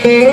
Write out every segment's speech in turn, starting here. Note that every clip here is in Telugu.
Thank you.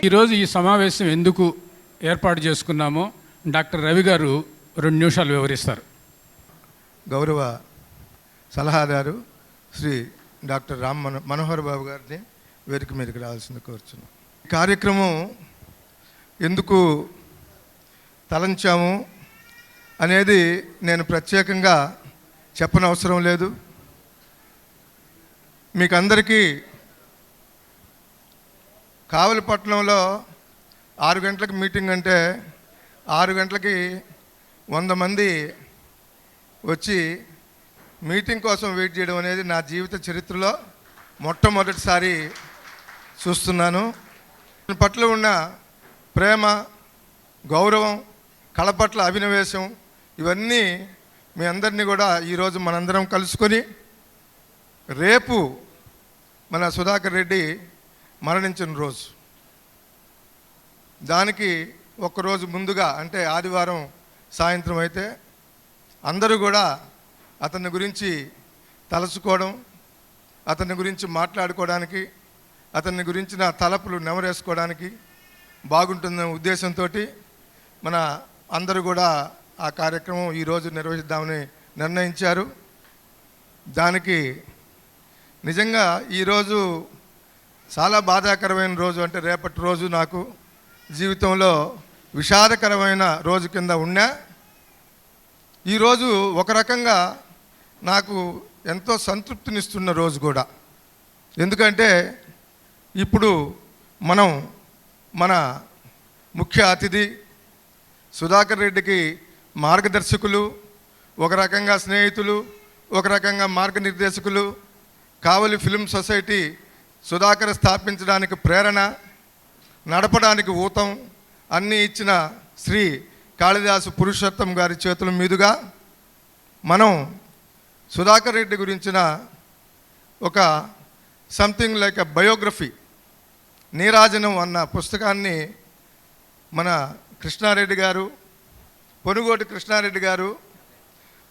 ఈరోజు ఈ సమావేశం ఎందుకు ఏర్పాటు చేసుకున్నామో డాక్టర్ రవి గారు 2 నిమిషాలు వివరిస్తారు. గౌరవ సలహాదారు శ్రీ డాక్టర్ రామ్ మనోహర్ బాబు గారిని వేదిక మీదకి రావాల్సింది కోరుచున్నాం. ఈ కార్యక్రమం ఎందుకు తలంచాము అనేది నేను ప్రత్యేకంగా చెప్పనవసరం లేదు. మీకు అందరికీ కావలిపట్నంలో 6 గంటలకు మీటింగ్ అంటే 6 గంటలకి 100 మంది వచ్చి మీటింగ్ కోసం వెయిట్ చేయడం అనేది నా జీవిత చరిత్రలో మొట్టమొదటిసారి చూస్తున్నాను. పట్ల ఉన్న ప్రేమ, గౌరవం, కళ పట్ల అభినవేశం ఇవన్నీ మీ అందరినీ కూడా ఈరోజు మనందరం కలుసుకొని రేపు మన సుధాకర్ రెడ్డి మరణించిన రోజు, దానికి ఒక్కరోజు ముందుగా అంటే ఆదివారం సాయంత్రం అయితే అందరూ కూడా అతని గురించి తలుచుకోవడం, అతని గురించి మాట్లాడుకోవడానికి, అతని గురించిన తలపులు నెమరేసుకోవడానికి బాగుంటుందనే ఉద్దేశంతో మన అందరూ కూడా ఆ కార్యక్రమం ఈరోజు నిర్వహిద్దామని నిర్ణయించారు. దానికి నిజంగా ఈరోజు చాలా బాధాకరమైన రోజు, అంటే రేపటి రోజు నాకు జీవితంలో విషాదకరమైన రోజు కింద ఉన్నా. ఈరోజు ఒక రకంగా నాకు ఎంతో సంతృప్తినిస్తున్న రోజు కూడా. ఎందుకంటే ఇప్పుడు మనం మన ముఖ్య అతిథి సుధాకర్ రెడ్డికి మార్గదర్శకులు, ఒక రకంగా స్నేహితులు, ఒక రకంగా మార్గనిర్దేశకులు, కావలి ఫిల్మ్ సొసైటీ సుధాకర్ స్థాపించడానికి ప్రేరణ, నడపడానికి ఊతం అన్నీ ఇచ్చిన శ్రీ కాళిదాసు పురుషోత్తం గారి చేతుల మీదుగా మనం సుధాకర్ రెడ్డి గురించిన ఒక సంథింగ్ లైక్ ఎ బయోగ్రఫీ, నీరాజనం అన్న పుస్తకాన్ని మన కృష్ణారెడ్డి గారు, పొనుగోటి కృష్ణారెడ్డి గారు,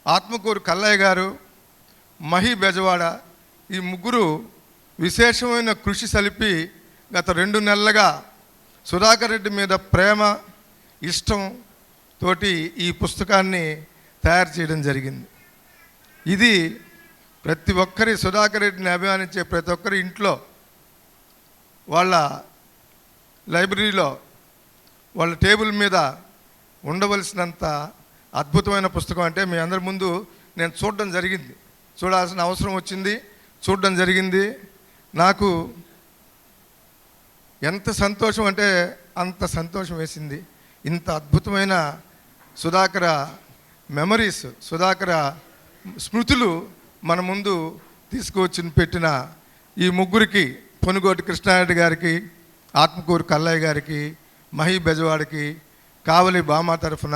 ఆత్మకూరు కల్లయ్య గారు, మహి బెజవాడ ఈ ముగ్గురు విశేషమైన కృషి సలిపి గత 2 నెలలుగా సుధాకర్ రెడ్డి మీద ప్రేమ, ఇష్టం తోటి ఈ పుస్తకాన్ని తయారు చేయడం జరిగింది. ఇది ప్రతి ఒక్కరి సుధాకర్ రెడ్డిని అభిమానించే ప్రతి ఒక్కరి ఇంట్లో, వాళ్ళ లైబ్రరీలో, వాళ్ళ టేబుల్ మీద ఉండవలసినంత అద్భుతమైన పుస్తకం. అంటే మీ అందరి ముందు నేను చూడడం జరిగింది, చూడాల్సిన అవసరం వచ్చింది, చూడడం జరిగింది. నాకు ఎంత సంతోషం అంటే అంత సంతోషం వేసింది. ఇంత అద్భుతమైన సుధాకర మెమరీస్, సుధాకర స్మృతులు మన ముందు తీసుకువచ్చి పెట్టిన ఈ ముగ్గురికి, పొనుగోటి కృష్ణారెడ్డి గారికి, ఆత్మకూరు కల్లయ్య గారికి, మహి బెజవాడికి, కావలి బామా తరఫున,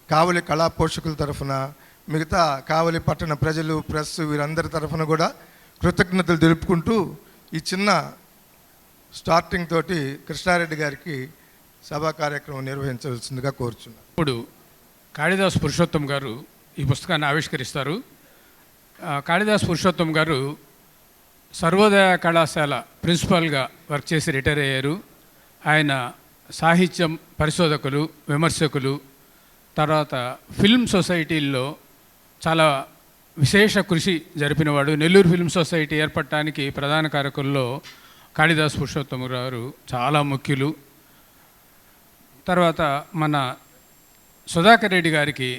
కావలి కళా పోషకుల తరఫున, మిగతా కావలి పట్టణ ప్రజలు, ప్రెస్ వీరందరి తరఫున కూడా కృతజ్ఞతలు తెలుపుకుంటూ ఈ చిన్న స్టార్టింగ్ తోటి కృష్ణారెడ్డి గారికి సభా కార్యక్రమం నిర్వహించవలసిందిగా కోరుచున్నాను. ఇప్పుడు కాళిదాసు పురుషోత్తం గారు ఈ పుస్తకాన్ని ఆవిష్కరిస్తారు. కాళిదాసు పురుషోత్తం గారు సర్వోదయ కళాశాల ప్రిన్సిపాల్గా వర్క్ చేసి రిటైర్ అయ్యారు. ఆయన సాహిత్యం పరిశోధకులు, విమర్శకులు, తర్వాత ఫిల్మ్ సొసైటీల్లో చాలా విశేష కృషి జరిపినవాడు. నెల్లూరు ఫిల్మ్ సొసైటీ ఏర్పడటానికి ప్రధాన కారకుల్లో కాళిదాసు పురుషోత్తమ గారు చాలా ముఖ్యులు. తర్వాత మన సుధాకర్ రెడ్డి గారికి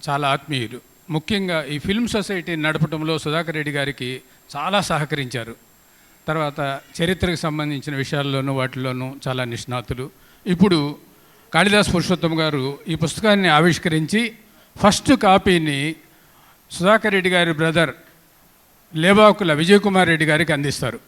చాలా ఆత్మీయులు. ముఖ్యంగా ఈ ఫిల్మ్ సొసైటీని నడపడంలో సుధాకర్ రెడ్డి గారికి చాలా సహకరించారు. తర్వాత చరిత్రకు సంబంధించిన విషయాల్లోనూ వాటిల్లోనూ చాలా నిష్ణాతులు. ఇప్పుడు కాళిదాసు పురుషోత్తమ గారు ఈ పుస్తకాన్ని ఆవిష్కరించి ఫస్ట్ కాపీని సుధాకర్ రెడ్డి గారి బ్రదర్ లేబాకుల విజయకుమార్ రెడ్డి గారికి అందిస్తారు.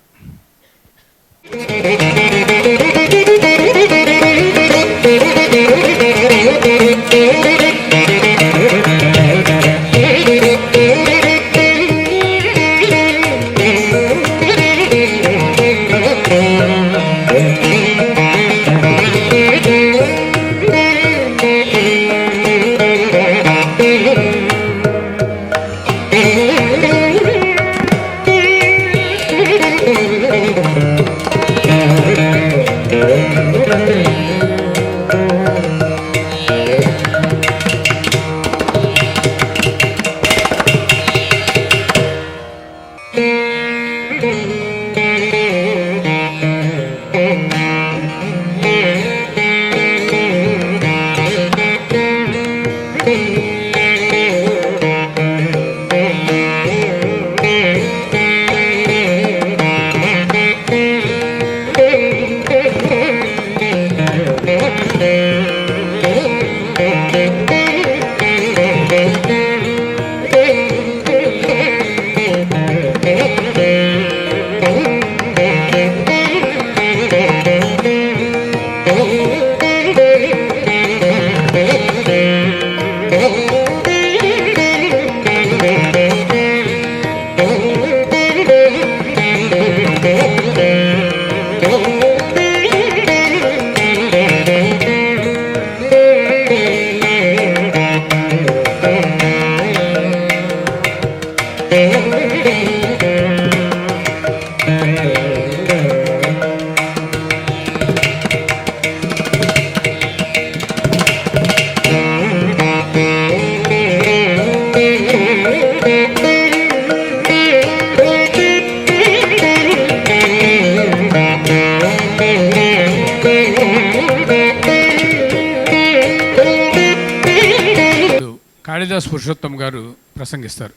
కాళిదాస్ పురుషోత్తం గారు ప్రసంగిస్తారు.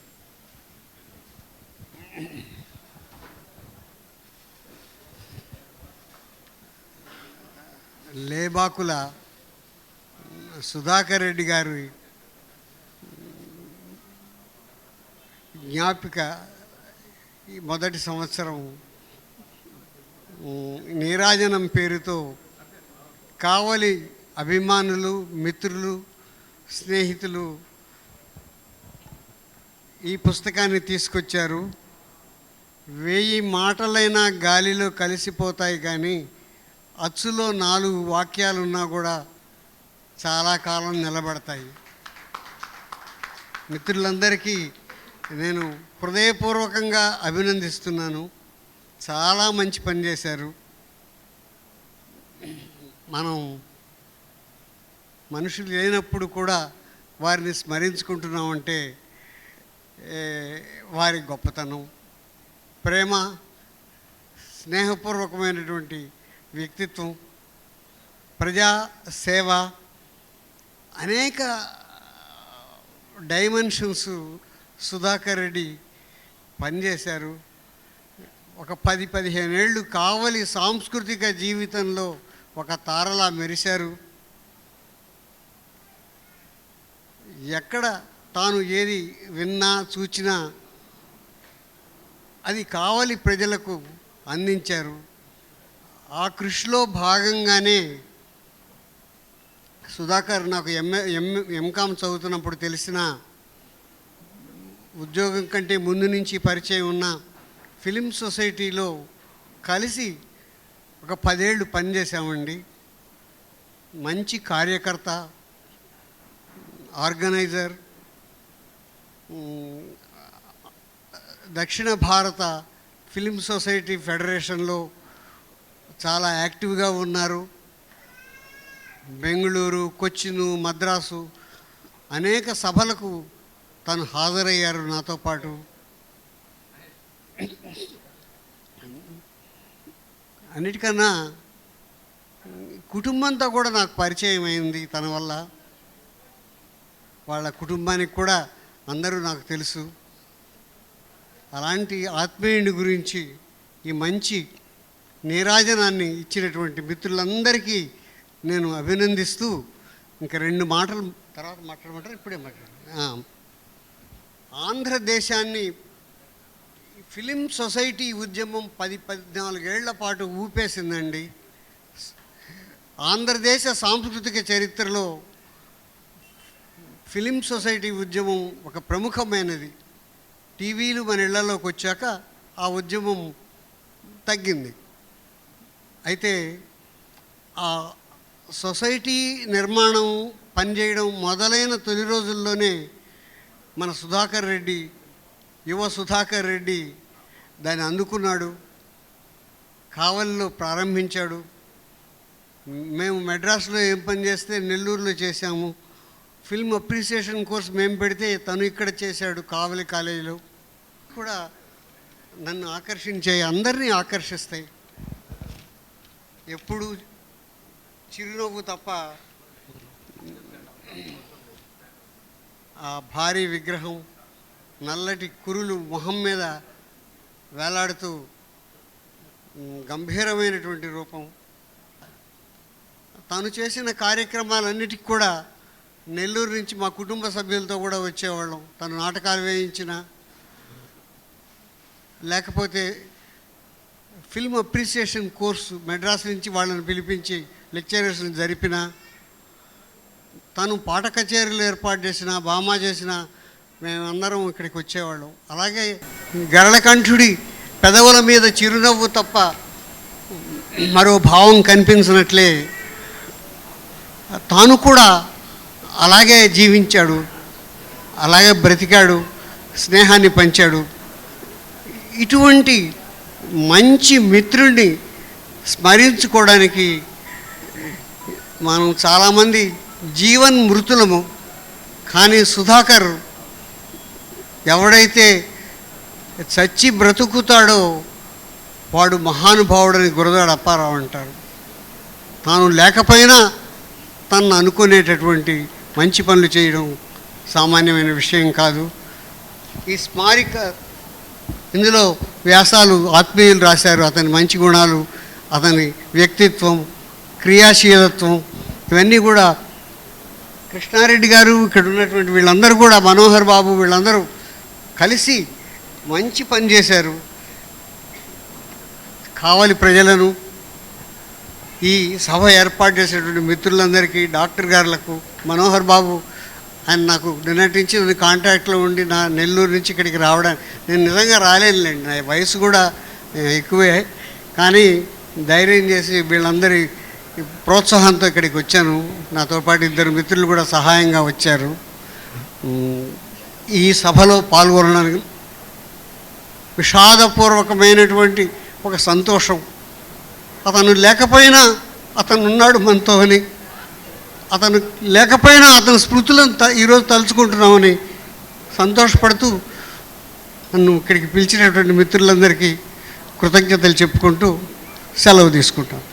లేబాకుల సుధాకర్ రెడ్డి గారి జ్ఞాపిక ఈ మొదటి సంవత్సరం నీరాజనం పేరుతో కావలి అభిమానులు, మిత్రులు, స్నేహితులు ఈ పుస్తకాన్ని తీసుకొచ్చారు. 1000 మాటలైనా గాలిలో కలిసిపోతాయి, కానీ అచ్చులో 4 వాక్యాలున్నా కూడా చాలా కాలం నిలబడతాయి. మిత్రులందరికీ నేను హృదయపూర్వకంగా అభినందిస్తున్నాను. చాలా మంచి పని చేశారు. మనం మనుషులు లేనప్పుడు కూడా వారిని స్మరించుకుంటున్నామంటే వారి గొప్పతనం, ప్రేమ, స్నేహపూర్వకమైనటువంటి వ్యక్తిత్వం, ప్రజా సేవ, అనేక డైమెన్షన్స్ సుధాకర్ రెడ్డి పనిచేశారు. ఒక 10-15 ఏళ్ళు కావలి సాంస్కృతిక జీవితంలో ఒక తారలా మెరిశారు. ఎక్కడ తాను ఏది విన్నా చూచినా అది కావలి ప్రజలకు అందించారు. ఆ కృషిలో భాగంగానే సుధాకర్ నాకు ఎంకామ్ చదువుతున్నప్పుడు తెలిసిన, ఉద్యోగం కంటే ముందు నుంచి పరిచయం ఉన్న ఫిలిం సొసైటీలో కలిసి ఒక 10 ఏళ్ళు పనిచేసామండి. మంచి కార్యకర్త, ఆర్గనైజర్, దక్షిణ భారత ఫిలిం సొసైటీ ఫెడరేషన్లో చాలా యాక్టివ్గా ఉన్నారు. బెంగళూరు, కొచ్చిన్, మద్రాసు అనేక సభలకు తను హాజరయ్యారు నాతో పాటు. అన్నిటికన్నా కుటుంబంతో కూడా నాకు పరిచయం అయింది తన వల్ల. వాళ్ళ కుటుంబానికి కూడా అందరూ నాకు తెలుసు. అలాంటి ఆత్మీయుని గురించి ఈ మంచి నీరాజనాన్ని ఇచ్చినటువంటి మిత్రులందరికీ నేను అభినందిస్తూ, ఇంకా 2 మాటలు తర్వాత మాట్లాడమంటారు, ఇప్పుడే మాట్లాడాను. ఆంధ్రదేశాన్ని ఫిలిం సొసైటీ ఉద్యమం 10-14 ఏళ్ల పాటు ఊపేసిందండి. ఆంధ్రదేశ సాంస్కృతిక చరిత్రలో ఫిలిం సొసైటీ ఉద్యమం ఒక ప్రముఖమైనది. టీవీలు మన ఇళ్లలోకి వచ్చాక ఆ ఉద్యమం తగ్గింది. అయితే ఆ సొసైటీ నిర్మాణం, పనిచేయడం మొదలైన తొలి రోజుల్లోనే మన సుధాకర్ రెడ్డి, యువ సుధాకర్ రెడ్డి దాన్ని అందుకున్నాడు, కావలిలో ప్రారంభించాడు. మేము మెడ్రాస్లో ఏం పని చేస్తే నెల్లూరులో చేశాము. ఫిల్మ్ అప్రిసియేషన్ కోర్స్ మేము పెడితే తను ఇక్కడ చేశాడు కావలి కాలేజీలో. కూడా నన్ను ఆకర్షించాయి, అందరినీ ఆకర్షిస్తాయి. ఎప్పుడు చిరునవ్వు తప్ప ఆ భారీ విగ్రహం, నల్లటి కురులు మొహం మీద వేలాడుతూ గంభీరమైనటువంటి రూపం. తను చేసిన కార్యక్రమాలన్నిటికి కూడా నెల్లూరు నుంచి మా కుటుంబ సభ్యులతో కూడా వచ్చేవాళ్ళం. తను నాటకాలు వేయించిన, లేకపోతే ఫిల్మ్ అప్రిసియేషన్ కోర్సు మెడ్రాస్ నుంచి వాళ్ళని పిలిపించి లెక్చరర్స్ని జరిపిన, తను పాట కచేరీలు ఏర్పాటు చేసిన, బామా చేసిన, మేమందరం ఇక్కడికి వచ్చేవాళ్ళం. అలాగే గరళకంఠుడి పెదవుల మీద చిరునవ్వు తప్ప మరో భావం కనిపించినట్లే తాను కూడా అలాగే జీవించాడు, అలాగే బ్రతికాడు, స్నేహాన్ని పంచాడు. ఇటువంటి మంచి మిత్రుడిని స్మరించుకోవడానికి మనం చాలామంది జీవన్ మృతులము. కానీ సుధాకర్ ఎవడైతే చచ్చి బ్రతుకుతాడో వాడు మహానుభావుడని గురదాడు అప్పారావు అంటారు. తాను లేకపోయినా తను అనుకునేటటువంటి మంచి పనులు చేయడం సామాన్యమైన విషయం కాదు. ఈ స్మారిక ఇందులో వ్యాసాలు ఆత్మీయులు రాశారు. అతని మంచి గుణాలు, అతని వ్యక్తిత్వం, క్రియాశీలత్వం ఇవన్నీ కూడా కృష్ణారెడ్డి గారు, ఇక్కడ ఉన్నటువంటి వీళ్ళందరూ కూడా, మనోహర్ బాబు, వీళ్ళందరూ కలిసి మంచి పని చేశారు. కావలి ప్రజలను, ఈ సభ ఏర్పాటు చేసేటువంటి మిత్రులందరికీ, డాక్టర్ గారులకు, మనోహర్ బాబు ఆయన నాకు నిన్నటించి నన్ను కాంటాక్ట్లో ఉండి నా నెల్లూరు నుంచి ఇక్కడికి రావడానికి నేను నిజంగా రాలేనులేండి, నా వయసు కూడా ఎక్కువే, కానీ ధైర్యం చేసి వీళ్ళందరి ప్రోత్సాహంతో ఇక్కడికి వచ్చాను. నాతో పాటు ఇద్దరు మిత్రులు కూడా సహాయంగా వచ్చారు. ఈ సభలో పాల్గొనడానికి విషాదపూర్వకమైనటువంటి ఒక సంతోషం. అతను లేకపోయినా అతను ఉన్నాడు మనతో అని, అతను లేకపోయినా అతని స్మృతులను ఈరోజు తలుచుకుంటున్నామని సంతోషపడుతూ నన్ను ఇక్కడికి పిలిచినటువంటి మిత్రులందరికీ కృతజ్ఞతలు చెప్పుకుంటూ సెలవు తీసుకుంటాను.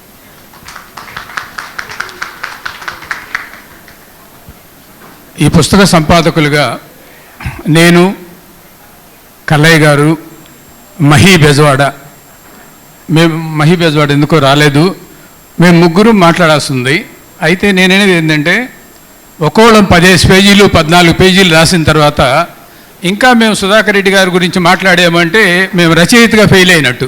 ఈ పుస్తక సంపాదకులుగా నేను, కల్లయ్య గారు, మహీ బెజవాడ, మేము మహీ బెజవాడ ఎందుకో రాలేదు, మేము ముగ్గురు మాట్లాడాల్సింది. అయితే నేనేది ఏంటంటే ఒక్కోళ్ళం 15 పేజీలు 14 పేజీలు రాసిన తర్వాత ఇంకా మేము సుధాకర్ రెడ్డి గారి గురించి మాట్లాడామంటే మేము రచయితగా ఫెయిల్ అయినట్టు.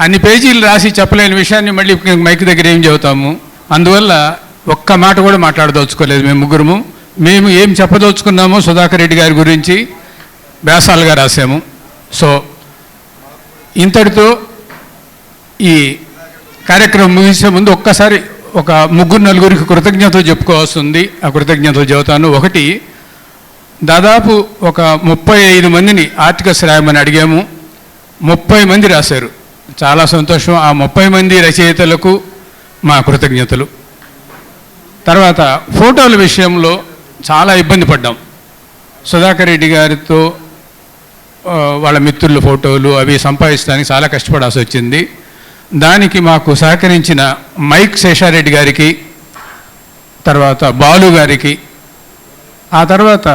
అన్ని పేజీలు రాసి చెప్పలేని విషయాన్ని మళ్ళీ మైక్ దగ్గర ఏం చెబుతాము. అందువల్ల ఒక్క మాట కూడా మాట్లాడదలుచుకోలేదు మేము ముగ్గురము. మేము ఏం చెప్పదలుచుకున్నామో సుధాకర్ రెడ్డి గారి గురించి వ్యాసాలుగా రాసాము. సో ఇంతటితో ఈ కార్యక్రమం ముగిసే ముందు ఒక్కసారి ఒక 3-4 కృతజ్ఞతలు చెప్పుకోవాల్సింది. ఆ కృతజ్ఞతలు చెబుతాను. ఒకటి, దాదాపు ఒక 35 మందిని ఆర్టికల్స్ రాయమని అడిగాము. 30 మంది రాశారు. చాలా సంతోషం. ఆ 30 మంది రచయితలకు మా కృతజ్ఞతలు. తర్వాత ఫోటోల విషయంలో చాలా ఇబ్బంది పడ్డాం. సుధాకర్ రెడ్డి గారితో వాళ్ళ మిత్రుల ఫోటోలు అవి సంపాదించడానికి చాలా కష్టపడాల్సి వచ్చింది. దానికి మాకు సహకరించిన మైక్ శేషారెడ్డి గారికి, తర్వాత బాలు గారికి, ఆ తర్వాత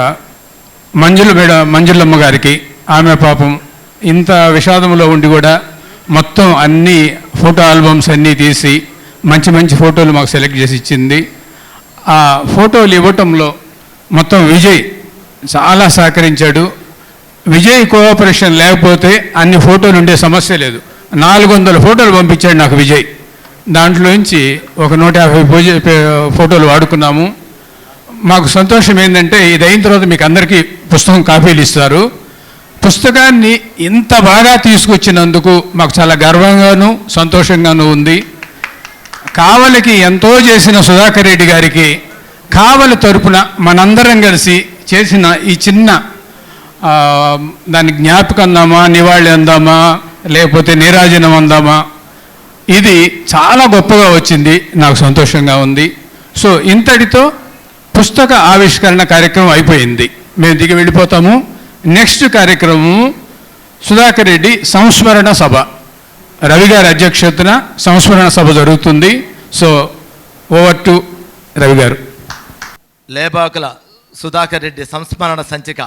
మంజులమ్మ గారికి, ఆమె పాపం ఇంత విషాదంలో ఉండి కూడా మొత్తం అన్ని ఫోటో ఆల్బమ్స్ అన్నీ తీసి మంచి మంచి ఫోటోలు మాకు సెలెక్ట్ చేసి ఇచ్చింది. ఆ ఫోటోలు ఇవ్వటంలో మొత్తం విజయ్ చాలా సహకరించాడు. విజయ్ కోఆపరేషన్ లేకపోతే అన్ని ఫోటోలు ఉండే సమస్య లేదు. 400 ఫోటోలు పంపించాడు నాకు విజయ్. దాంట్లోంచి ఒక 150 ఫోటోలు వాడుకున్నాము. మాకు సంతోషం ఏంటంటే ఇది అయిన తర్వాత మీకు అందరికీ పుస్తకం కాపీలు ఇస్తారు. పుస్తకాన్ని ఇంత బాగా తీసుకొచ్చినందుకు మాకు చాలా గర్వంగాను సంతోషంగాను ఉంది. కావలికి ఎంతో చేసిన సుధాకర్ రెడ్డి గారికి కావలి తరపున మనందరం కలిసి చేసిన ఈ చిన్న దాన్ని జ్ఞాపకం అందామా, నివాళి అందామా, లేకపోతే నీరాజనం అందామా, ఇది చాలా గొప్పగా వచ్చింది, నాకు సంతోషంగా ఉంది. సో ఇంతటితో పుస్తక ఆవిష్కరణ కార్యక్రమం అయిపోయింది, మేము దిగి వెళ్ళిపోతాము. నెక్స్ట్ కార్యక్రమం సుధాకర్ రెడ్డి సంస్మరణ సభ, రవి గారి అధ్యక్షతన సంస్మరణ సభ జరుగుతుంది. సో ఓవర్ టు రవి గారు. లేబాకుల సుధాకర్ రెడ్డి సంస్మరణ సంచిక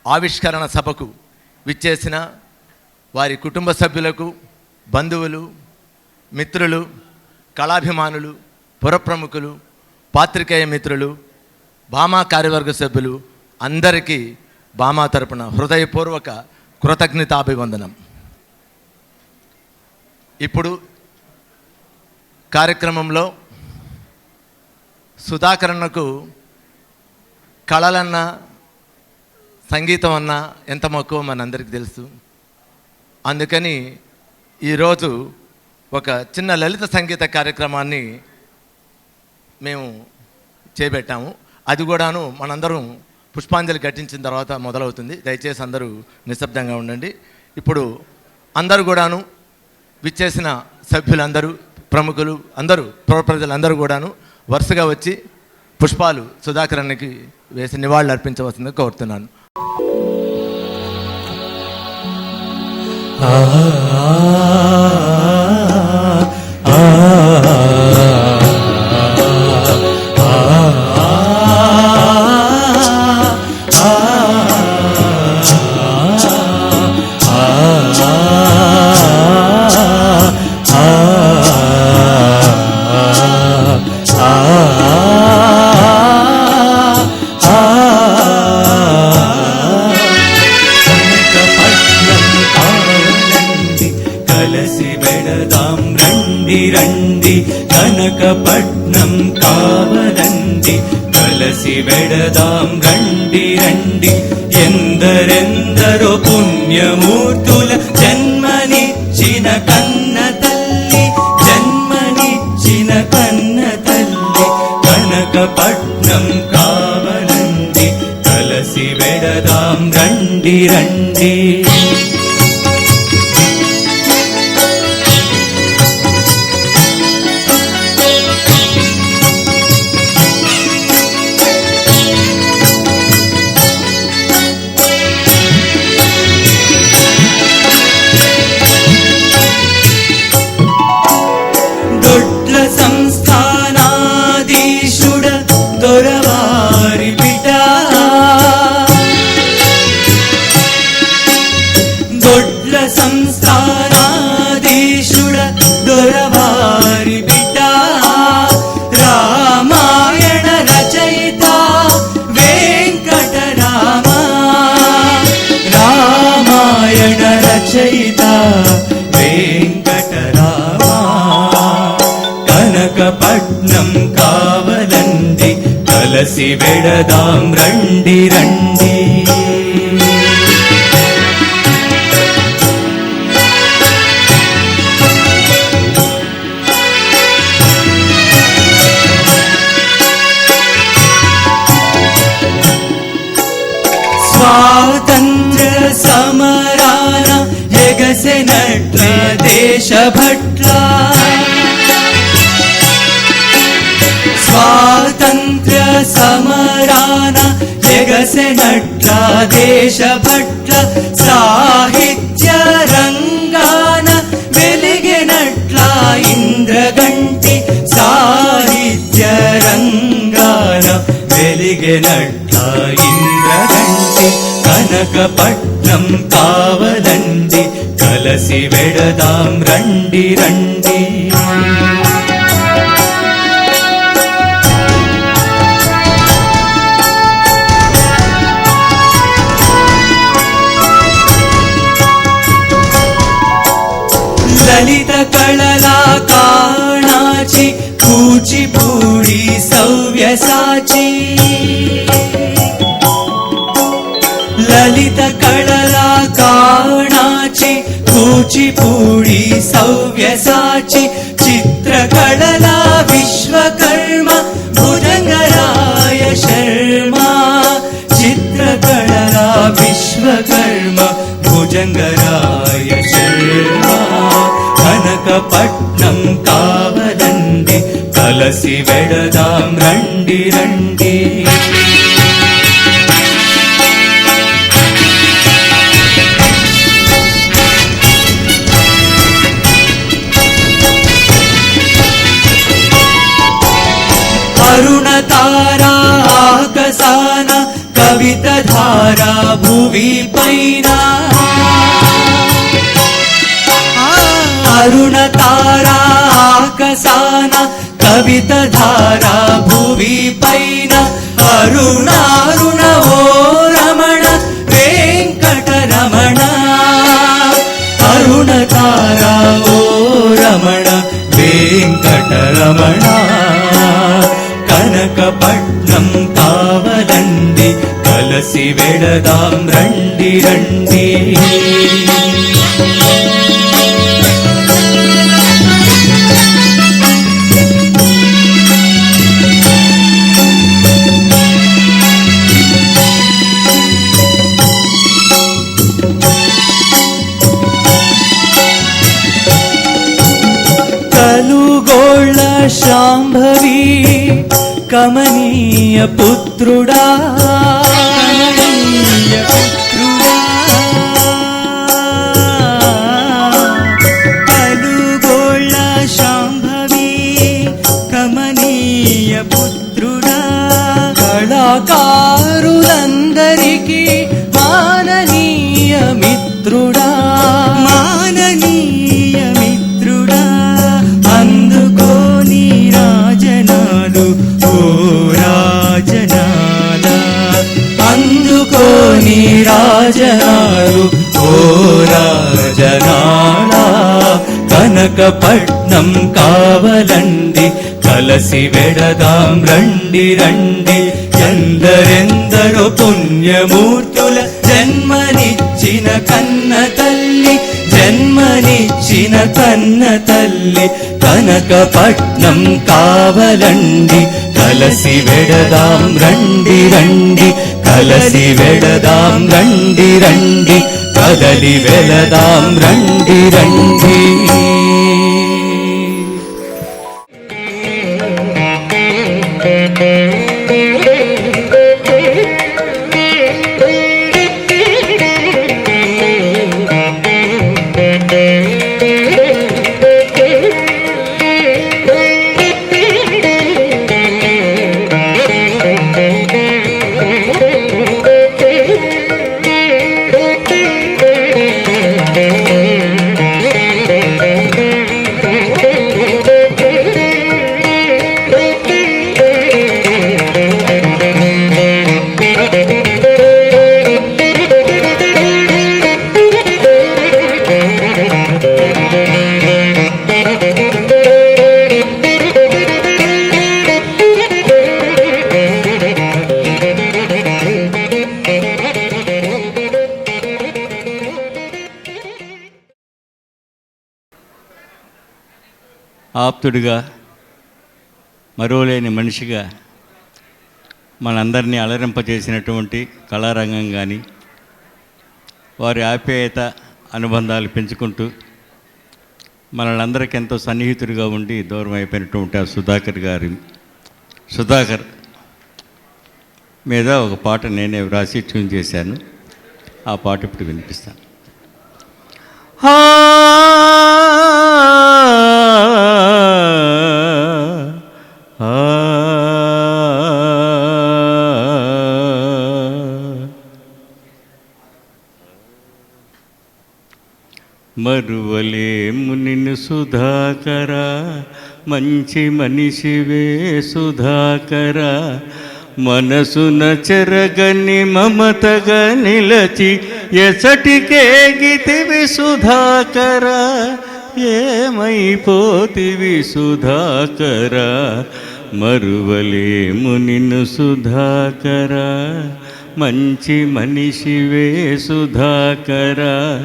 ఆవిష్కరణ సభకు విచ్చేసిన వారి కుటుంబ సభ్యులకు, బంధువులు, మిత్రులు, కళాభిమానులు, పురప్రముఖులు, పాత్రికేయ మిత్రులు, భామా కార్యవర్గ సభ్యులు అందరికీ భామా తరపున హృదయపూర్వక కృతజ్ఞతాభివందనం. ఇప్పుడు కార్యక్రమంలో సుధాకరన్నకు కళలన్నా సంగీతం అన్నా ఎంత మక్కువ మనందరికీ తెలుసు. అందుకని ఈరోజు ఒక చిన్న లలిత సంగీత కార్యక్రమాన్ని మేము చేపట్టాము. అది కూడాను మనందరం పుష్పాంజలి ఘటించిన తర్వాత మొదలవుతుంది. దయచేసి అందరూ నిశ్శబ్దంగా ఉండండి. ఇప్పుడు అందరూ కూడాను విచ్చేసిన సభ్యులందరూ, ప్రముఖులు అందరూ, పుర ప్రజలందరూ కూడాను వరుసగా వచ్చి పుష్పాలు సుధాకరన్నకి వేసి నివాళులు అర్పించవలసిందిగా కోరుతున్నాను. రండి కనకపట్నం కావలండి, కలసి వెడదాం రండి రండి. ఎందరెందరో పుణ్యమూర్తుల జన్మనిచ్చిన కన్న తల్లి, జన్మనిచ్చిన కన్న తల్లి. కనకపట్నం కావలండి, కలసి వెడదాం రండి రండి. సంస్థానాధీశుడ దొరవారి బిడ్డ, దొడ్ల సంస్థానాధీశుడ దొరవారి బిడ్డ. రామాయణ రచయిత వెంకటరామ, రామాయణ రచయిత వెంకటరామ. కనకపట్నం కావలండి, కలసి వెడదాం రండి రండి. స్వాతంత్ర సమరాన ఎగసెనట్ల దేశభట్ల, స్వాతంత్ర సమరాన ఎగసెనట్ల దేశభట్ల. సాహిత్య రంగాన వెలిగినట్ల ఇంద్రగంటి, సాహిత్య రంగాన వెలిగినట్ల ఇంద్రగంటి. కనకపట్నం కావలండి, కలసి వెడదాం రండి రండి. లలిత కళలా కాణాచి, కూచిపూడి సవ్యసాచి. లలిత కళలా కాణాచి, కూచిపూడి సవ్యసాచి. చిత్రకళలా విశ్వకర్మ భుజంగరాయ శర్మ, చిత్రకళలా విశ్వకర్మ భుజంగరాయ శర్మ. కనకపట్నం కలసి వెడదాం రండి రండి. అరుణతారా ఆకాశాన కవిత ధారా భువి పైన. అరుణతారా ఆకాశాన కవిత ధారా భువి పైన. అరుణారుణ ఓ రమణ వెంకటరమణ. అరుణతారా ఓ రమణ వెంకటరమణ. కనకపట్నం కావలండి కలసి వెడదాం రండి రండి. కలుగోళ్ళ శాంభవి కమనీయ పుత్రుడా. కమనీయ పుత్రుడా. కలుగోళ్ళ శాంభవి కమనీయ పుత్రుడా. కళాకారులందరికీ మాననీయ మిత్రుడా. మాననీయ మిత్రుడా. అందుకోని రాజనాలు ఓ రాజనాల. అందుకోని రాజనాలు ఓ రాజనాల. కనకపట్నం కావలండి కలసి వెడదాం రండి రండి. ఎందరెందరో పుణ్యమూర్తుల జన్మనిచ్చిన కన్న తల్లి. జన్మనిచ్చిన కన్న తల్లి కనకపట్నం కావలండి కలసి వెడదాం రండి రండి. కలసి వెడదాం రండి రండి. కదలి వెళదాం రండి రండి. ఆప్తుడిగా మరోలేని మనిషిగా మనందరినీ అలరింపజేసినటువంటి కళారంగం కానీ వారి ఆప్యాయత అనుబంధాలు పెంచుకుంటూ మనలందరికీ ఎంతో సన్నిహితుడిగా ఉండి దూరం అయిపోయినటువంటి ఆ సుధాకర్ మీద ఒక పాట నేనే వ్రాసి ట్యూన్ చేశాను. ఆ పాట ఇప్పుడు వినిపిస్తాను. మరువలేము నిన్ను సుధాకర, మంచి మనిషివే సుధాకర, మనసున చెరగని మమతగా నిలచి ఎసటికేగితివి సుధాకర, ఏమైపోతివి సుధాకర, మరువలేము నిన్ను సుధాకర, మంచి మనిషివే సుధాకర,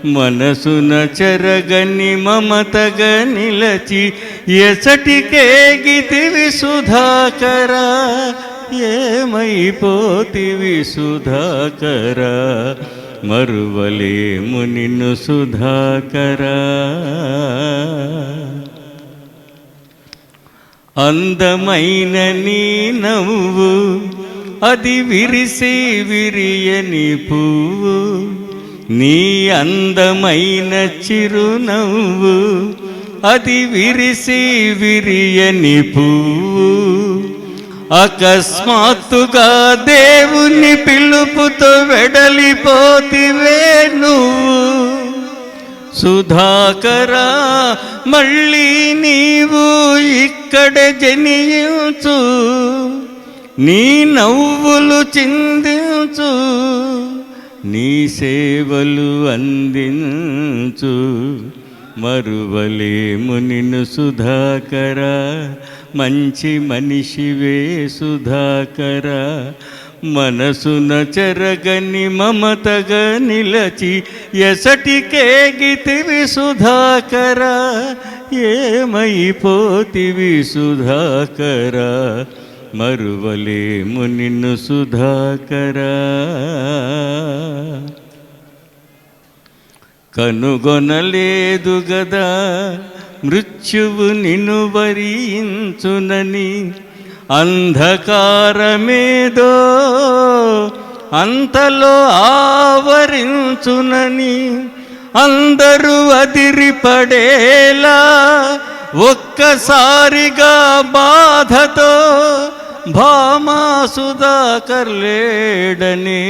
మనసున చెరగని మమతగా నిలచి ఎసటికేగితివి సుధాకర, ఏమైపోతివి సుధాకర, మరువలేము నిన్ను సుధాకర. అందమైన నీ నవ్వు అది విరిసే విరియని పువ్వు, నీ అందమైన చిరునవ్వు అది విరిసే విరియని పువ్వు. అకస్మాత్తుగా దేవుని పిలుపుతో వెడలిపోతివే నువ్వు. సుధాకరా మళ్ళీ నీవు ఇక్కడ జనించు, నీ నవ్వులు చిందించు, నీ సేవలు అందించు. మరువలేము నిన్ను సుధాకరా, మంచి మనిషివే సుధాకరా. మనసున చెరగని మమతగా నిలచి ఎసటికేగితివి సుధాకరా, ఏమైపోతివి సుధాకరా. మరువలేము నిన్ను సుధాకరా. కనుగొనలేదు గదా మృత్యువు నిన్ను వరించునని, అంధకారమేదో అంతలో ఆవరించునని. అందరూ అదిరిపడేలా ఒక్కసారిగా బాధతో భామా సుధాకర్ లేడని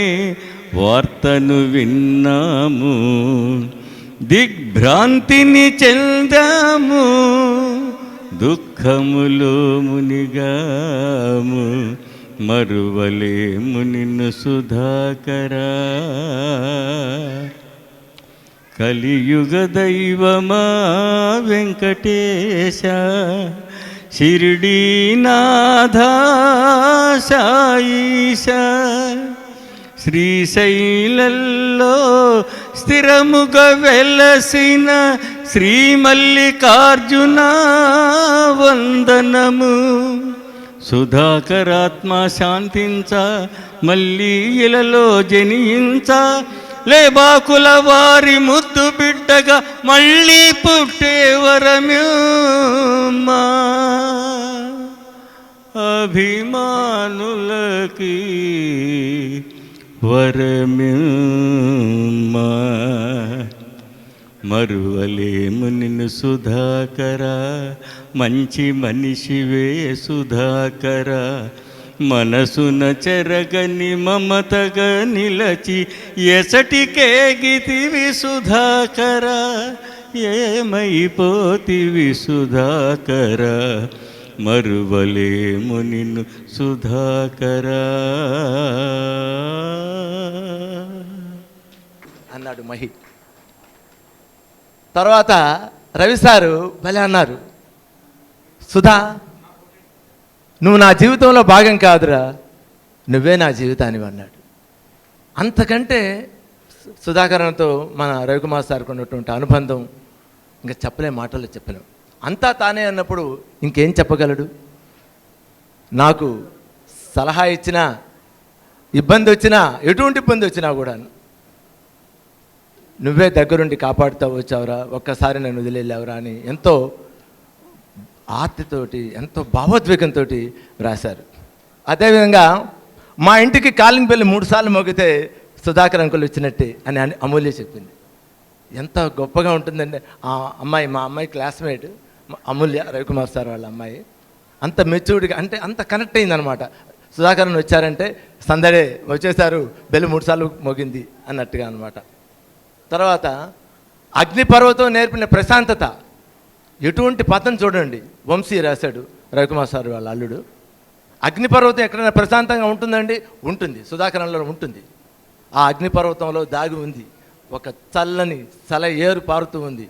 వార్తను విన్నాము, దిగ్భ్రాంతిని చెందాము, దుఃఖములో మునిగాము. మరువలేము నిన్ను సుధాకరా. కలియుగ దైవమా వెంకటేశ, షిరిడీనాథా సాయిష, శ్రీశైలంలో స్థిరముగా వెలసిన శ్రీ మల్లికార్జున వందనము. సుధాకరాత్మ శాంతించ, మళ్ళీ ఇలలో జనించ, లేబాకుల వారి ముద్దు బిడ్డగా మళ్ళీ పుట్టే వరమేమ్మా. అభిమానులకి వరమేమ్మా. మరువలేము నిన్ను సుధాకరా, మంచి మనిషివే సుధాకరా. మనసున చెరగని మమతగా నిలచి ఎసటికేగితివి సుధాకరా, ఏమైపోతివి సుధాకరా. మరువలేము నిన్ను సుధాకరా అన్నాడు మహి. తర్వాత రవి సారు భలే అన్నారు, సుధా నువ్వు నా జీవితంలో భాగం కాదురా, నువ్వే నా జీవితానివి అన్నాడు. అంతకంటే సుధాకరణతో మన రవికుమార్ సార్కి ఉన్నటువంటి అనుబంధం ఇంకా చెప్పలేం, మాటల్లో చెప్పలేం. అంతా తానే అన్నప్పుడు ఇంకేం చెప్పగలడు. నాకు సలహా ఇచ్చినా, ఇబ్బంది వచ్చినా, ఎటువంటి ఇబ్బంది వచ్చినా కూడా నువ్వే దగ్గరుండి కాపాడుతూ వచ్చావురా, ఒక్కసారి నన్ను వదిలేళ్ళావురా అని ఎంతో ఆర్తితోటి, ఎంతో భావోద్వేగంతో రాశారు. అదేవిధంగా మా ఇంటికి కాలింగ్ బెల్ 3 సార్లు మోగితే సుధాకర్ అంకుల్ వచ్చినట్టే అని అమూల్య చెప్పింది. ఎంత గొప్పగా ఉంటుందండి. ఆ అమ్మాయి, మా అమ్మాయి క్లాస్మేట్ అమూల్య, రవికుమార్ సార్ వాళ్ళ అమ్మాయి. అంత మెచ్యూర్డ్గా, అంటే అంత కనెక్ట్ అయిందనమాట. సుధాకరన్ వచ్చారంటే సందడే వచ్చేసారు, బెల్ 3 సార్లు మోగింది అన్నట్టుగా అనమాట. తర్వాత అగ్నిపర్వతం నేర్పిన ప్రశాంతత, ఎటువంటి పదం చూడండి. వంశీ రాశాడు, రవికుమార్ సార్ వాళ్ళ అల్లుడు. అగ్నిపర్వతం ఎక్కడైనా ప్రశాంతంగా ఉంటుందండి? ఉంటుంది, సుధాకరంలో ఉంటుంది. ఆ అగ్నిపర్వతంలో దాగి ఉంది ఒక చల్లని ఏరు పారుతూ ఉంది.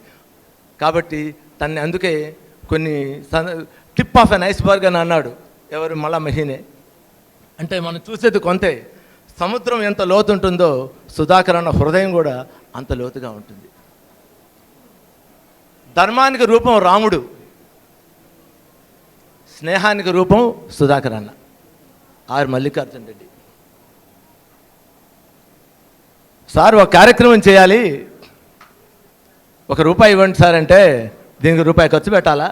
కాబట్టి తన్ని అందుకే కొన్ని టిప్ ఆఫ్ ఎన్ ఐస్బర్గ్ అని అన్నాడు. ఎవరు? మళ్ళా మహీనే. అంటే మనం చూసేది కొంతే. సముద్రం ఎంత లోతు ఉంటుందో సుధాకర్ అన్న హృదయం కూడా అంత లోతుగా ఉంటుంది. ధర్మానికి రూపం రాముడు, స్నేహానికి రూపం సుధాకర్ అన్న, ఆర్ మల్లికార్జున రెడ్డి. సార్ ఒక కార్యక్రమం చేయాలి, ₹1 ఇవ్వండి సార్ అంటే దీనికి ₹1 ఖర్చు పెట్టాలా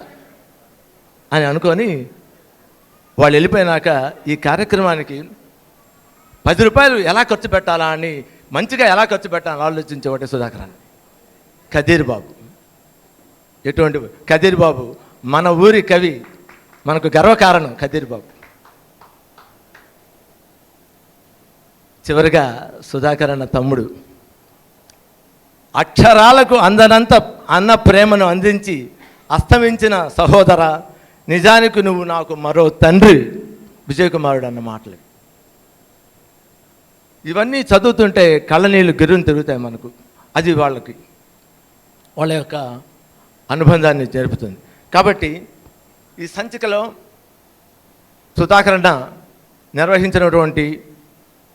అని అనుకొని వాళ్ళు వెళ్ళిపోయినాక ఈ కార్యక్రమానికి 10 రూపాయలు ఎలా ఖర్చు పెట్టాలా అని, మంచిగా ఎలా ఖర్చు పెట్టాలని ఆలోచించేవాడే సుధాకర్ అన్న. కదీర్ బాబు, ఎటువంటి కదీర్ బాబు మన ఊరి కవి, మనకు గర్వకారణం కదీర్ బాబు. చివరిగా సుధాకర్ అన్న తమ్ముడు, అక్షరాలకు అందనంత అన్న ప్రేమను అందించి అస్తమించిన సహోదర, నిజానికి నువ్వు నాకు మరో తండ్రి, విజయకుమారుడు అన్న మాటలు. ఇవన్నీ చదువుతుంటే కళ్ళనీళ్ళు గిర్రుని తిరుగుతాయి మనకు. అది వాళ్ళ యొక్క అనుబంధాన్ని జరుపుతుంది. కాబట్టి ఈ సంచికలో సుధాకర్ అన్న నిర్వహించినటువంటి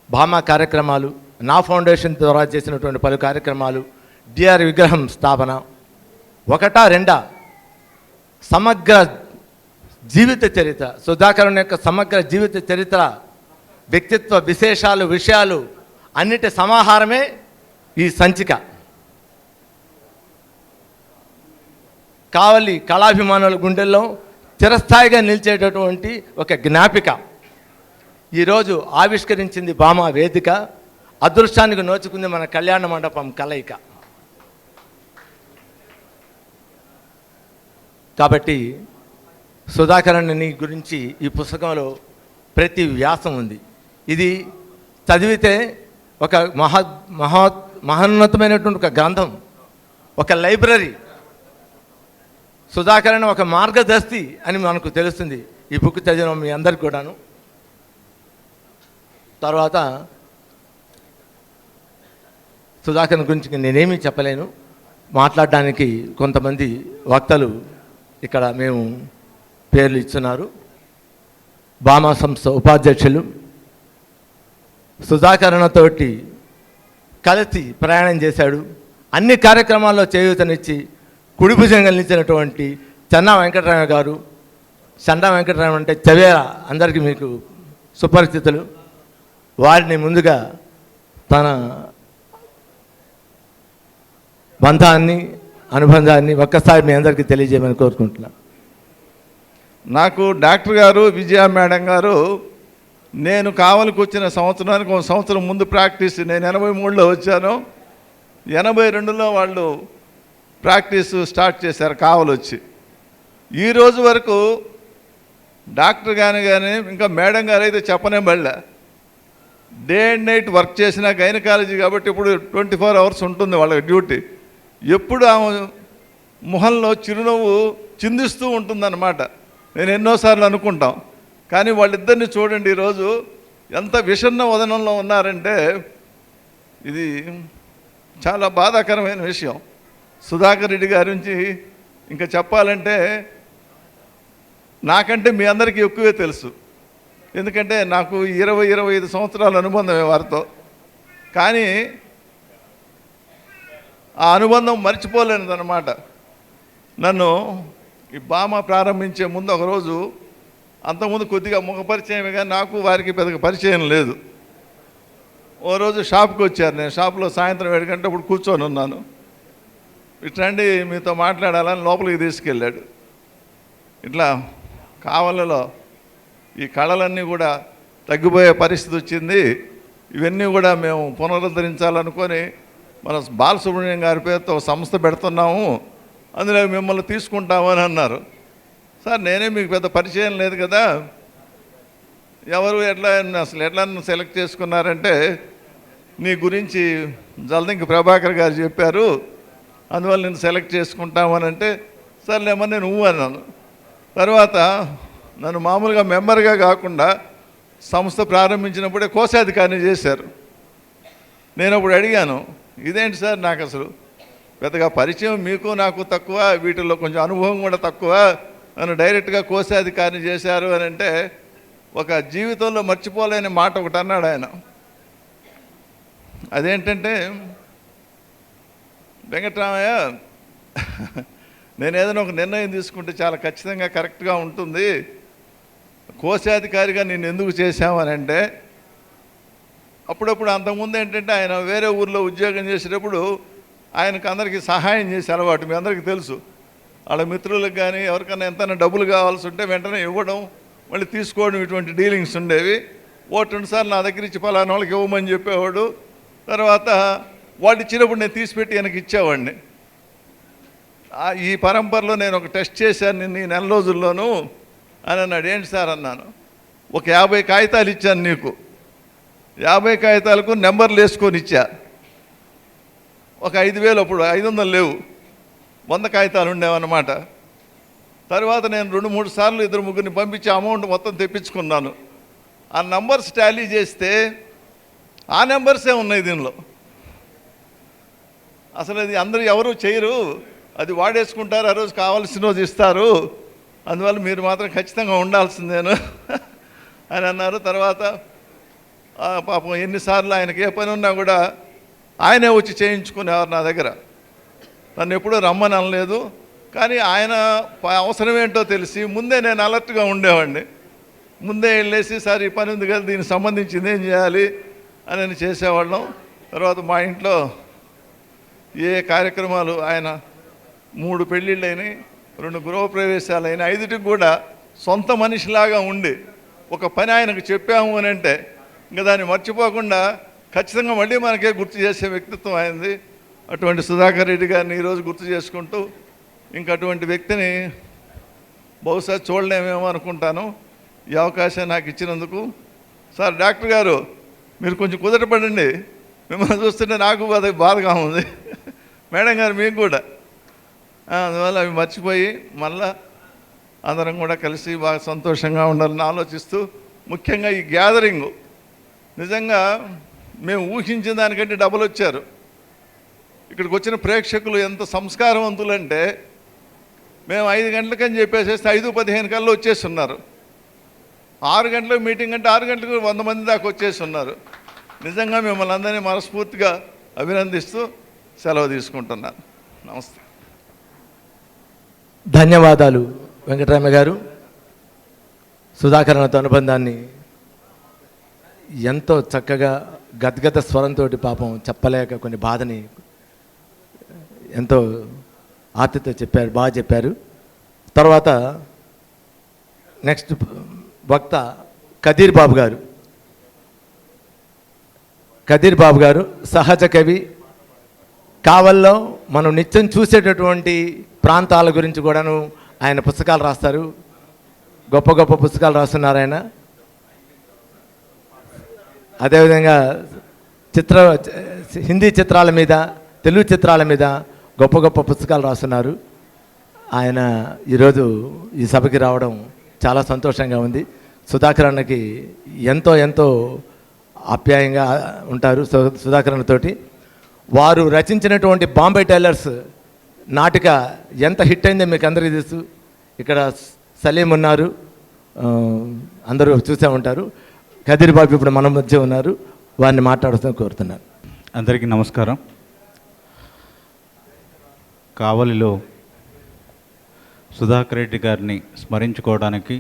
భామా కార్యక్రమాలు, నా ఫౌండేషన్ ద్వారా చేసినటువంటి పలు కార్యక్రమాలు, డిఆర్ విగ్రహం స్థాపన, 1, 2 సమగ్ర జీవిత చరిత్ర, సుధాకరన్ యొక్క సమగ్ర జీవిత చరిత్ర, వ్యక్తిత్వ విశేషాలు, విషయాలు అన్నిటి సమాహారమే ఈ సంచిక. కావలి కళాభిమానుల గుండెల్లో చిరస్థాయిగా నిలిచేటటువంటి ఒక జ్ఞాపిక ఈరోజు ఆవిష్కరించింది భామా వేదిక. అదృష్టానికి నోచుకుంది మన కళ్యాణ మండపం కలయిక. కాబట్టి సుధాకరన్ని గురించి ఈ పుస్తకంలో ప్రతి వ్యాసం ఉంది. ఇది చదివితే ఒక మహోన్నతమైనటువంటి ఒక గ్రంథం, ఒక లైబ్రరీ. సుధాకరన్ ఒక మార్గదర్శి అని మనకు తెలుస్తుంది ఈ బుక్ చదివిన మీ అందరికి కూడాను. తర్వాత సుధాకరన్ గురించి నేనేమీ చెప్పలేను. మాట్లాడడానికి కొంతమంది వక్తలు ఇక్కడ మేము పేర్లు ఇస్తున్నారు. భామా సంస్థ ఉపాధ్యక్షులు సుధాకరన్తోటి కలిసి ప్రయాణం చేశాడు. అన్ని కార్యక్రమాల్లో చేయూతనిచ్చి కుడి భుజంగా నిలిచినటువంటి చెన్నా వెంకటరామ గారు. చెన్నా వెంకటరామ అంటే చవేర, అందరికీ మీకు సుపరిచితులు. వారిని ముందుగా తన బంధాన్ని, అనుబంధాన్ని ఒక్కసారి మీ అందరికీ తెలియజేయమని కోరుకుంటున్నాను. నాకు డాక్టర్ గారు, విజయ మేడం గారు, నేను కావలికి వచ్చిన సంవత్సరానికి 1 సంవత్సరం ముందు ప్రాక్టీస్, నేను 83లో వచ్చాను, 82లో వాళ్ళు ప్రాక్టీస్ స్టార్ట్ చేశారు కావలి వచ్చి. ఈరోజు వరకు డాక్టర్ కానీ ఇంకా మేడం గారు అయితే చెప్పనే బళ్ళ, డే అండ్ నైట్ వర్క్ చేసిన గైనకాలజీ కాబట్టి ఇప్పుడు 24 hours ఉంటుంది వాళ్ళకి డ్యూటీ. ఎప్పుడు ఆమె మొహంలో చిరునవ్వు చిందిస్తూ ఉంటుందన్నమాట. నేను ఎన్నోసార్లు అనుకుంటాం. కానీ వాళ్ళిద్దరిని చూడండి ఈరోజు ఎంత విషణ్ణ వదనంలో ఉన్నారంటే ఇది చాలా బాధాకరమైన విషయం. సుధాకర్ రెడ్డి గారి నుంచి ఇంకా చెప్పాలంటే నాకంటే మీ అందరికీ ఎక్కువే తెలుసు. ఎందుకంటే నాకు 20-25 సంవత్సరాల అనుబంధమే వారితో. కానీ ఆ అనుబంధం మర్చిపోలేనిదన్నమాట. నన్ను ఈ భామ ప్రారంభించే ముందు ఒకరోజు, అంతకుముందు కొద్దిగా ముఖ పరిచయమే కానీ నాకు వారికి పెద్దగా పరిచయం లేదు. ఓ రోజు షాప్కి వచ్చారు. నేను షాప్లో సాయంత్రం 7 గంటలప్పుడు కూర్చొని ఉన్నాను. ఇట్లాంటి మీతో మాట్లాడాలని లోపలికి తీసుకెళ్ళాడు. ఇట్లా కావలిలో ఈ కళలన్నీ కూడా తగ్గిపోయే పరిస్థితి వచ్చింది, ఇవన్నీ కూడా మేము పునరుద్ధరించాలనుకొని మన బాలసుబ్రహ్మణ్యం గారి పేరుతో సంస్థ పెడుతున్నాము, అందులో మిమ్మల్ని తీసుకుంటామని అన్నారు. సార్ నేనే మీకు పెద్ద పరిచయం లేదు కదా, ఎవరు అసలు ఎట్లా సెలెక్ట్ చేసుకున్నారంటే నీ గురించి జల్దంకి ప్రభాకర్ గారు చెప్పారు, అందువల్ల నేను సెలెక్ట్ చేసుకుంటామని అంటే సర్లేమని నేను అన్నాను. తర్వాత నన్ను మామూలుగా మెంబర్గా కాకుండా సంస్థ ప్రారంభించినప్పుడే కోశాధికారిని చేశారు. నేను అప్పుడు అడిగాను, ఇదేంటి సార్ నాకు అసలు పెద్దగా పరిచయం మీకు నాకు తక్కువ, వీటిల్లో కొంచెం అనుభవం కూడా తక్కువ, నన్ను డైరెక్ట్గా కోశాధికారిని చేశారు అని అంటే ఒక జీవితంలో మర్చిపోలేని మాట ఒకటి అన్నాడు ఆయన. అదేంటంటే, వెంకటరామయ్య నేను ఏదైనా ఒక నిర్ణయం తీసుకుంటే చాలా ఖచ్చితంగా కరెక్ట్గా ఉంటుంది, కోశాధికారిగా నేను ఎందుకు చేశామని అంటే, అప్పుడప్పుడు అంతకుముందు ఏంటంటే ఆయన వేరే ఊర్లో ఉద్యోగం చేసేటప్పుడు ఆయనకు అందరికీ సహాయం చేసే అలవాటు మీ అందరికీ తెలుసు. వాళ్ళ మిత్రులకు కానీ ఎవరికైనా ఎంతైనా డబ్బులు కావాల్సి ఉంటే వెంటనే ఇవ్వడం, మళ్ళీ తీసుకోవడం ఇటువంటి డీలింగ్స్ ఉండేవి. ఒకటి రెండు సార్లు నా దగ్గర ఇచ్చి ఫలానా వాళ్ళకి ఇవ్వమని చెప్పేవాడు. తర్వాత వాడు ఇచ్చినప్పుడు నేను తీసిపెట్టి వెనక్కి ఇచ్చేవాడిని. ఈ పరంపరలో నేను ఒక టెస్ట్ చేశాను నిన్న ఈ నెల రోజుల్లోనూ అని అన్నాడు. ఏంటి సార్ అన్నాను. ఒక 50 కాగితాలు ఇచ్చాను నీకు, 50 కాగితాలకు నెంబర్లు వేసుకొని ఇచ్చా. ఒక 5,000 అప్పుడు 500 లేవు, 100 కాగితాలు ఉండేవన్నమాట. తర్వాత నేను 2-3 సార్లు 2-3 పంపించి అమౌంట్ మొత్తం తెప్పించుకున్నాను. ఆ నంబర్స్ టాలీ చేస్తే ఆ నెంబర్సే ఉన్నాయి దీనిలో. అసలు అది అందరూ ఎవరు చేయరు, అది వాడేసుకుంటారు, ఆ రోజు కావాల్సిన రోజు ఇస్తారు, అందువల్ల మీరు మాత్రం ఖచ్చితంగా ఉండాల్సిందేను అని అన్నారు. తర్వాత పాపం ఎన్నిసార్లు ఆయనకి ఏ పని ఉన్నా కూడా ఆయనే వచ్చి చేయించుకునేవారు నా దగ్గర. నన్ను ఎప్పుడూ రమ్మని అనలేదు, కానీ ఆయన అవసరం ఏంటో తెలిసి ముందే నేను అలర్ట్గా ఉండేవాడిని. ముందే వెళ్ళేసి సార్ ఈ పని ఉంది కదా, దీనికి సంబంధించింది ఏం చేయాలి అని చేసేవాళ్ళం. తర్వాత మా ఇంట్లో ఏ కార్యక్రమాలు ఆయన 3 పెళ్ళిళ్ళు అయినాయి, 2 గృహప్రవేశాలు అయినాయి. 5టికి కూడా సొంత మనిషిలాగా ఉండి ఒక పని ఆయనకు చెప్పాము అని అంటే ఇంకా దాన్ని మర్చిపోకుండా ఖచ్చితంగా మళ్ళీ మనకే గుర్తు చేసే వ్యక్తిత్వం అయింది. అటువంటి సుధాకర్ రెడ్డి గారిని ఈరోజు గుర్తు చేసుకుంటూ ఇంక అటువంటి వ్యక్తిని బహుశా చూడలేమేమో అనుకుంటాను. ఈ అవకాశం నాకు ఇచ్చినందుకు సార్ డాక్టర్ గారు మీరు కొంచెం కుదరపడండి, మిమ్మల్ని చూస్తుంటే నాకు బాధగా ఉంది. మేడం గారు మీకు కూడా. అందువల్ల అవి మర్చిపోయి మళ్ళా అందరం కూడా కలిసి బాగా సంతోషంగా ఉండాలని ఆలోచిస్తూ, ముఖ్యంగా ఈ గ్యాదరింగు నిజంగా మేము ఊహించిన దానికంటే డబుల్ వచ్చారు. ఇక్కడికి వచ్చిన ప్రేక్షకులు ఎంత సంస్కారవంతులంటే మేము 5 గంటలకని చెప్పేసేస్తే 5:15 కల్లా వచ్చేస్తున్నారు. 6 గంటలకు మీటింగ్ అంటే 6 గంటలకు 100 మంది దాకా వచ్చేస్తున్నారు. నిజంగా మిమ్మల్ని అందరినీ మనస్ఫూర్తిగా అభినందిస్తూ సెలవు తీసుకుంటున్నాను. నమస్తే. ధన్యవాదాలు వెంకటరామ గారు. సుధాకరణతో అనుబంధాన్ని ఎంతో చక్కగా గద్గద స్వరంతో పాపం చెప్పలేక కొన్ని బాధని ఎంతో ఆర్తితో చెప్పారు, బాగా చెప్పారు. తర్వాత నెక్స్ట్ వక్త కదీర్ బాబు గారు. కదీర్ బాబు గారు సహజ కవి. కావల్లో మనం నిత్యం చూసేటటువంటి ప్రాంతాల గురించి కూడాను ఆయన పుస్తకాలు రాస్తారు. గొప్ప గొప్ప పుస్తకాలు రాస్తున్నారు ఆయన. అదేవిధంగా హిందీ చిత్రాల మీద, తెలుగు చిత్రాల మీద గొప్ప గొప్ప పుస్తకాలు రాస్తున్నారు. ఆయన ఈరోజు ఈ సభకి రావడం చాలా సంతోషంగా ఉంది. సుధాకర్ అన్నకి ఎంతో ఎంతో ఆప్యాయంగా ఉంటారు. సుధాకర్ అన్నతోటి వారు రచించినటువంటి బాంబే టైలర్స్ నాటిక ఎంత హిట్ అయిందో మీకు అందరికీ తెలుసు. ఇక్కడ సలీం ఉన్నారు, అందరూ చూసే ఉంటారు. కదీర్ బాబు ఇప్పుడు మన మధ్య ఉన్నారు, వారిని మాట్లాడుతూ కోరుతున్నాను. అందరికీ నమస్కారం. కావలిలో సుధాకర్ రెడ్డి గారిని స్మరించుకోవడానికి,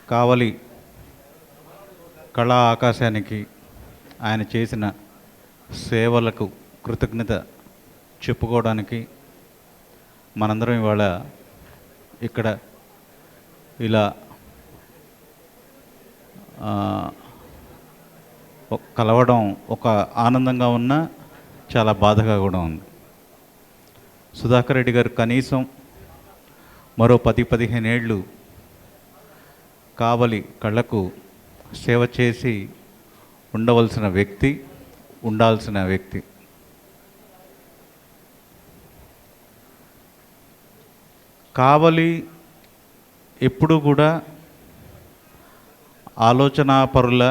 కావలి కళా ఆకాశానికి ఆయన చేసిన సేవలకు కృతజ్ఞత చెప్పుకోవడానికి మనందరం ఇవాళ ఇక్కడ ఇలా కలవడం ఒక ఆనందంగా ఉన్నా చాలా బాధగా కూడా ఉంది. సుధాకర్ రెడ్డి గారు కనీసం మరో 10-15 ఏళ్ళు కావలి కళ్ళకు సేవ చేసి ఉండాల్సిన వ్యక్తి. కావలి ఎప్పుడూ కూడా ఆలోచనాపరుల,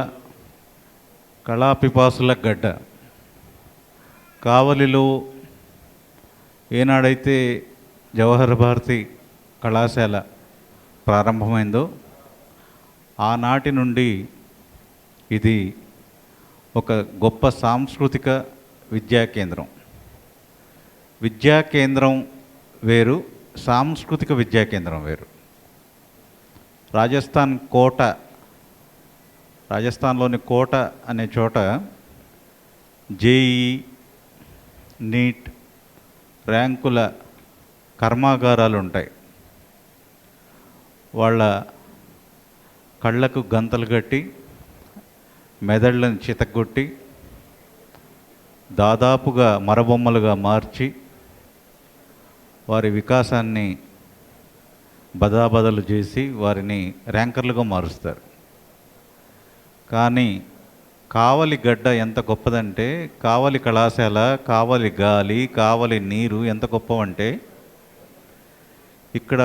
కళాపిపాసుల గడ్డ. కావలిలో ఏనాడైతే జవహర్ భారతి కళాశాల ప్రారంభమైందో ఆనాటి నుండి ఇది ఒక గొప్ప సాంస్కృతిక విద్యా కేంద్రం. విద్యా కేంద్రం వేరు, సాంస్కృతిక విద్యా కేంద్రం వేరు. రాజస్థాన్లోని కోట అనే చోట జేఈ, నీట్ ర్యాంకుల కర్మాగారాలు ఉంటాయి. వాళ్ళ కళ్ళకు గంతలు కట్టి మెదళ్ళని చితగ్గొట్టి దాదాపుగా మరబొమ్మలుగా మార్చి వారి వికాసాన్ని బదాబదలు చేసి వారిని ర్యాంకర్లుగా మారుస్తారు. కానీ కావలి గడ్డ ఎంత గొప్పదంటే, కావలి కళాశాల, కావలి గాలి, కావలి నీరు ఎంత గొప్పవంటే ఇక్కడ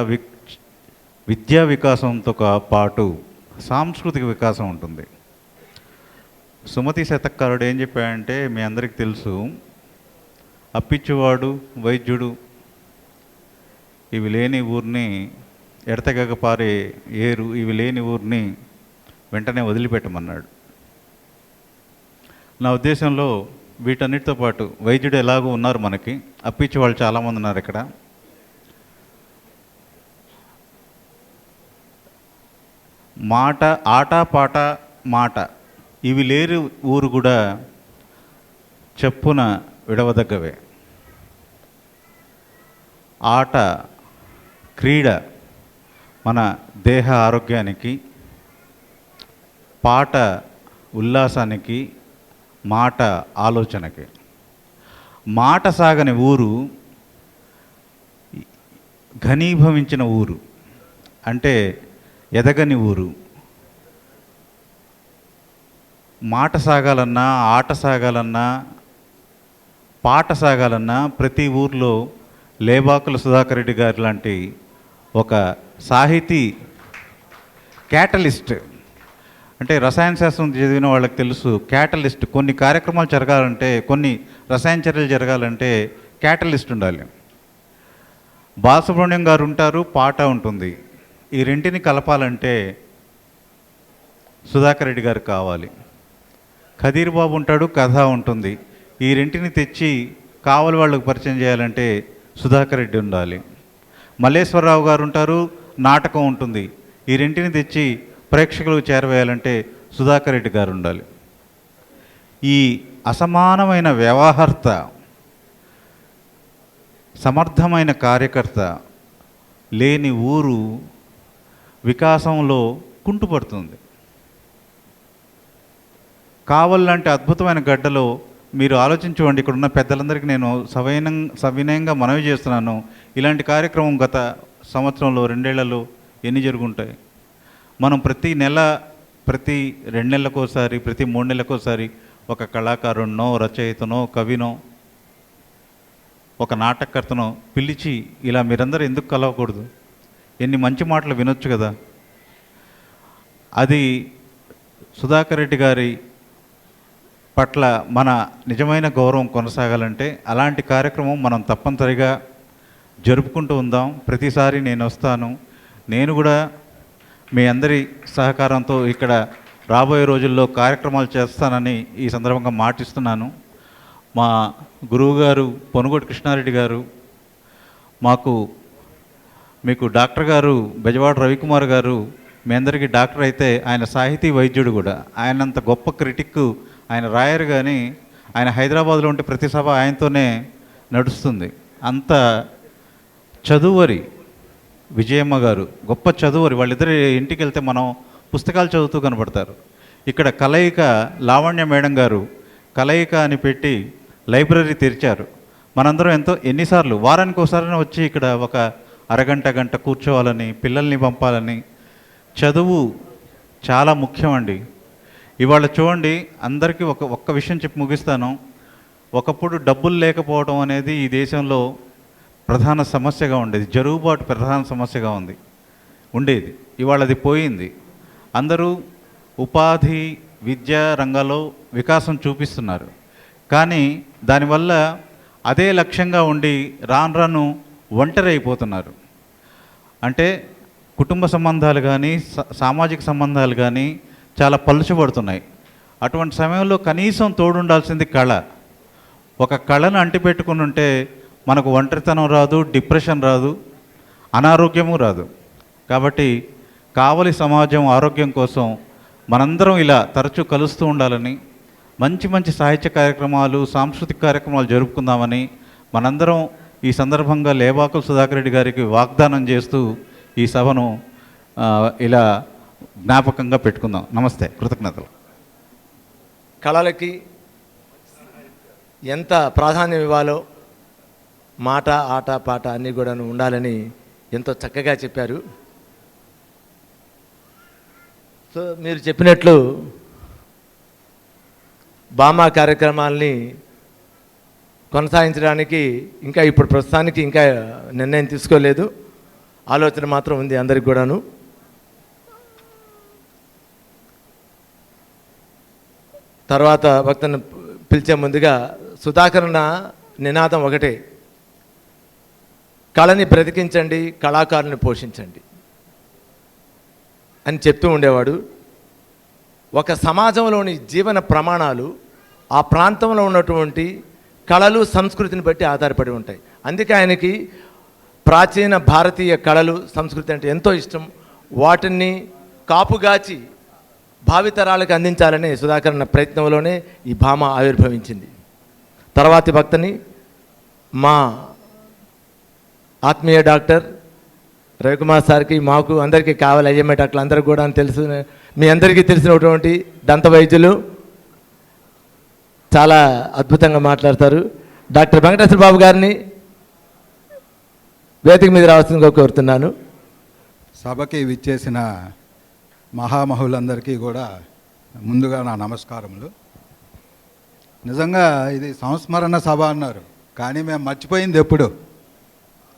విద్యా వికాసంతో పాటు సాంస్కృతిక వికాసం ఉంటుంది. సుమతి శతకారుడు ఏం చెప్పాడంటే, మీ అందరికీ తెలుసు, అప్పిచ్చువాడు వైద్యుడు ఇవి లేని ఊరిని ఎడతెగక పారే ఏరు ఇవి లేని ఊరిని వెంటనే వదిలిపెట్టమన్నాడు. నా ఉద్దేశంలో వీటన్నిటితో పాటు వైద్యుడు ఎలాగో ఉన్నారు, మనకి అప్పిచ్చి వాళ్ళు చాలామంది ఉన్నారు ఇక్కడ. మాట, ఆట, పాట, మాట ఇవి లేని ఊరు కూడా చెప్పున విడవదగ్గవే. ఆట, క్రీడ మన దేహ ఆరోగ్యానికి, పాట ఉల్లాసానికి, మాట ఆలోచనకి. మాట సాగని ఊరు ఘనీభవించిన ఊరు, అంటే ఎదగని ఊరు. మాట సాగాలన్నా, ఆట సాగాలన్నా, పాట సాగాలన్నా ప్రతి ఊర్లో లేబాకుల సుధాకర్ రెడ్డి గారు లాంటి ఒక సాహితీ క్యాటలిస్ట్, అంటే రసాయన శాస్త్రం చదివిన వాళ్ళకి తెలుసు, క్యాటలిస్ట్. కొన్ని కార్యక్రమాలు జరగాలంటే, కొన్ని రసాయన చర్యలు జరగాలంటే క్యాటలిస్ట్ ఉండాలి. బాలసుబ్రహ్మణ్యం గారు ఉంటారు, పాట ఉంటుంది. ఈ రెంటిని కలపాలంటే సుధాకర్ రెడ్డి గారు కావాలి. ఖదీర్ బాబు ఉంటాడు, కథ ఉంటుంది. ఈ రెంటిని తెచ్చి కావలి వాళ్ళకు పరిచయం చేయాలంటే సుధాకర్ రెడ్డి ఉండాలి. మల్లేశ్వరరావు గారు ఉంటారు, నాటకం ఉంటుంది. ఈ రెంటిని తెచ్చి ప్రేక్షకులకు చేరవేయాలంటే సుధాకర్ రెడ్డి గారు ఉండాలి. ఈ అసమానమైన వ్యవహార్త, సమర్థమైన కార్యకర్త లేని ఊరు వికాసంలో కుంటుపడుతుంది. కావలి లాంటి అద్భుతమైన గడ్డలో మీరు ఆలోచించుకోండి. ఇక్కడ ఉన్న పెద్దలందరికీ నేను సవినయంగా మనవి చేస్తున్నాను, ఇలాంటి కార్యక్రమం గత సంవత్సరంలో, 2 ఏళ్లలో ఎన్ని జరుగుంటాయి? మనం ప్రతి నెల, ప్రతి 2 నెలలకోసారి, ప్రతి 3 నెలలకోసారి ఒక కళాకారుడినో, రచయితనో, కవినో, ఒక నాటకకర్తనో పిలిచి ఇలా మీరందరూ ఎందుకు కలవకూడదు? ఎన్ని మంచి మాటలు వినొచ్చు కదా. అది సుధాకర్ రెడ్డి గారి పట్ల మన నిజమైన గౌరవం కొనసాగాలంటే అలాంటి కార్యక్రమం మనం తప్పనిసరిగా జరుపుకుంటూ ఉందాం. ప్రతిసారి నేను వస్తాను. నేను కూడా మీ అందరి సహకారంతో ఇక్కడ రాబోయే రోజుల్లో కార్యక్రమాలు చేస్తానని ఈ సందర్భంగా మాటిస్తున్నాను. మా గురువు గారు పొనుగోటి కృష్ణారెడ్డి గారు, మీకు డాక్టర్ గారు బెజవాడ రవికుమార్ గారు, మీ అందరికీ డాక్టర్ అయితే ఆయన సాహితీ వైద్యుడు కూడా. ఆయనంత గొప్ప క్రిటిక్ ఆయన రాయరు, కానీ ఆయన హైదరాబాద్లో ఉంటే ప్రతి సభ ఆయనతోనే నడుస్తుంది. అంత చదువరి విజయమ్మ గారు గొప్ప చదువరి. వాళ్ళిద్దరి ఇంటికి వెళ్తే మనం పుస్తకాలు చదువుతూ కనబడతారు. ఇక్కడ కలయిక లావణ్య మేడం గారు కలయిక అని పెట్టి లైబ్రరీ తెరిచారు. మనందరం ఎన్నిసార్లు వారానికి ఒకసారి వచ్చి ఇక్కడ ఒక అరగంట, గంట కూర్చోవాలని, పిల్లల్ని పంపాలని. చదువు చాలా ముఖ్యం అండి. ఇవాళ చూడండి, అందరికీ ఒక్క విషయం చెప్పి ముగిస్తాను. ఒకప్పుడు డబ్బులు లేకపోవడం అనేది ఈ దేశంలో ప్రధాన సమస్యగా ఉండేది, జరుగుబాటు ప్రధాన సమస్యగా ఉండేది. ఇవాళ అది పోయింది. అందరూ ఉపాధి, విద్యా రంగాల్లో వికాసం చూపిస్తున్నారు. కానీ దానివల్ల అదే లక్ష్యంగా ఉండి రాను ఒంటరి అయిపోతున్నారు. అంటే కుటుంబ సంబంధాలు కానీ, సామాజిక సంబంధాలు కానీ చాలా పలుచబడుతున్నాయి. అటువంటి సమయంలో కనీసం తోడుండాల్సింది కళ. ఒక కళను అంటిపెట్టుకుని ఉంటే మనకు ఒంటరితనం రాదు, డిప్రెషన్ రాదు, అనారోగ్యము రాదు. కాబట్టి కావలి సమాజం ఆరోగ్యం కోసం మనందరం ఇలా తరచూ కలుస్తూ ఉండాలని, మంచి మంచి సాహిత్య కార్యక్రమాలు, సాంస్కృతిక కార్యక్రమాలు జరుపుకుందామని మనందరం ఈ సందర్భంగా లేబాకుల సుధాకర్ రెడ్డి గారికి వాగ్దానం చేస్తూ ఈ సభను ఇలా జ్ఞాపకంగా పెట్టుకుందాం. నమస్తే, కృతజ్ఞతలు. కళలకి ఎంత ప్రాధాన్యం ఇవ్వాలో మాట, ఆట, పాట అన్నీ కూడా ఉండాలని ఎంతో చక్కగా చెప్పారు. సో మీరు చెప్పినట్లు బామా కార్యక్రమాల్ని కొనసాగించడానికి ఇంకా ఇప్పుడు ప్రస్తుతానికి ఇంకా నిర్ణయం తీసుకోలేదు, ఆలోచన మాత్రం ఉంది అందరికి కూడాను. తర్వాత భక్తుని పిలిచే ముందుగా సుధాకరణ నినాదం ఒకటే, కళని బ్రతికించండి, కళాకారుని పోషించండి అని చెప్తూ ఉండేవాడు. ఒక సమాజంలోని జీవన ప్రమాణాలు ఆ ప్రాంతంలో ఉన్నటువంటి కళలు, సంస్కృతిని బట్టి ఆధారపడి ఉంటాయి. అందుకే ఆయనకి ప్రాచీన భారతీయ కళలు, సంస్కృతి అంటే ఎంతో ఇష్టం. వాటిని కాపుగాచి భావితరాలకు అందించాలనే సుధాకరణ ప్రయత్నంలోనే ఈ భామ ఆవిర్భవించింది. తర్వాతి భక్తని మా ఆత్మీయ డాక్టర్ రవికుమార్ సార్కి, మాకు అందరికీ కావాలి అయ్యమ్మ డాక్టర్లు అందరికీ కూడా తెలుసు, మీ అందరికీ తెలిసినటువంటి దంత వైద్యులు, చాలా అద్భుతంగా మాట్లాడతారు. డాక్టర్ వెంకటేశ్వర బాబు గారిని వేదిక మీద రావాల్సిందిగా కోరుతున్నాను. సభకి విచ్చేసిన మహామహులందరికీ కూడా ముందుగా నా నమస్కారములు. నిజంగా ఇది సంస్మరణ సభ అన్నారు, కానీ మేము మర్చిపోయింది ఎప్పుడు.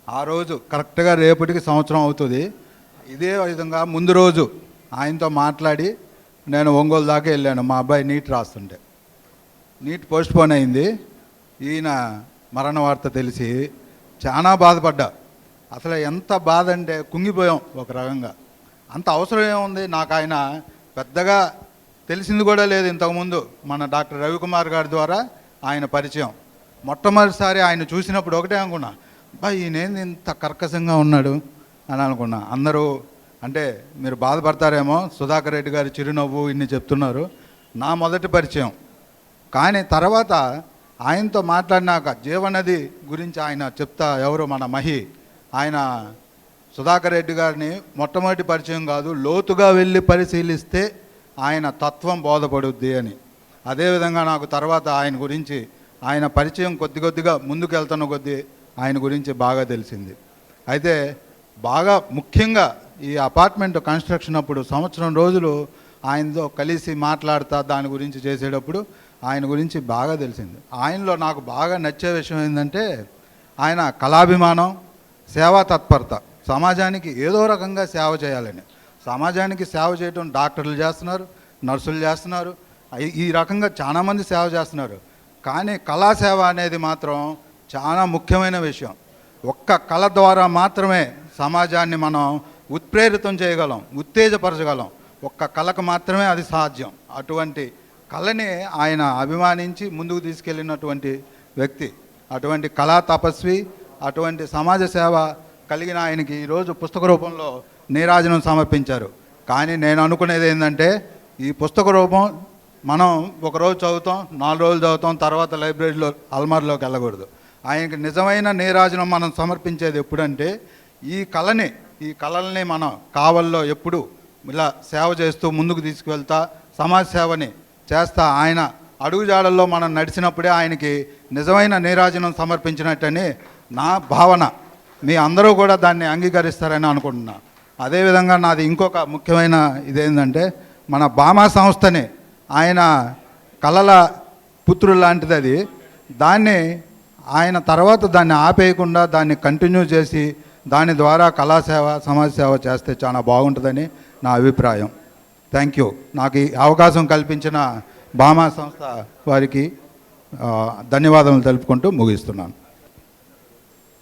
ఆ రోజు కరెక్ట్గా రేపటికి సంవత్సరం అవుతుంది. ఇదే విధంగా ముందు రోజు ఆయనతో మాట్లాడి నేను ఒంగోలు దాకా వెళ్ళాను. మా అబ్బాయి నీట్ రాస్తుంటే నీట్ పోస్ట్పోన్ అయింది. ఈయన మరణ వార్త తెలిసి చాలా బాధపడ్డా. అసలు ఎంత బాధ అంటే కుంగిపోయాం ఒక రకంగా. అంత అవసరం ఏముంది, నాకు ఆయన పెద్దగా తెలిసింది కూడా లేదు ఇంతకుముందు. మన డాక్టర్ రవికుమార్ గారి ద్వారా ఆయన పరిచయం. మొట్టమొదటిసారి ఆయన చూసినప్పుడు ఒకటే అనుకున్నా, ఈయనేంది ఇంత కర్కశంగా ఉన్నాడు అని అనుకున్నా. అందరూ అంటే మీరు బాధపడతారేమో, సుధాకర్ రెడ్డి గారి చిరునవ్వు ఇన్ని చెప్తున్నారు. నా మొదటి పరిచయం. కానీ తర్వాత ఆయనతో మాట్లాడినాక జీవనది గురించి ఆయన చెప్తా, ఎవరు మన మహి, ఆయన సుధాకర్ రెడ్డి గారిని మొట్టమొదటి పరిచయం కాదు, లోతుగా వెళ్ళి పరిశీలిస్తే ఆయన తత్వం బోధపడుద్ది అని. అదేవిధంగా నాకు తర్వాత ఆయన గురించి, ఆయన పరిచయం కొద్దిగా ముందుకు వెళ్తున్న కొద్దీ ఆయన గురించి బాగా తెలిసింది. అయితే బాగా ముఖ్యంగా ఈ అపార్ట్మెంట్ కన్స్ట్రక్షన్ అప్పుడు సంవత్సరం రోజులు ఆయనతో కలిసి మాట్లాడుతా దాని గురించి చేసేటప్పుడు ఆయన గురించి బాగా తెలిసింది. ఆయనలో నాకు బాగా నచ్చే విషయం ఏంటంటే ఆయన కళాభిమానం, సేవా తత్పరత. సమాజానికి ఏదో రకంగా సేవ చేయాలని, సమాజానికి సేవ చేయడం డాక్టర్లు చేస్తున్నారు, నర్సులు చేస్తున్నారు, ఈ రకంగా చాలామంది సేవ చేస్తున్నారు. కానీ కళాసేవ అనేది మాత్రం చాలా ముఖ్యమైన విషయం. ఒక్క కళ ద్వారా మాత్రమే సమాజాన్ని మనం ఉత్ప్రేరితం చేయగలం, ఉత్తేజపరచగలం. ఒక్క కళకు మాత్రమే అది సాధ్యం. అటువంటి కళని ఆయన అభిమానించి ముందుకు తీసుకెళ్ళినటువంటి వ్యక్తి. అటువంటి కళా తపస్వి, అటువంటి సమాజ సేవ కలిగిన ఆయనకి ఈరోజు పుస్తక రూపంలో నీరాజనం సమర్పించారు. కానీ నేను అనుకునేది ఏంటంటే, ఈ పుస్తక రూపం మనం ఒకరోజు చదువుతాం, 4 రోజులు చదువుతాం, తర్వాత లైబ్రరీలో అల్మార్లోకి వెళ్ళకూడదు. ఆయనకి నిజమైన నీరాజనం మనం సమర్పించేది ఎప్పుడంటే, ఈ కళల్ని మనం కావల్లో ఎప్పుడు ఇలా సేవ చేస్తూ ముందుకు తీసుకువెళ్తా, సమాజ సేవని చేస్తా ఆయన అడుగుజాడల్లో మనం నడిచినప్పుడే ఆయనకి నిజమైన నీరాజనం సమర్పించినట్టని నా భావన. మీ అందరూ కూడా దాన్ని అంగీకరిస్తారని అనుకుంటున్నా. అదేవిధంగా నాది ఇంకొక ముఖ్యమైన ఇదేంటంటే, మన బామా సంస్థని ఆయన కళల పుత్రులు లాంటిది అది. దాన్ని ఆయన తర్వాత దాన్ని ఆపేయకుండా దాన్ని కంటిన్యూ చేసి దాని ద్వారా కళాసేవ, సమాజ సేవ చేస్తే చాలా బాగుంటుందని నా అభిప్రాయం. Thank you. నాకు ఈ అవకాశం కల్పించిన బామా సంస్థ వారికి ధన్యవాదాలు తెలుపుకుంటూ ముగిస్తున్నాను.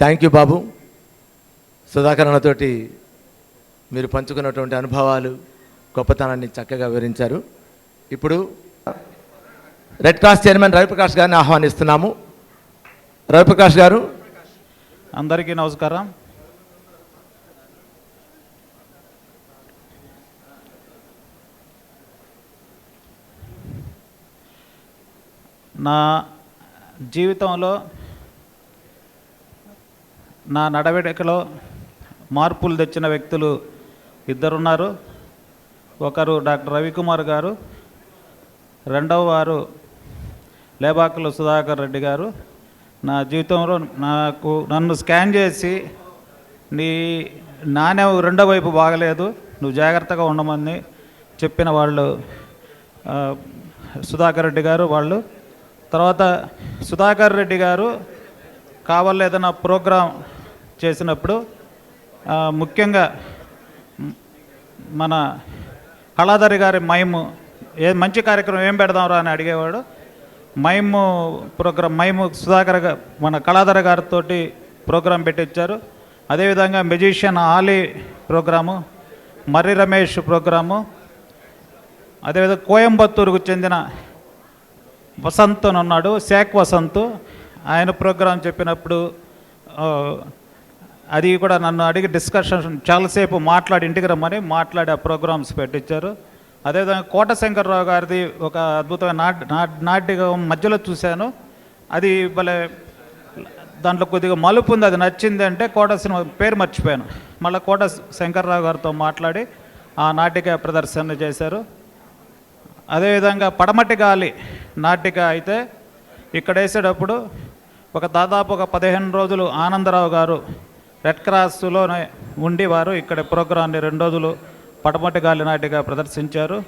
థ్యాంక్ యూ బాబు. సుధాకరణతోటి మీరు పంచుకున్నటువంటి అనుభవాలు, గొప్పతనాన్ని చక్కగా వివరించారు. ఇప్పుడు రెడ్ క్రాస్ చైర్మన్ రవిప్రకాష్ గారిని ఆహ్వానిస్తున్నాము. రవిప్రకాష్ గారు. అందరికీ నమస్కారం. నా జీవితంలో, నా నడవడికలో మార్పులు తెచ్చిన వ్యక్తులు ఇద్దరున్నారు. ఒకరు డాక్టర్ రవికుమార్ గారు, రెండవ వారు లేబాకుల సుధాకర్ రెడ్డి గారు. నా జీవితంలో నన్ను స్కాన్ చేసి నాణ్యం రెండో వైపు బాగలేదు, నువ్వు జాగ్రత్తగా ఉండమని చెప్పిన వాళ్ళు సుధాకర్ రెడ్డి గారు వాళ్ళు. తర్వాత సుధాకర్ రెడ్డి గారు కావాలో ఏదైనా ప్రోగ్రాం చేసినప్పుడు ముఖ్యంగా మన కళాధరి గారి మైము మంచి కార్యక్రమం ఏం పెడదాంరా అని అడిగేవాడు. మైము సుధాకర్ మన కళాధర గారితో ప్రోగ్రాం పెట్టించారు. అదేవిధంగా మెజిషియన్ ఆలీ ప్రోగ్రాము, మర్రి రమేష్ ప్రోగ్రాము, అదేవిధంగా కోయంబత్తూరుకు చెందిన వసంత్ అని ఉన్నాడు, శేఖ్ వసంత్, ఆయన ప్రోగ్రాం చెప్పినప్పుడు అది కూడా నన్ను అడిగి డిస్కషన్ చాలాసేపు మాట్లాడి ఇంటికి రమ్మని మాట్లాడి ఆ ప్రోగ్రామ్స్ పెట్టించారు. అదేవిధంగా కోట శంకర్రావు గారిది ఒక అద్భుతమైన నాట్యం మధ్యలో చూశాను, అది భలే దాంట్లో కొద్దిగా మలుపు ఉంది, అది నచ్చింది అంటే కోట సినిమా పేరు మర్చిపోయాను. మళ్ళీ కోట శంకర్రావు గారితో మాట్లాడి ఆ నాటిక ప్రదర్శన చేశారు. అదేవిధంగా పడమటి గాలి నాటిక అయితే ఇక్కడ వేసేటప్పుడు దాదాపు 15 రోజులు ఆనందరావు గారు రెడ్ క్రాస్లోనే ఉండి వారు ఇక్కడ ప్రోగ్రాన్ని 2 రోజులు పడమటి గాలి నాటిక ప్రదర్శించారు.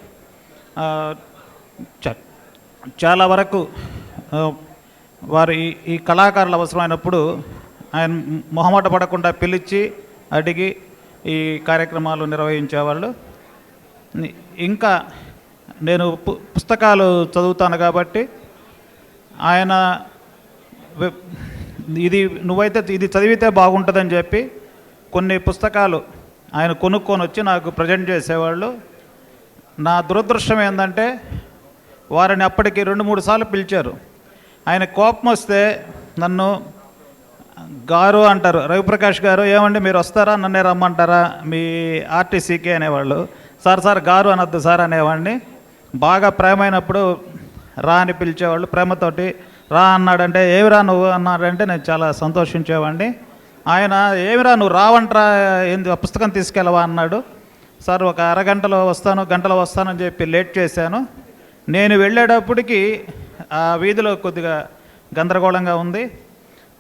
చాలా వరకు వారు ఈ కళాకారులు అవసరమైనప్పుడు ఆయన మొహమాట పడకుండా పిలిచి అడిగి ఈ కార్యక్రమాలు నిర్వహించేవాళ్ళు. ఇంకా నేను పుస్తకాలు చదువుతాను కాబట్టి ఆయన ఇది చదివితే బాగుంటుందని చెప్పి కొన్ని పుస్తకాలు ఆయన కొనుక్కొని వచ్చి నాకు ప్రజెంట్ చేసేవాళ్ళు. నా దురదృష్టం ఏంటంటే వారిని అప్పటికి 2-3 సార్లు పిలిచారు. ఆయన కోపం వస్తే నన్ను గారు అంటారు, రవిప్రకాష్ గారు ఏమండి మీరు వస్తారా, నన్నే రమ్మంటారా మీ ఆర్టీసీకి అనేవాళ్ళు. సార్ గారు అనొద్దు సార్ అనేవాడిని. బాగా ప్రేమైనప్పుడు రా అని పిలిచేవాళ్ళు, ప్రేమతోటి రా అన్నాడంటే ఏమిరా నువ్వు అన్నాడంటే నేను చాలా సంతోషించేవాడిని. ఆయన ఏమిరా నువ్వు రావంటరా, ఏంది పుస్తకం తీసుకెళ్ళవా అన్నాడు. సార్ ఒక అరగంటలో వస్తాను, గంటలో వస్తానని చెప్పి లేట్ చేశాను. నేను వెళ్ళేటప్పటికి ఆ వీధిలో కొద్దిగా గందరగోళంగా ఉంది.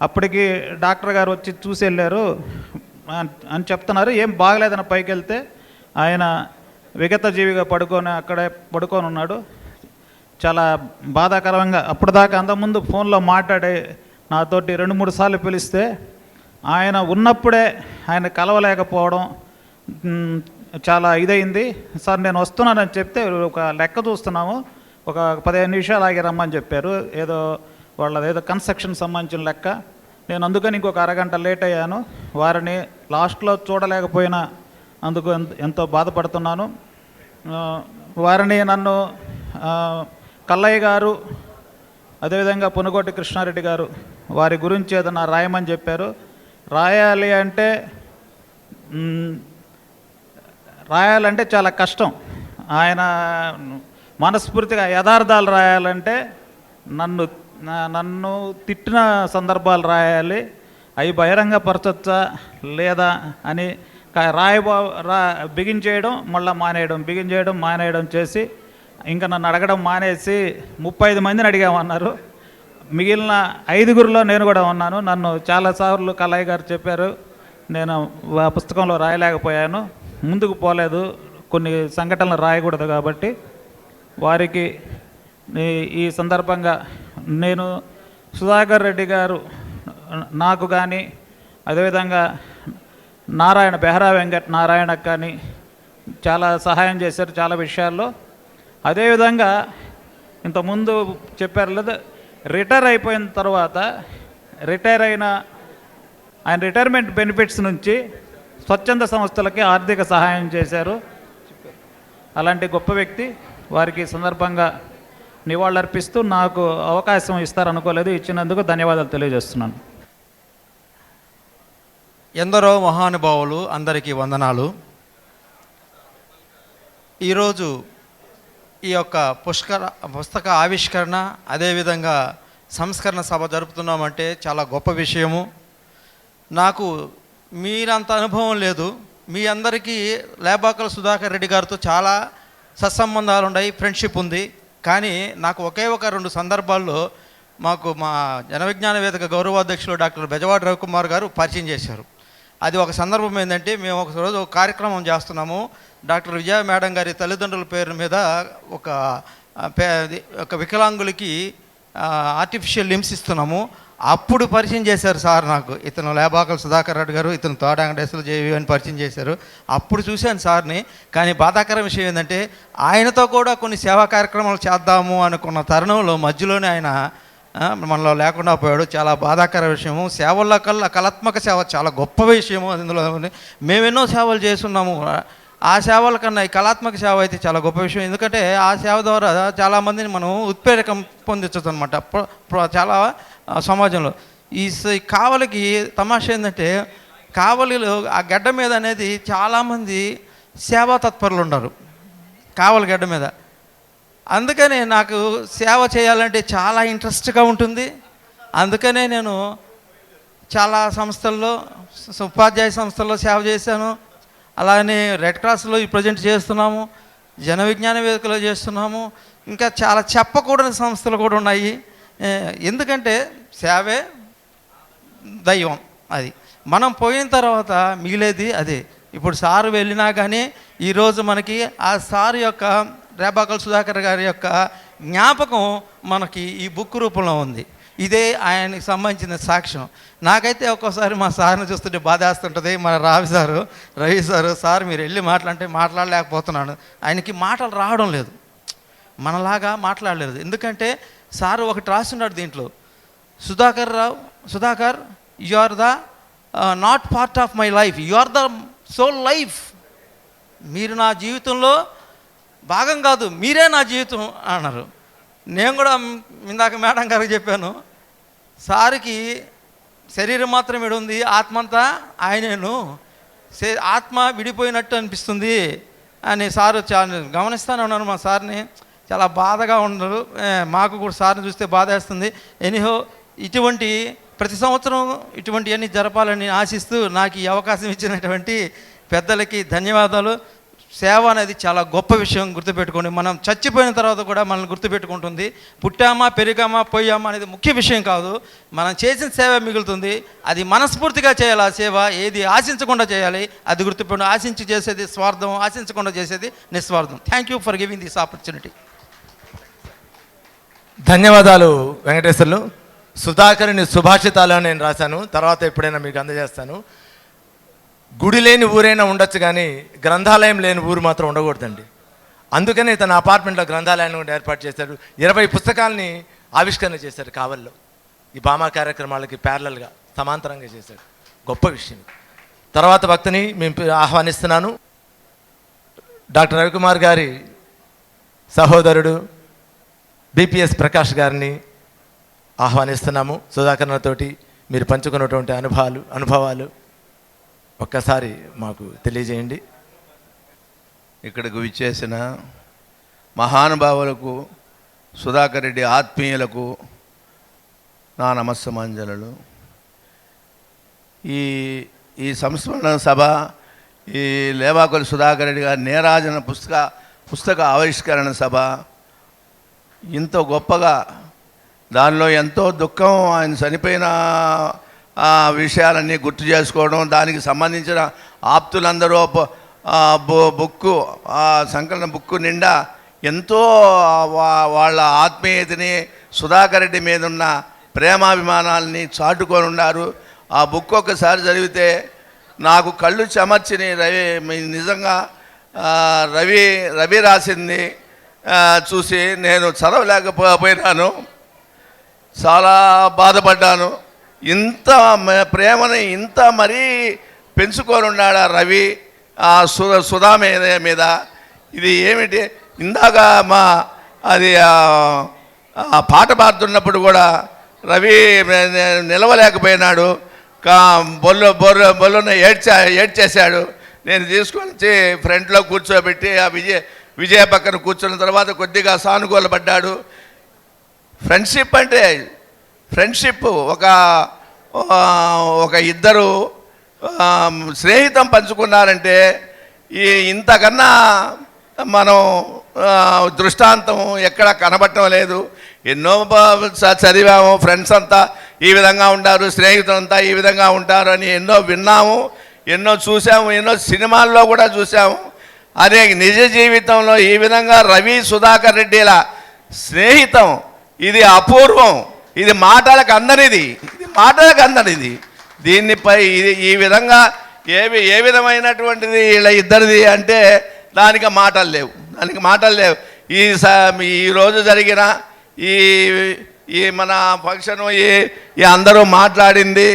అప్పటికి డాక్టర్ గారు వచ్చి చూసి వెళ్ళారు అని చెప్తున్నారు. ఏం బాగలేదని పైకి వెళ్తే ఆయన విగత జీవిగా అక్కడే పడుకొని ఉన్నాడు. చాలా బాధాకరంగా అప్పుడు దాకా అంతకుముందు ఫోన్లో మాట్లాడే నాతోటి 2-3 సార్లు పిలిస్తే ఆయన ఉన్నప్పుడే ఆయన కలవలేకపోవడం చాలా ఇదైంది. సార్ నేను వస్తున్నానని చెప్తే ఒక లెక్క చూస్తున్నాము, ఒక 15 నిమిషాలు ఆగి రమ్మని చెప్పారు. వాళ్ళదేదో కన్స్ట్రక్షన్ సంబంధించిన లెక్క. నేను అందుకని ఇంకొక అరగంట లేట్ అయ్యాను. వారిని లాస్ట్లో చూడలేకపోయినా అందుకు ఎంతో బాధపడుతున్నాను. వారిని నన్ను కల్లయ్య గారు, అదేవిధంగా పునుగోటి కృష్ణారెడ్డి గారు వారి గురించి ఏదైనా రాయమని చెప్పారు. రాయాలంటే చాలా కష్టం. ఆయన మనస్ఫూర్తిగా యథార్థాలు రాయాలంటే నన్ను తిట్టిన సందర్భాలు రాయాలి, అవి బహిరంగపరచొచ్చా లేదా అని బిగించేయడం మళ్ళీ మానేయడం, బిగించేయడం మానేయడం చేసి ఇంకా నన్ను అడగడం మానేసి 35 మందిని అడిగామన్నారు. మిగిలిన 5గురిలో నేను కూడా ఉన్నాను. నన్ను చాలాసార్లు కల్లయ్య గారు చెప్పారు, నేను ఆ పుస్తకంలో రాయలేకపోయాను, ముందుకు పోలేదు, కొన్ని సంఘటనలు రాయకూడదు కాబట్టి. వారికి ఈ సందర్భంగా నేను సుధాకర్ రెడ్డి గారు నాకు కానీ, అదేవిధంగా బెహరా వెంకట నారాయణకు కానీ చాలా సహాయం చేశారు చాలా విషయాల్లో. అదేవిధంగా ఇంతకుముందు చెప్పారు లేదా, రిటైర్ అయిపోయిన తర్వాత ఆయన రిటైర్మెంట్ బెనిఫిట్స్ నుంచి స్వచ్ఛంద సంస్థలకి ఆర్థిక సహాయం చేశారు. అలాంటి గొప్ప వ్యక్తి. వారికి సందర్భంగా నివాళులర్పిస్తూ నాకు అవకాశం ఇస్తారనుకోలేదు, ఇచ్చినందుకు ధన్యవాదాలు తెలియజేస్తున్నాను. ఎందరో మహానుభావులు అందరికీ వందనాలు. ఈరోజు ఈ యొక్క పుస్తక ఆవిష్కరణ అదేవిధంగా సంస్కరణ సభ జరుపుతున్నామంటే చాలా గొప్ప విషయము. నాకు మీరంత అనుభవం లేదు, మీ అందరికీ లేబాకుల సుధాకర్ రెడ్డి గారితో చాలా సత్సంబంధాలు ఉన్నాయి, ఫ్రెండ్షిప్ ఉంది. కానీ నాకు ఒకే ఒక 2 సందర్భాల్లో మాకు మా జన విజ్ఞాన వేదిక గౌరవాధ్యక్షులు డాక్టర్ బెజవాడ రవికుమార్ గారు పరిచయం చేశారు. అది ఒక సందర్భం ఏంటంటే, మేము ఒకరోజు ఒక కార్యక్రమం చేస్తున్నాము. డాక్టర్ విజయ మేడం గారి తల్లిదండ్రుల పేరు మీద ఒక వికలాంగులకి ఆర్టిఫిషియల్ లిమ్స్ ఇస్తున్నాము. అప్పుడు పరిచయం చేశారు సార్ నాకు. ఇతను లేబాకల సుధాకర్ రెడ్డి గారు, ఇతను తోట వెంకటేశ్వర జేవి అని పరిచయం చేశారు. అప్పుడు చూశాను సార్ని. కానీ బాధాకర విషయం ఏంటంటే, ఆయనతో కూడా కొన్ని సేవా కార్యక్రమాలు చేద్దాము అనుకున్న తరుణంలో మధ్యలోనే ఆయన మనలో లేకుండా పోయాడు. చాలా బాధాకర విషయము. సేవల్లో కల్లా కళాత్మక సేవ చాలా గొప్ప విషయము. అందులో మేమెన్నో సేవలు చేస్తున్నాము. ఆ సేవల కన్నా ఈ కళాత్మక సేవ అయితే చాలా గొప్ప విషయం. ఎందుకంటే ఆ సేవ ద్వారా చాలామందిని మనం ఉత్ప్రేరకం పొందించవచ్చు అనమాట చాలా సమాజంలో. ఈ కావలికి తమాషా ఏంటంటే, కావలిలో ఆ గడ్డ మీద అనేది చాలామంది సేవా తత్పరులు ఉన్నారు కావలి గడ్డ మీద. అందుకనే నాకు సేవ చేయాలంటే చాలా ఇంట్రెస్ట్గా ఉంటుంది. అందుకనే నేను చాలా సంస్థల్లో, ఉపాధ్యాయ సంస్థల్లో సేవ చేశాను. అలానే రెడ్ క్రాస్లో ప్రజెంట్ చేస్తున్నాము, జన విజ్ఞాన వేదికలో చేస్తున్నాము. ఇంకా చాలా చెప్పకూడని సంస్థలు కూడా ఉన్నాయి. ఎందుకంటే సేవే దైవం. అది మనం పోయిన తర్వాత మిగిలేది అదే. ఇప్పుడు సారు వెళ్ళినా కానీ ఈరోజు మనకి ఆ సారు యొక్క రేబాకల సుధాకర్ గారి యొక్క జ్ఞాపకం మనకి ఈ బుక్ రూపంలో ఉంది. ఇదే ఆయనకి సంబంధించిన సాక్ష్యం. నాకైతే ఒక్కోసారి మా సార్ని చూస్తుంటే బాధేస్తుంటుంది. మన రవి సార్ మీరు వెళ్ళి మాట్లాడంటే మాట్లాడలేకపోతున్నాను. ఆయనకి మాటలు రావడం లేదు, మనలాగా మాట్లాడలేదు. ఎందుకంటే సారు ఒకటి రాస్తున్నాడు దీంట్లో, Sudhakar you are the not part of my life, you are the soul life. మీరు నా జీవితంలో భాగం కాదు, మీరే నా జీవితం అన్నారు. నేను కూడా ఇందాక మేడం గారికి చెప్పాను, సార్కి శరీరం మాత్రం ఉంది, ఆత్మ అంతా ఆయనేను, ఆత్మ విడిపోయినట్టు అనిపిస్తుంది అని సారు చాలా గమనిస్తూనే ఉన్నాను. మా సార్ని చాలా బాధగా ఉండరు. మాకు కూడా సార్ని చూస్తే బాధ వేస్తుంది. ఎనీహో ఇటువంటి ప్రతి సంవత్సరం ఇటువంటివన్నీ జరపాలని ఆశిస్తూ నాకు ఈ అవకాశం ఇచ్చినటువంటి పెద్దలకి ధన్యవాదాలు. సేవ అనేది చాలా గొప్ప విషయం, గుర్తుపెట్టుకోండి. మనం చచ్చిపోయిన తర్వాత కూడా మనల్ని గుర్తుపెట్టుకుంటుంది. పుట్టామా, పెరిగామా, పోయామా అనేది ముఖ్య విషయం కాదు. మనం చేసిన సేవ మిగులుతుంది. అది మనస్ఫూర్తిగా చేయాలి. ఆ సేవ ఏది ఆశించకుండా చేయాలి. అది గుర్తుపెట్టుకోండి. ఆశించి చేసేది స్వార్థం, ఆశించకుండా చేసేది నిస్వార్థం. Thank you for giving this opportunity. ధన్యవాదాలు వెంకటేశ్వర్లు. సుధాకరుని సుభాషితాలు నేను రాశాను, తర్వాత ఎప్పుడైనా మీకు అందజేస్తాను. గుడి లేని ఊరైనా ఉండొచ్చు, కానీ గ్రంథాలయం లేని ఊరు మాత్రం ఉండకూడదండి. అందుకనే తన అపార్ట్మెంట్లో గ్రంథాలయాన్ని కూడా ఏర్పాటు చేశాడు. 20 పుస్తకాలని ఆవిష్కరణ చేశాడు కావల్లో. ఈ భామా కార్యక్రమాలకి ప్యారలల్గా సమాంతరంగా చేశాడు. గొప్ప విషయం. తర్వాత భక్తుని మేము ఆహ్వానిస్తున్నాను. డాక్టర్ రవికుమార్ గారి సహోదరుడు బిపిఎస్ ప్రకాష్ గారిని ఆహ్వానిస్తున్నాము. సుధాకర్ణతోటి మీరు పంచుకున్నటువంటి అనుభవాలు ఒక్కసారి మాకు తెలియజేయండి. ఇక్కడికి విచ్చేసిన మహానుభావులకు, సుధాకర్ రెడ్డి ఆత్మీయులకు నా నమస్సమాంజలు. ఈ సంస్మరణ సభ, ఈ లేబాకుల సుధాకర్ రెడ్డి గారి నీరాజన పుస్తక ఆవిష్కరణ సభ ఇంత గొప్పగా, దానిలో ఎంతో దుఃఖం, ఆయన చనిపోయిన విషయాలన్నీ గుర్తు చేసుకోవడం, దానికి సంబంధించిన ఆప్తులందరూ బుక్కు, ఆ సంకలన బుక్కు నిండా ఎంతో వాళ్ళ ఆత్మీయతని, సుధాకర్ రెడ్డి మీద ఉన్న ప్రేమాభిమానాలని చాటుకొని ఉన్నారు. ఆ బుక్ ఒకసారి చదివితే నాకు కళ్ళు చెమర్చిని. నిజంగా రవి రాసింది చూసి నేను చదవలేకపోయినాను, చాలా బాధపడ్డాను. ఇంత ప్రేమని ఇంత మరీ పెంచుకొని ఉన్నాడు ఆ రవి ఆ సుధా మీద. ఇది ఏమిటి, ఇందాక అది ఆ పాట పాడుతున్నప్పుడు కూడా రవి నిలవలేకపోయినాడు, బొల్లున ఏడ్చేశాడు. నేను తీసుకొని వచ్చి ఫ్రంట్లో కూర్చోబెట్టి ఆ విజయ పక్కన కూర్చున్న తర్వాత కొద్దిగా సానుకూలపడ్డాడు. ఫ్రెండ్షిప్ అంటే ఫ్రెండ్షిప్ ఒక ఇద్దరు స్నేహితం పంచుకున్నారంటే ఇంతకన్నా మనం దృష్టాంతం ఎక్కడ కనబడటం లేదు. ఎన్నో చదివాము, ఫ్రెండ్స్ అంతా ఈ విధంగా ఉంటారు, స్నేహితులంతా ఈ విధంగా ఉంటారు అని ఎన్నో విన్నాము, ఎన్నో చూసాము, ఎన్నో సినిమాల్లో కూడా చూసాము. అదే నిజ జీవితంలో ఈ విధంగా రవి సుధాకర్ రెడ్డిల స్నేహితం ఇది అపూర్వం. ఇది మాటలకు అందనిది, దీనిపై ఇది ఈ విధంగా ఏ విధమైనటువంటిది వీళ్ళ ఇద్దరిది అంటే దానికి మాటలు లేవు. ఈరోజు జరిగిన ఈ మన ఫంక్షను ఈ అందరూ మాట్లాడింది,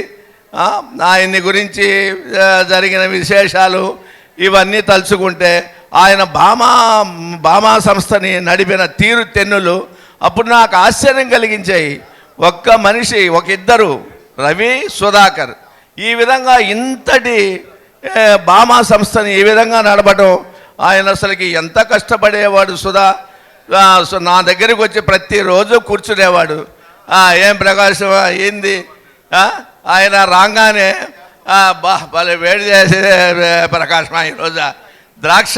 ఆయన్ని గురించి జరిగిన విశేషాలు ఇవన్నీ తలుచుకుంటే ఆయన భామా సంస్థని నడిపిన తీరు తెన్నులు అప్పుడు నాకు ఆశ్చర్యం కలిగించాయి. ఒక్క మనిషి, ఇద్దరు రవి సుధాకర్ ఈ విధంగా ఇంతటి భామా సంస్థని ఈ విధంగా నడపడం, ఆయన అసలుకి ఎంత కష్టపడేవాడు. నా దగ్గరికి వచ్చి ప్రతిరోజు కూర్చునేవాడు. ఏం ప్రకాశం ఏంది, ఆయన రాగానే భలే వేడి చేసే ప్రకాశం ఈరోజు ద్రాక్ష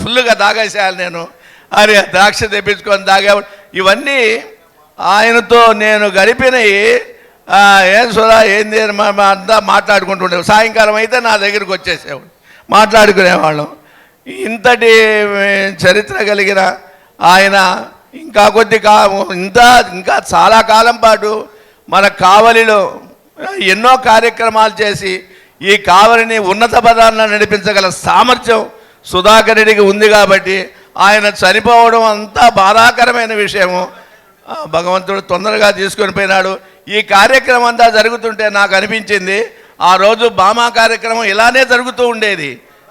ఫుల్గా తాగేసేయాలి నేను అని ద్రాక్ష తెప్పించుకొని తాగేవాడు. ఇవన్నీ ఆయనతో నేను గడిపినవి. ఏం సుధా ఏంది అంతా మాట్లాడుకుంటుండేవాడు. సాయంకాలం అయితే నా దగ్గరికి వచ్చేసేవాడు, మాట్లాడుకునేవాళ్ళం. ఇంతటి చరిత్ర కలిగిన ఆయన ఇంకా చాలా కాలం పాటు మన కావలిలో ఎన్నో కార్యక్రమాలు చేసి ఈ కావలిని ఉన్నత పదాలను నడిపించగల సామర్థ్యం సుధాకర్ రెడ్డికి ఉంది. కాబట్టి ఆయన చనిపోవడం అంతా బాధాకరమైన విషయము. భగవంతుడు తొందరగా తీసుకొని పోయినాడు. ఈ కార్యక్రమం అంతా జరుగుతుంటే నాకు అనిపించింది ఆ రోజు భామా కార్యక్రమం ఇలానే జరుగుతూ ఉండేది.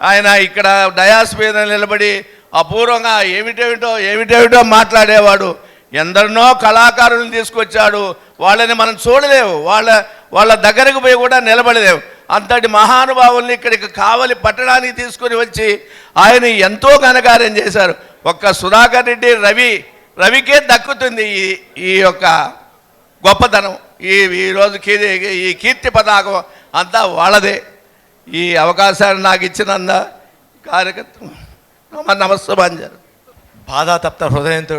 ఆయన ఇక్కడ డయాస్ మీద నిలబడి అపూర్వంగా ఏమిటేమిటో మాట్లాడేవాడు. ఎందరినో కళాకారులను తీసుకొచ్చాడు. వాళ్ళని మనం చూడలేవు, వాళ్ళ దగ్గరకు పోయి కూడా నిలబడలేవు. అంతటి మహానుభావుల్ని ఇక్కడికి కావలి పట్టడానికి తీసుకొని వచ్చి ఆయన ఎంతో ఘనకార్యం చేశారు. ఒక్క సుధాకర్ రెడ్డి రవికే దక్కుతుంది ఈ యొక్క గొప్పతనం. ఈరోజు ఈ కీర్తి పతాకం అంతా వాళ్ళదే. ఈ అవకాశాన్ని నాకు ఇచ్చినంత కార్యకర్త నమస్కారం. బాధాతప్త హృదయంతో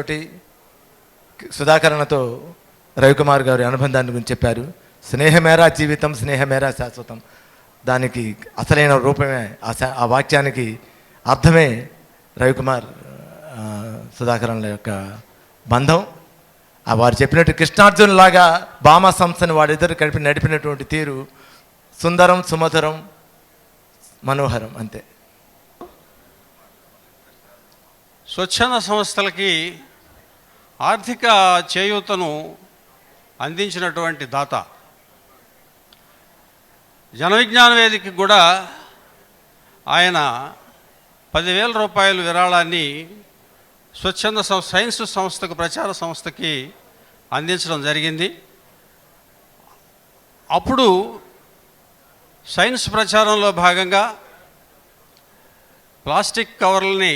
సుధాకరణతో రవికుమార్ గారి అనుబంధాన్ని గురించి చెప్పారు. స్నేహమేరా జీవితం, స్నేహమేరా శాశ్వతం. దానికి అసలైన రూపమే ఆ వాక్యానికి అర్థమే రవికుమార్ సుధాకరణల యొక్క బంధం. వారు చెప్పినట్టు కృష్ణార్జున్ లాగా భామా సంస్థను వారిద్దరు నడిపినటువంటి తీరు సుందరం, సుమధురం, మనోహరం. అంతే. స్వచ్ఛంద సంస్థలకి ఆర్థిక చేయూతను అందించినటువంటి దాత జనవిజ్ఞాన వేదికకి కూడా ఆయన 10,000 రూపాయల విరాళాన్ని స్వచ్ఛంద సైన్స్ సంస్థకు, ప్రచార సంస్థకి అందించడం జరిగింది. అప్పుడు సైన్స్ ప్రచారంలో భాగంగా ప్లాస్టిక్ కవర్లని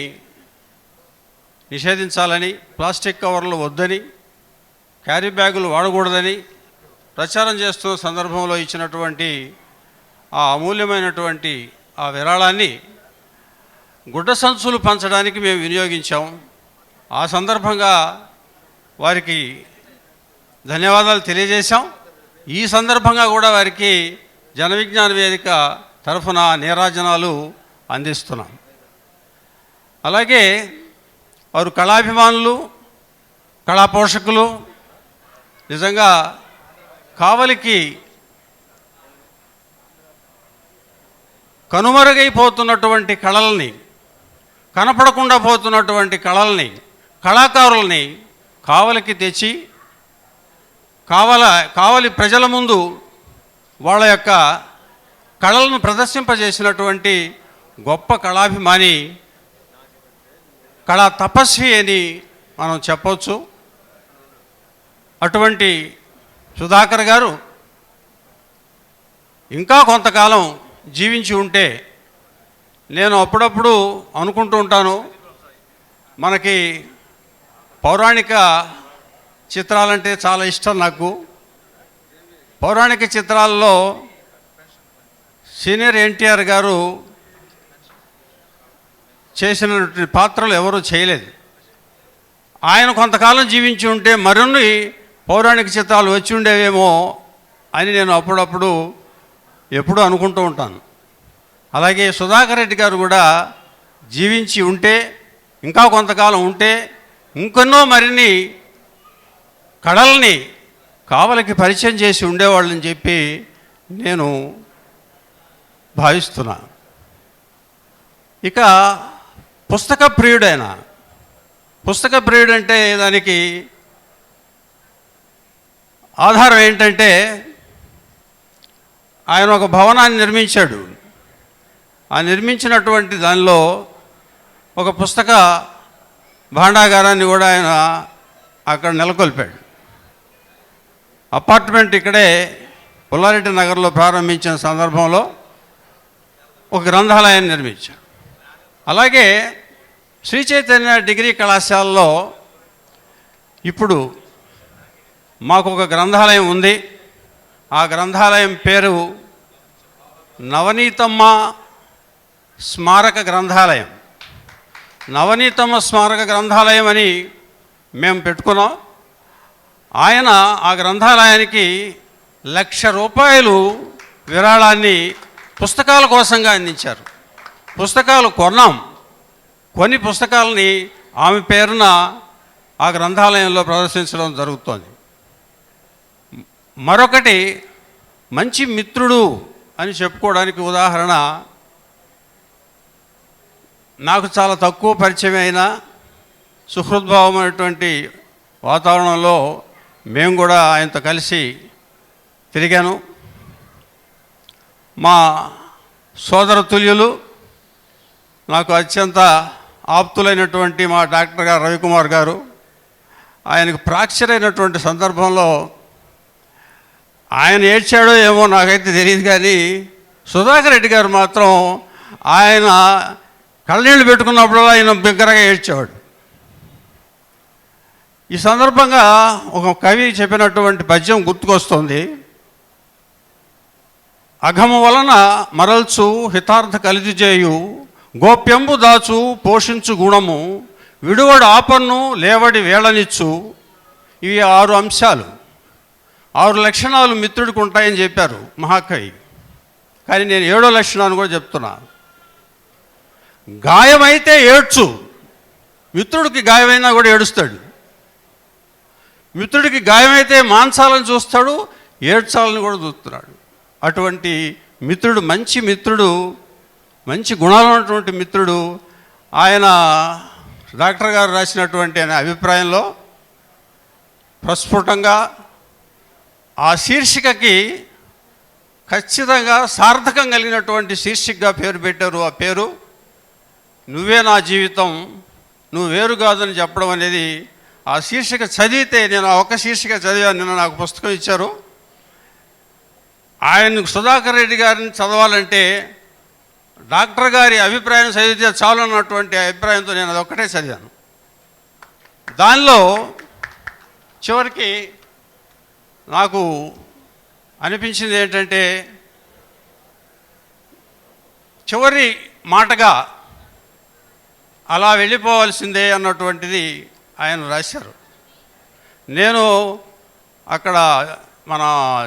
నిషేధించాలని, ప్లాస్టిక్ కవర్లు వద్దని, క్యారీ బ్యాగులు వాడకూడదని ప్రచారం చేస్తున్న సందర్భంలో ఇచ్చినటువంటి ఆ అమూల్యమైనటువంటి ఆ విరాళాన్ని గుడ్డ సంచులు పంచడానికి మేము వినియోగించాం. ఆ సందర్భంగా వారికి ధన్యవాదాలు తెలియజేశాం. ఈ సందర్భంగా కూడా వారికి జనవిజ్ఞాన వేదిక తరఫున నీరాజనాలు అందిస్తున్నాం. అలాగే వారు కళాభిమానులు, కళా పోషకులు. నిజంగా కావలికి కనుమరుగైపోతున్నటువంటి కళల్ని, కనపడకుండా పోతున్నటువంటి కళల్ని, కళాకారుల్ని కావలికి తెచ్చి కావలి ప్రజల ముందు వాళ్ళ యొక్క కళలను ప్రదర్శింపజేసినటువంటి గొప్ప కళాభిమాని, కళా తపస్వి అని మనం చెప్పవచ్చు. అటువంటి సుధాకర్ గారు ఇంకా కొంతకాలం జీవించి ఉంటే, నేను అప్పుడప్పుడు అనుకుంటూ ఉంటాను, మనకి పౌరాణిక చిత్రాలంటే చాలా ఇష్టం నాకు. పౌరాణిక చిత్రాల్లో సీనియర్ ఎన్టీఆర్ గారు చేసినటువంటి పాత్రలు ఎవరూ చేయలేదు. ఆయన కొంతకాలం జీవించి ఉంటే మరిన్ని పౌరాణిక చిత్రాలు వచ్చి ఉండేవేమో అని నేను అప్పుడప్పుడు ఎప్పుడూ అనుకుంటూ ఉంటాను. అలాగే సుధాకర్ రెడ్డి గారు కూడా జీవించి ఉంటే, ఇంకా కొంతకాలం ఉంటే, ఇంకొన్నో మరిన్ని కళల్ని కావలికి పరిచయం చేసి ఉండేవాళ్ళని చెప్పి నేను భావిస్తున్నాను. ఇక పుస్తక ప్రియుడు అంటే దానికి ఆధారం ఏంటంటే, ఆయన ఒక భవనాన్ని నిర్మించాడు. ఆ నిర్మించినటువంటి దానిలో ఒక పుస్తక భాండాగారాన్ని కూడా ఆయన అక్కడ నెలకొల్పాడు. అపార్ట్మెంట్ ఇక్కడే పుల్లారెడ్డి నగర్లో ప్రారంభించిన సందర్భంలో ఒక గ్రంథాలయాన్ని నిర్మించాడు. అలాగే శ్రీ చైతన్య డిగ్రీ కళాశాలలో ఇప్పుడు మాకు ఒక గ్రంథాలయం ఉంది. ఆ గ్రంథాలయం పేరు నవనీతమ్మ స్మారక గ్రంథాలయం. నవనీతమ్మ స్మారక గ్రంథాలయం అని మేము పెట్టుకున్నాం. ఆయన ఆ గ్రంథాలయానికి ₹1,00,000 విరాళాన్ని పుస్తకాల కోసంగా అందించారు. పుస్తకాలు కొన్నాం. కొన్ని పుస్తకాలని ఆమె పేరున ఆ గ్రంథాలయంలో ప్రదర్శించడం జరుగుతోంది. మరొకటి, మంచి మిత్రుడు అని చెప్పుకోవడానికి ఉదాహరణ, నాకు చాలా తక్కువ పరిచయమైన సుహృద్భావమైనటువంటి వాతావరణంలో మేము కూడా ఆయనతో కలిసి తిరిగాను. మా సోదర తుల్యులు, నాకు అత్యంత ఆప్తులైనటువంటి మా డాక్టర్ గారు రవికుమార్ గారు, ఆయనకు ఫ్రాక్చర్ అయినటువంటి సందర్భంలో ఆయన ఏడ్చాడో ఏమో నాకైతే తెలియదు, కానీ సుధాకర్ రెడ్డి గారు మాత్రం ఆయన కళ్ళనీళ్ళు పెట్టుకున్నప్పుడు ఆయన బిగ్గరగా ఏడ్చేవాడు. ఈ సందర్భంగా ఒక కవి చెప్పినటువంటి పద్యం గుర్తుకొస్తుంది. అఘము వలన మరల్చు హితార్థ కలిది చేయు, గోప్యంబు దాచు పోషించు గుణము, విడువడు ఆపన్ను లేవడి వేళనిచ్చు. ఇవి 6 అంశాలు, 6 లక్షణాలు మిత్రుడికి ఉంటాయని చెప్పారు మహాకవి. కానీ నేను 7వ లక్షణాన్ని కూడా చెప్తున్నా. గాయమైతే ఏడ్చు. మిత్రుడికి గాయమైనా కూడా ఏడుస్తాడు. మిత్రుడికి గాయమైతే మాంసాలను చూస్తాడు, ఏడ్చాలని కూడా చూస్తున్నాడు. అటువంటి మిత్రుడు, మంచి మిత్రుడు, మంచి గుణాలు ఉన్నటువంటి మిత్రుడు. ఆయన డాక్టర్ గారు రాసినటువంటి ఆయన అభిప్రాయంలో ప్రస్ఫుటంగా ఆ శీర్షికకి ఖచ్చితంగా సార్థకం కలిగినటువంటి శీర్షికగా పేరు పెట్టారు. ఆ పేరు నువ్వే నా జీవితం, నువ్వు వేరు కాదని చెప్పడం అనేది. ఆ శీర్షిక చదివితే, నేను ఆ ఒక్క శీర్షిక చదివాను, నిన్న నాకు పుస్తకం ఇచ్చారు. ఆయన సుధాకర్ రెడ్డి గారిని చదవాలంటే డాక్టర్ గారి అభిప్రాయం చదివితే చాలు అన్నటువంటి అభిప్రాయంతో నేను అదొక్కటే చదివాను. దానిలో చివరికి నాకు అనిపించింది ఏంటంటే, చివరి మాటగా అలా వెళ్ళిపోవాల్సిందే అన్నటువంటిది ఆయన రాశారు. నేను అక్కడ మన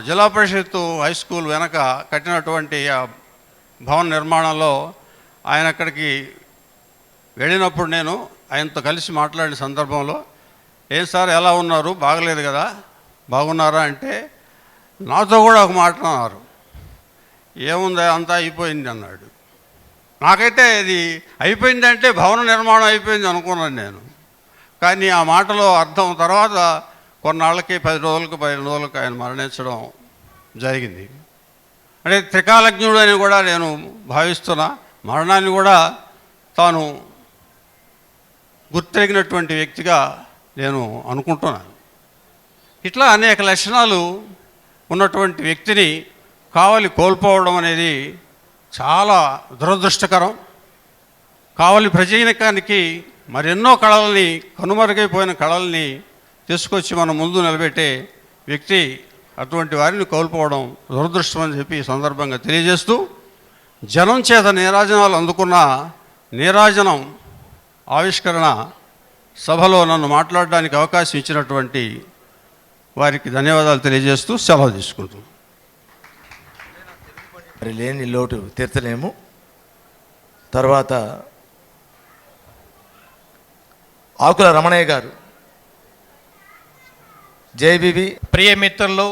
జిల్లా పరిషత్తు హై స్కూల్ వెనక కట్టినటువంటి ఆ భవన నిర్మాణంలో ఆయన అక్కడికి వెళ్ళినప్పుడు నేను ఆయనతో కలిసి మాట్లాడిన సందర్భంలో, ఏం సార్ ఎలా ఉన్నారు, బాగలేదు కదా, బాగున్నారా అంటే నాతో కూడా ఒక మాట అన్నారు. ఏముందా, అంతా అయిపోయింది అన్నాడు. నాకైతే ఇది అయిపోయిందంటే భవన నిర్మాణం అయిపోయింది అనుకున్నాను నేను. కానీ ఆ మాటలో అర్థం తర్వాత కొన్నాళ్ళకి 10 రోజులకు 15 రోజులకు ఆయన మరణించడం జరిగింది. అంటే త్రికాలజ్ఞుడు అని కూడా నేను భావిస్తున్నా. మరణాన్ని కూడా తాను గుర్తెరిగినటువంటి వ్యక్తిగా నేను అనుకుంటున్నాను. ఇట్లా అనేక లక్షణాలు ఉన్నటువంటి వ్యక్తిని కావలి కోల్పోవడం అనేది చాలా దురదృష్టకరం. కావలి ప్రజానికానికి మరెన్నో కళల్ని, కనుమరుగైపోయిన కళల్ని తీసుకొచ్చి మన ముందు నిలబెట్టే వ్యక్తి, అటువంటి వారిని కోల్పోవడం దురదృష్టం అని చెప్పి ఈ సందర్భంగా తెలియజేస్తూ, జనం చేత నీరాజనాలు అందుకున్న నీరాజనం ఆవిష్కరణ సభలో నన్ను మాట్లాడడానికి అవకాశం ఇచ్చినటువంటి వారికి ధన్యవాదాలు తెలియజేస్తూ సెలవు తీసుకుంటున్నాను. మరి లేని లోటు తీర్చలేము. తర్వాత ఆకుల రమణయ్య గారు, జేబీబీ. ప్రియమిత్రులు,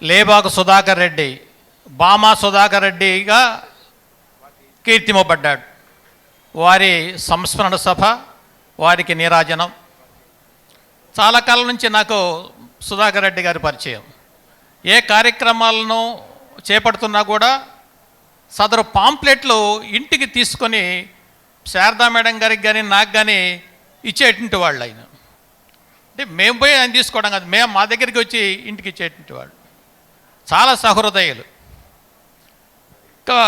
లేబాకు సుధాకర్ రెడ్డి బామా సుధాకర్ రెడ్డిగా కీర్తింపబడ్డాడు. వారి సంస్మరణ సభ, వారికి నీరాజనం. చాలా కాలం నుంచి నాకు సుధాకర్ రెడ్డి గారి పరిచయం. ఏ కార్యక్రమాలను చేపడుతున్నా కూడా సదరు పాంప్లెట్లు ఇంటికి తీసుకొని శారదా మేడం గారికి కానీ నాకు కానీ ఇచ్చేటువంటి వాళ్ళు ఆయన. అంటే మేము పోయి ఆయన తీసుకోవడం కాదు, మేము మా దగ్గరికి వచ్చి ఇంటికి ఇచ్చేటువంటి వాళ్ళు. చాలా సహృదయులు. ఇంకా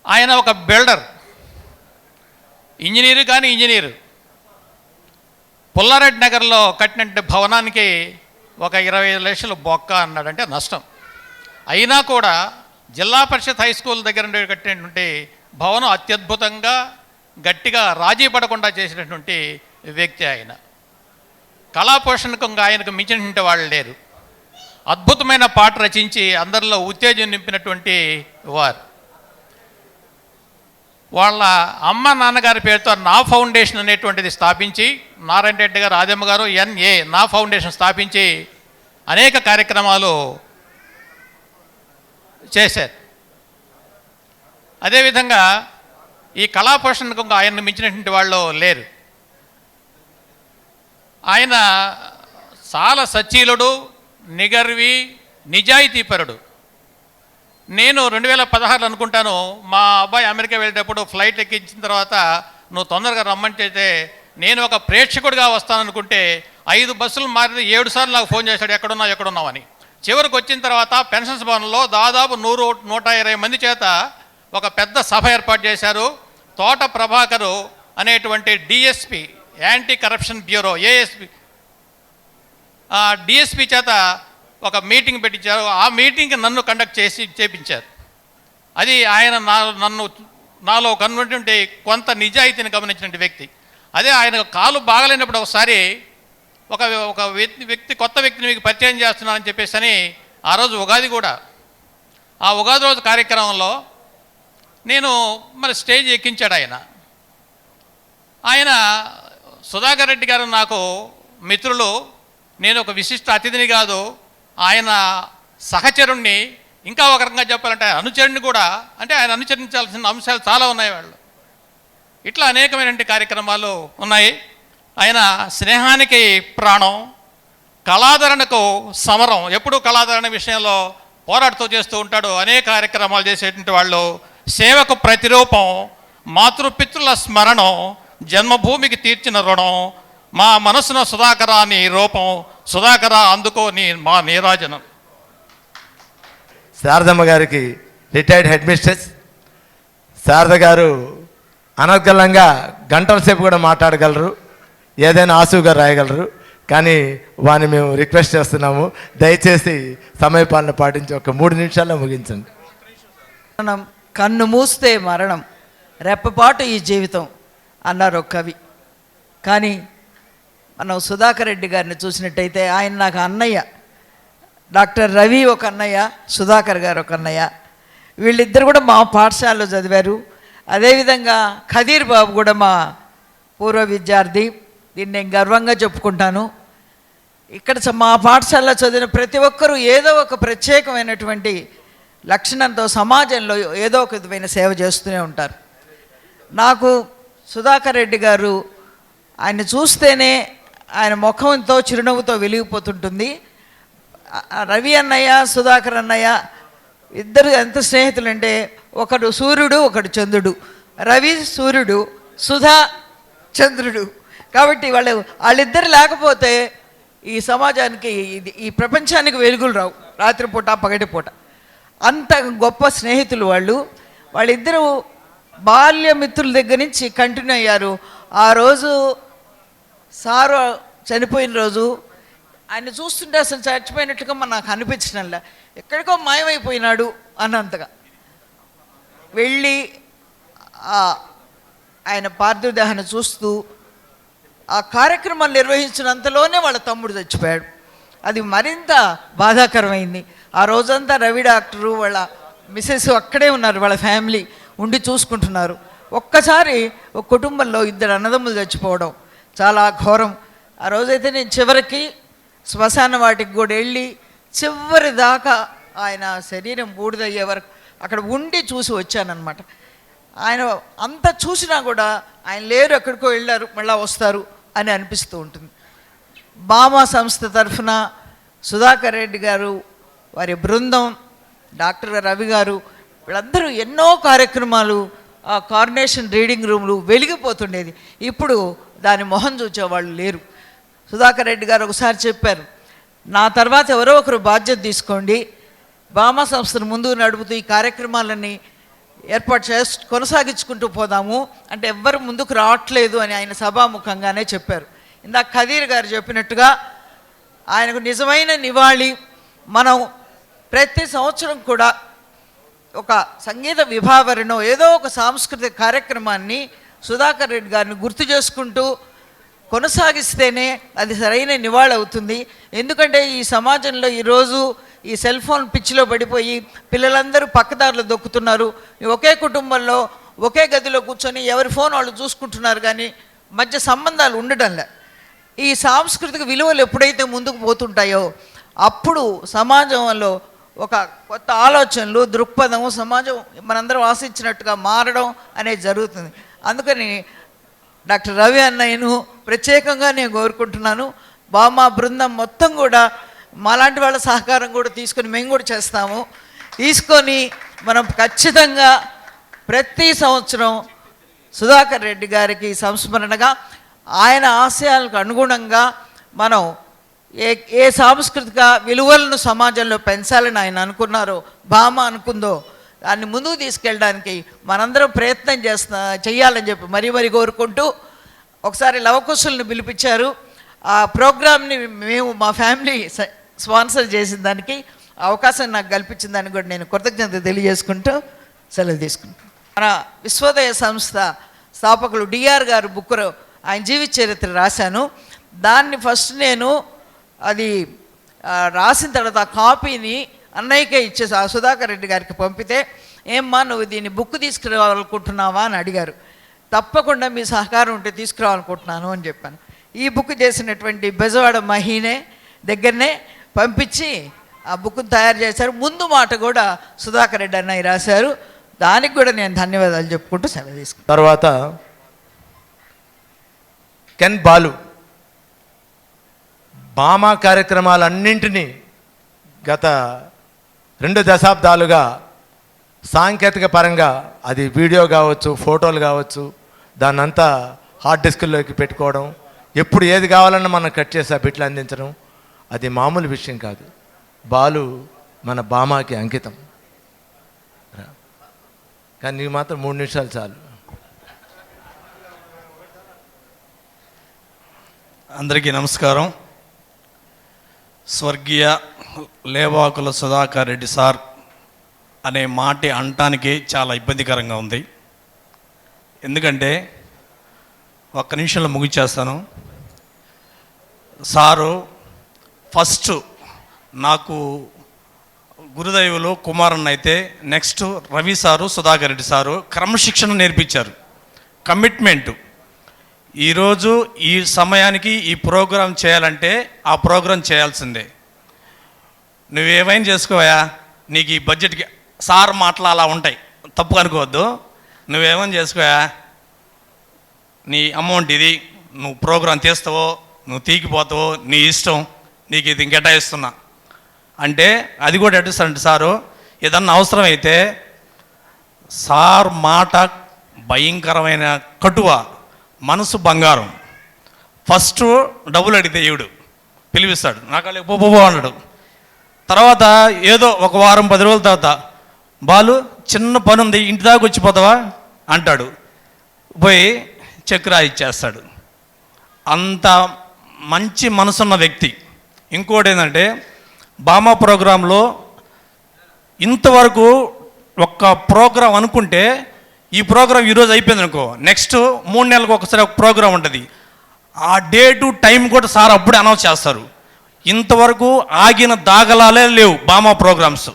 ఆయన ఒక బిల్డర్, ఇంజనీరు కానీ ఇంజనీరు. పుల్లారెడ్డి నగర్లో కట్టిన భవనానికి ఒక 25 లక్షలు బొక్క అన్నాడంటే నష్టం. అయినా కూడా జిల్లా పరిషత్ హై స్కూల్ దగ్గర కట్టినటువంటి భవనం అత్యద్భుతంగా గట్టిగా రాజీ పడకుండా చేసినటువంటి వ్యక్తి ఆయన. కళాపోషణకు ఆయనకు మించినటువంటి వాళ్ళు లేరు. అద్భుతమైన పాట రచించి అందరిలో ఉత్తేజం నింపినటువంటి వారు. వాళ్ళ అమ్మ నాన్నగారి పేరుతో నా ఫౌండేషన్ అనేటువంటిది స్థాపించి, నారాయణ రెడ్డి గారు, ఆదమ్మ గారు NA నా ఫౌండేషన్ స్థాపించి అనేక కార్యక్రమాలు చేశారు. అదేవిధంగా ఈ కళాపోషణకు ఆయన్ని మించినటువంటి వాళ్ళు లేరు. ఆయన చాలా సచ్చీలుడు, నిగర్వి, నిజాయితీపరుడు. నేను 2016 అనుకుంటాను, మా అబ్బాయి అమెరికా వెళ్ళేటప్పుడు ఫ్లైట్ ఎక్కించిన తర్వాత నువ్వు తొందరగా రమ్మంటే నేను ఒక ప్రేక్షకుడిగా వస్తాననుకుంటే 5 బస్సులు మారి 7 సార్లు నాకు ఫోన్ చేశాడు, ఎక్కడున్నావు అని. చివరికి వచ్చిన తర్వాత పెన్షన్స్ భవన్లో దాదాపు 100-120 మంది చేత ఒక పెద్ద సభ ఏర్పాటు చేశారు. తోట ప్రభాకరు అనేటువంటి DSP, anti corruption bureau, ASP, DSP చేత ఒక మీటింగ్ పెట్టించారు. ఆ మీటింగ్కి నన్ను కండక్ట్ చేపించారు. అది ఆయన నాలో కనుగొన్నటువంటి కొంత నిజాయితీని గమనించినటువంటి వ్యక్తి. అదే ఆయన కాలు బాగలేనప్పుడు ఒకసారి ఒక వ్యక్తి కొత్త వ్యక్తిని మీకు పరిచయం చేస్తున్నానని చెప్పేసి అని ఆ రోజు ఉగాది కూడా, ఆ ఉగాది రోజు కార్యక్రమంలో నేను మరి స్టేజ్ ఎక్కించాడు ఆయన. సుధాకర్ రెడ్డి గారు నాకు మిత్రులు. నేను ఒక విశిష్ట అతిథిని కాదు, ఆయన సహచరుణ్ణి. ఇంకా ఒక రకంగా చెప్పాలంటే అనుచరుణ్ణి కూడా. అంటే ఆయన అనుసరించాల్సిన అంశాలు చాలా ఉన్నాయి వాళ్ళు. ఇట్లా అనేకమైనటువంటి కార్యక్రమాలు ఉన్నాయి. ఆయన స్నేహానికి ప్రాణం, కళాధరణకు సమరం. ఎప్పుడూ కళాధరణ విషయంలో పోరాడుతూ చేస్తూ ఉంటాడు. అనేక కార్యక్రమాలు చేసేటువంటి వాళ్ళు. సేవకు ప్రతిరూపం, మాతృపితృల స్మరణం, జన్మభూమికి తీర్చిన రుణం, మా మనసున సుధాకరా నీ రూపం, సుధాకరా అందుకో మా నీరాజనం. శారదమ్మ గారికి రిటైర్డ్ హెడ్ మిస్ట్రెస్. శారద గారు అనర్గళంగా గంటల సేపు కూడా మాట్లాడగలరు, ఏదైనా ఆసుగా రాయగలరు. కానీ వారిని మేము రిక్వెస్ట్ చేస్తున్నాము, దయచేసి సమయపాలన పాటించి ఒక 3 నిమిషాల్లో ముగించండి. మరణం, కన్ను మూస్తే మరణం, రెప్పపాటు ఈ జీవితం అన్నారు ఒక కవి. కానీ మనం సుధాకర్ రెడ్డి గారిని చూసినట్టయితే ఆయన నాకు అన్నయ్య. డాక్టర్ రవి ఒక అన్నయ్య, సుధాకర్ గారు ఒక అన్నయ్య. వీళ్ళిద్దరు కూడా మా పాఠశాలలో చదివారు. అదేవిధంగా ఖదీర్ బాబు కూడా మా పూర్వ విద్యార్థి. దీన్ని నేను గర్వంగా చెప్పుకుంటాను. ఇక్కడ మా పాఠశాలలో చదివిన ప్రతి ఒక్కరూ ఏదో ఒక ప్రత్యేకమైనటువంటి లక్షణంతో సమాజంలో ఏదో ఒక విధమైన సేవ చేస్తూనే ఉంటారు. నాకు సుధాకర్ రెడ్డి గారు ఆయన చూస్తేనే ఆయన ముఖంతో చిరునవ్వుతో వెలిగిపోతుంటుంది. రవి అన్నయ్య, సుధాకర్ అన్నయ్య ఇద్దరు ఎంత స్నేహితులు అంటే ఒకడు సూర్యుడు, ఒకడు చంద్రుడు. రవి సూర్యుడు, సుధా చంద్రుడు. కాబట్టి వాళ్ళిద్దరు లేకపోతే ఈ సమాజానికి, ఈ ప్రపంచానికి వెలుగులు రావు, రాత్రిపూట పగటిపూట. అంత గొప్ప స్నేహితులు వాళ్ళు. వాళ్ళిద్దరూ బాల్యమిత్రుల దగ్గర నుంచి కంటిన్యూ అయ్యారు. ఆ రోజు సారు చనిపోయిన రోజు ఆయన చూస్తుంటే అసలు చచ్చిపోయినట్టుగా నాకు అనిపించడంలా, ఎక్కడికో మాయమైపోయినాడు అన్నంతగా. వెళ్ళి ఆయన పార్థివ దేహాన్ని చూస్తూ ఆ కార్యక్రమాలు నిర్వహించినంతలోనే వాళ్ళ తమ్ముడు చచ్చిపోయాడు. అది మరింత బాధాకరమైంది. ఆ రోజంతా రవి డాక్టరు వాళ్ళ మిసెస్ అక్కడే ఉన్నారు, వాళ్ళ ఫ్యామిలీ ఉండి చూసుకుంటున్నారు. ఒక్కసారి ఒక కుటుంబంలో 2 అన్నదమ్ములు చచ్చిపోవడం చాలా ఘోరం. ఆ రోజైతే నేను చివరికి శ్మశాన వాటికి కూడా వెళ్ళి చివరి దాకా ఆయన శరీరం బూడిదయ్యే వరకు అక్కడ ఉండి చూసి వచ్చానన్నమాట. ఆయన అంతా చూసినా కూడా ఆయన లేరు, ఎక్కడికో వెళ్ళారు, మళ్ళీ వస్తారు అని అనిపిస్తూ ఉంటుంది. బామా సంస్థ తరఫున సుధాకర్ రెడ్డి గారు, వారి బృందం, డాక్టర్ రవి గారు, వీళ్ళందరూ ఎన్నో కార్యక్రమాలు, ఆ కార్నేషన్ రీడింగ్ రూమ్లు వెలిగిపోతుండేది. ఇప్పుడు దాని మొహం చూచేవాళ్ళు లేరు. సుధాకర్ రెడ్డి గారు ఒకసారి చెప్పారు, నా తర్వాత ఎవరో ఒకరు బాధ్యత తీసుకోండి, బామా సంస్థను ముందుకు నడుపుతూ ఈ కార్యక్రమాలన్నీ ఏర్పాటు కొనసాగించుకుంటూ పోదాము అంటే ఎవ్వరు ముందుకు రావట్లేదు అని ఆయన సభాముఖంగానే చెప్పారు. ఇందాక ఖదీర్ గారు చెప్పినట్టుగా ఆయనకు నిజమైన నివాళి మనం ప్రతి సంవత్సరం కూడా ఒక సంగీత విభావరణం ఏదో ఒక సాంస్కృతిక కార్యక్రమాన్ని సుధాకర్ రెడ్డి గారిని గుర్తు చేసుకుంటూ కొనసాగిస్తేనే అది సరైన నివాళి అవుతుంది. ఎందుకంటే ఈ సమాజంలో ఈరోజు ఈ సెల్ ఫోన్ పిచ్చిలో పడిపోయి పిల్లలందరూ పక్కదారులు దొక్కుతున్నారు. ఒకే కుటుంబంలో ఒకే గదిలో కూర్చొని ఎవరి ఫోన్ వాళ్ళు చూసుకుంటున్నారు, కానీ మధ్య సంబంధాలు ఉండడంలే. ఈ సాంస్కృతిక విలువలు ఎప్పుడైతే ముందుకు పోతుంటాయో అప్పుడు సమాజంలో ఒక కొత్త ఆలోచనలు, దృక్పథం, సమాజం మనందరం ఆశించినట్టుగా మారడం అనేది జరుగుతుంది. అందుకని డాక్టర్ రవి అన్నయ్యను ప్రత్యేకంగా నేను కోరుకుంటున్నాను. బామా బృందం మొత్తం కూడా మాలాంటి వాళ్ళ సహకారం కూడా తీసుకొని మేము కూడా చేస్తాము. తీసుకొని మనం ఖచ్చితంగా ప్రతి సంవత్సరం సుధాకర్ రెడ్డి గారికి సంస్మరణగా ఆయన ఆశయాలకు అనుగుణంగా మనం ఏ సాంస్కృతిక విలువలను సమాజంలో పెంచాలని ఆయన అనుకున్నారో, బామ అనుకుందో, దాన్ని ముందుకు తీసుకెళ్ళడానికి మనందరం ప్రయత్నం చెయ్యాలని చెప్పి మరీ కోరుకుంటూ, ఒకసారి లవకుశుల్ని పిలిపించారు. ఆ ప్రోగ్రామ్ని మేము మా ఫ్యామిలీ స్పాన్సర్ చేసిన దానికి అవకాశం నాకు కల్పించిన దానికి కూడా నేను కృతజ్ఞత తెలియజేసుకుంటూ సెలవు తీసుకుంటాను. మన విశ్వోదయ సంస్థ స్థాపకులు డిఆర్ గారు బుక్ ఆయన జీవిత చరిత్ర రాశాను. దాన్ని ఫస్ట్ నేను అది రాసిన తర్వాత ఆ కాపీని అన్నయ్యకే ఇచ్చేసి ఆ సుధాకర్ రెడ్డి గారికి పంపితే, ఏమ్మా నువ్వు దీన్ని బుక్ తీసుకురావాలనుకుంటున్నావా అని అడిగారు. తప్పకుండా మీ సహకారం ఉంటే తీసుకురావాలనుకుంటున్నాను అని చెప్పాను. ఈ బుక్ చేసినటువంటి బెజవాడ మహీనే దగ్గరనే పంపించి ఆ బుక్ను తయారు చేశారు. ముందు మాట కూడా సుధాకర్ రెడ్డి అన్నయ్య రాశారు. దానికి కూడా నేను ధన్యవాదాలు చెప్పుకుంటూ సెలవు తీసుకున్నాను. తర్వాత కెన్ బాలు బామా కార్యక్రమాలన్నింటినీ గత 2 దశాబ్దాలుగా సాంకేతిక పరంగా అది వీడియో కావచ్చు, ఫోటోలు కావచ్చు, దాన్నంతా హార్డ్ డిస్క్లోకి పెట్టుకోవడం, ఎప్పుడు ఏది కావాలన్నా మనం కట్ చేసి ఆ బిట్లు అందించడం, అది మామూలు విషయం కాదు. బాలు మన బామాకి అంకితం. కానీ నీకు మాత్రం 3 నిమిషాలు చాలు. అందరికీ నమస్కారం. స్వర్గీయ లేవాకుల సుధాకర్ రెడ్డి సార్ అనే మాట అనటానికి చాలా ఇబ్బందికరంగా ఉంది. ఎందుకంటే ఒక్క నిమిషంలో ముగించేస్తాను. సారు ఫస్ట్ నాకు గురుదైవులు కుమారన్ అయితే, next Ravi sir, Sudhakar Reddy sir క్రమశిక్షణ నేర్పించారు, కమిట్మెంటు. ఈరోజు ఈ సమయానికి ఈ ప్రోగ్రాం చేయాలంటే ఆ ప్రోగ్రాం చేయాల్సిందే. నువ్వేమైనా చేసుకోవా, నీకు ఈ బడ్జెట్కి సార్ మాటలు అలా ఉంటాయి, తప్పు అనుకోవద్దు. నువ్వేమైనా చేసుకోవా, నీ అమౌంట్ ఇది, నువ్వు ప్రోగ్రాం తీస్తావో నువ్వు తీగిపోతావో నీ ఇష్టం, నీకు ఇది కేటాయిస్తున్నా అంటే అది కూడా ఎట్టిస్తారంటే సారు ఏదన్నా అవసరమైతే సార్ మాట భయంకరమైన కటువ, మనసు బంగారం. ఫస్ట్ డబ్బులు అడిగితే ఈవిడు పిలిపిస్తాడు, నాకు పో అన్నాడు. తర్వాత ఏదో ఒక వారం 10 రోజుల తర్వాత, బాలు చిన్న పని ఉంది ఇంటి దాకా వచ్చిపోతావా అంటాడు. పోయి చెక్ రాయిచ్చేస్తాడు. అంత మంచి మనసున్న వ్యక్తి. ఇంకోటి ఏంటంటే బామా ప్రోగ్రాంలో ఇంతవరకు ఒక్క ప్రోగ్రాం అనుకుంటే ఈ ప్రోగ్రాం ఈరోజు అయిపోయింది అనుకో, నెక్స్ట్ 3 నెలలకు ఒకసారి ఒక ప్రోగ్రాం ఉంటుంది. ఆ డేటు టైం కూడా సార్ అప్పుడే అనౌన్స్ చేస్తారు. ఇంతవరకు ఆగిన దాఖలాలే లేవు బామా ప్రోగ్రామ్స్.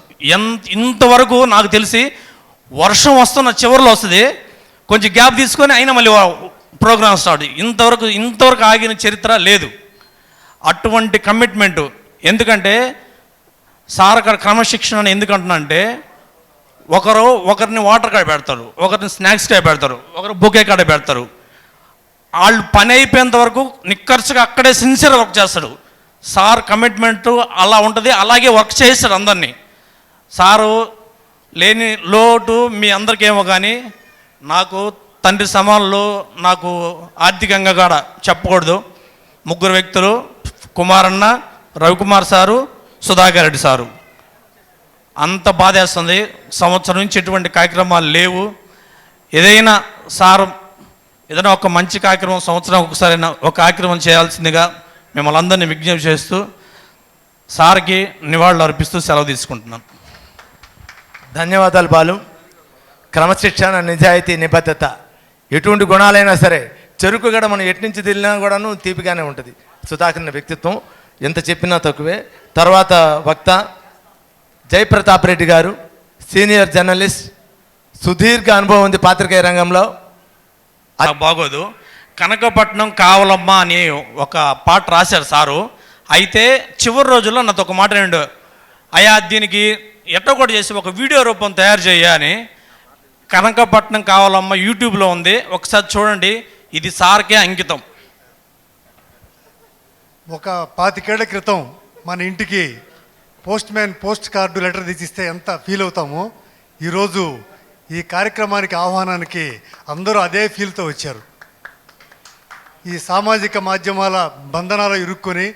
ఇంతవరకు నాకు తెలిసి వర్షం వస్తున్న చివరిలో వస్తుంది, కొంచెం గ్యాప్ తీసుకొని అయినా మళ్ళీ ప్రోగ్రామ్ స్టార్ట్. ఇంతవరకు ఆగిన చరిత్ర లేదు. అటువంటి కమిట్మెంటు. ఎందుకంటే సార్ అక్కడ క్రమశిక్షణ అని ఎందుకంటున్నా అంటే, ఒకరిని వాటర్ కాడ పెడతారు, ఒకరిని స్నాక్స్ కాడ పెడతారు, ఒకరు బొకే కాడ పెడతారు. వాళ్ళు పని అయిపోయేంత వరకు నిక్కర్చుగా అక్కడే సిన్సియర్ వర్క్ చేస్తాడు. సార్ కమిట్మెంట్ అలా ఉంటుంది, అలాగే వర్క్ చేస్తాడు అందరినీ. సారు లేని లోటు మీ అందరికేమో కానీ నాకు తండ్రి సమానులు, నాకు ఆర్థికంగా కూడా చెప్పకూడదు. 3 వ్యక్తులు, కుమారన్న, రవికుమార్ సారు, సుధాకర్ రెడ్డి సారు. అంత బాధేస్తుంది. సంవత్సరం నుంచి ఎటువంటి కార్యక్రమాలు లేవు. ఏదైనా సార్ ఏదైనా ఒక మంచి కార్యక్రమం సంవత్సరం ఒకసారి ఒక కార్యక్రమం చేయాల్సిందిగా మిమ్మల్ని అందరినీ విజ్ఞప్తి చేస్తూ సార్కి నివాళులు అర్పిస్తూ సెలవు తీసుకుంటున్నాను. ధన్యవాదాలు బాలు. క్రమశిక్షణ, నిజాయితీ, నిబద్ధత, ఎటువంటి గుణాలైనా సరే చెరుకు గడ మనం ఎట్నుంచి తిరిగినా కూడాను తీపిగానే ఉంటుంది. సుధాకర్ వ్యక్తిత్వం ఎంత చెప్పినా తక్కువే. తర్వాత వక్త జయప్రతాప్ రెడ్డి గారు, సీనియర్ జర్నలిస్ట్, సుదీర్ఘ అనుభవం ఉంది పాత్రికేయ రంగంలో. బాగోదు. కనకపట్నం కావలమ్మ అని ఒక పాట రాశారు సారు. అయితే చివరి రోజుల్లో నాతో ఒక మాట ఏండు, అయ్యా దీనికి ఎట్టో కూడా చేసి ఒక వీడియో రూపం తయారు చేయని. కనకపట్నం కావాలమ్మ యూట్యూబ్లో ఉంది, ఒకసారి చూడండి. ఇది సార్కే అంకితం. ఒక 25 ఏళ్ల క్రితం మన ఇంటికి postman post card letter తెచ్చిస్తే ఎంత ఫీల్ అవుతామో, ఈరోజు ఈ కార్యక్రమానికి ఆహ్వానానికి అందరూ అదే ఫీల్తో వచ్చారు. ఈ సామాజిక మాధ్యమాల బంధనాలు ఇరుక్కొని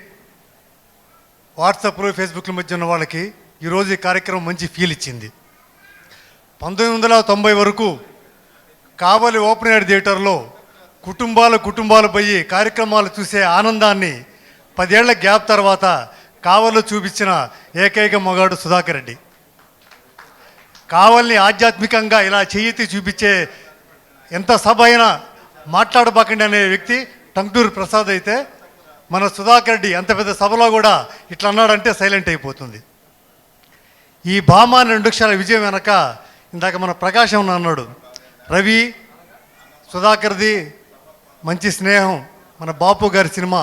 వాట్సాప్లో ఫేస్బుక్ల మధ్య ఉన్న వాళ్ళకి ఈరోజు ఈ కార్యక్రమం మంచి ఫీల్ ఇచ్చింది. 1990 వరకు కావలి ఓపెన్ ఎయిర్ థియేటర్లో కుటుంబాలు పోయి కార్యక్రమాలు చూసే ఆనందాన్ని 10 ఏళ్ల గ్యాప్ తర్వాత కావలిలో చూపించిన ఏకైక మగాడు సుధాకర్ రెడ్డి. కావలిని ఆధ్యాత్మికంగా ఇలా చెయ్యెత్తి చూపించే, ఎంత సభ అయినా మాట్లాడబాకండి అనే వ్యక్తి టంగుటూరి ప్రసాద్ అయితే, మన సుధాకర్ రెడ్డి అంత పెద్ద సభలో కూడా ఇట్లా అన్నాడంటే సైలెంట్ అయిపోతుంది. ఈ భామా 2 అక్షరాల విజయం వెనక ఇందాక మన ప్రకాశం అన్నాడు, రవి సుధాకర్ది మంచి స్నేహం. మన బాపు గారి సినిమా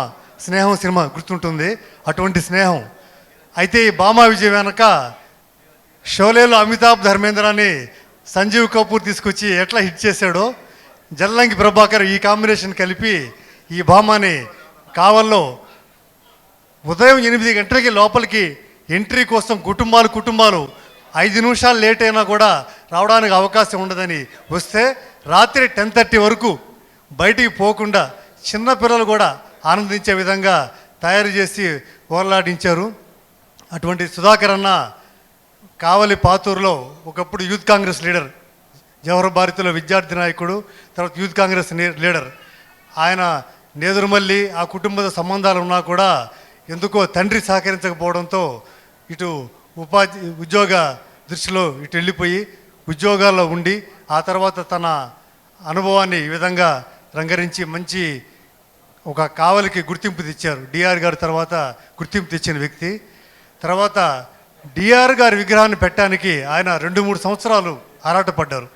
గుర్తుంటుంది, అటువంటి స్నేహం. అయితే ఈ భామా విజయం వెనక షోలేలో అమితాబ్ ధర్మేంద్రాన్ని సంజీవ్ కపూర్ తీసుకొచ్చి ఎట్లా హిట్ చేశాడో, జల్లంకి ప్రభాకర్ ఈ కాంబినేషన్ కలిపి ఈ భామాని కావల్లో ఉదయం 8 గంటలకి లోపలికి ఎంట్రీ కోసం కుటుంబాలు 5 నిమిషాలు లేట్ అయినా కూడా రావడానికి అవకాశం ఉండదని వస్తే రాత్రి 10:30 వరకు బయటికి పోకుండా చిన్నపిల్లలు కూడా ఆనందించే విధంగా తయారు చేసి ఓర్లాడించారు. అటువంటి సుధాకర్ అన్న కావలి పాతూరులో ఒకప్పుడు యూత్ కాంగ్రెస్ లీడర్, జవహర్ భారతిలో విద్యార్థి నాయకుడు, తర్వాత యూత్ కాంగ్రెస్ లీడర్. ఆయన నేదురుమల్లి ఆ కుటుంబ సంబంధాలు ఉన్నా కూడా ఎందుకో తండ్రి సహకరించకపోవడంతో ఇటు ఉద్యోగ దృష్టిలో ఇటు వెళ్ళిపోయి ఉద్యోగాల్లో ఉండి ఆ తర్వాత తన అనుభవాన్ని ఈ విధంగా రంగరించి మంచి ఒక కావలికి గుర్తింపు తెచ్చారు. డిఆర్ గారి తర్వాత గుర్తింపు తెచ్చిన వ్యక్తి. తర్వాత డిఆర్ గారి విగ్రహాన్ని పెట్టడానికి ఆయన 2-3 సంవత్సరాలు ఆరాటపడ్డారు.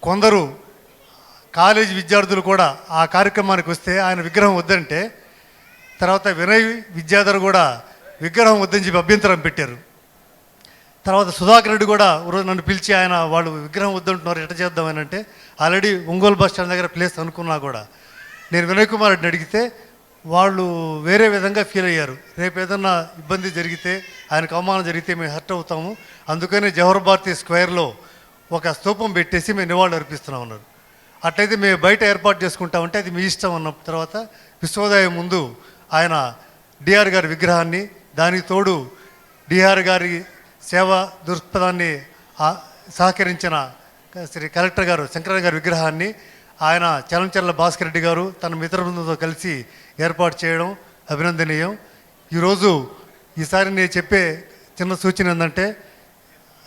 కొందరు కాలేజీ విద్యార్థులు కూడా ఆ కార్యక్రమానికి వస్తే ఆయన విగ్రహం వద్దంటే, తర్వాత వినయ్ విద్యాధర్ కూడా విగ్రహం వద్దని చెప్పి అభ్యంతరం పెట్టారు. తర్వాత సుధాకర్ రెడ్డి కూడా రోజు నన్ను పిలిచి ఆయన వాళ్ళు విగ్రహం వద్దంటున్నారు, ఎట్లా చేద్దామని అంటే, ఆల్రెడీ ఒంగోలు బస్ స్టాండ్ దగ్గర ప్లేస్ అనుకున్నా కూడా నేను వినయ్ కుమార్ రెడ్డిని అడిగితే వాళ్ళు వేరే విధంగా ఫీల్ అయ్యారు. రేపు ఏదన్నా ఇబ్బంది జరిగితే, ఆయనకు అవమానం జరిగితే మేము హర్ట్ అవుతాము, అందుకని జవహర్ భారతి స్క్వేర్లో ఒక స్తూపం పెట్టేసి మేము నివాళులు అర్పిస్తున్నాం అన్నారు. అట్లయితే మేము బయట ఏర్పాటు చేసుకుంటామంటే అది మీ ఇష్టం అన్న తర్వాత విశ్వోదయం ముందు ఆయన డిఆర్ గారి విగ్రహాన్ని, దానికి తోడు డిఆర్ గారి సేవా దృక్పథాన్ని సహకరించిన శ్రీ కలెక్టర్ గారు శంకరయ్య గారి విగ్రహాన్ని ఆయన చలంచర్ల భాస్కర్ రెడ్డి గారు తన మిత్ర బృందంతో కలిసి ఏర్పాటు చేయడం అభినందనీయం. ఈరోజు ఈసారి నేను చెప్పే చిన్న సూచన ఏంటంటే,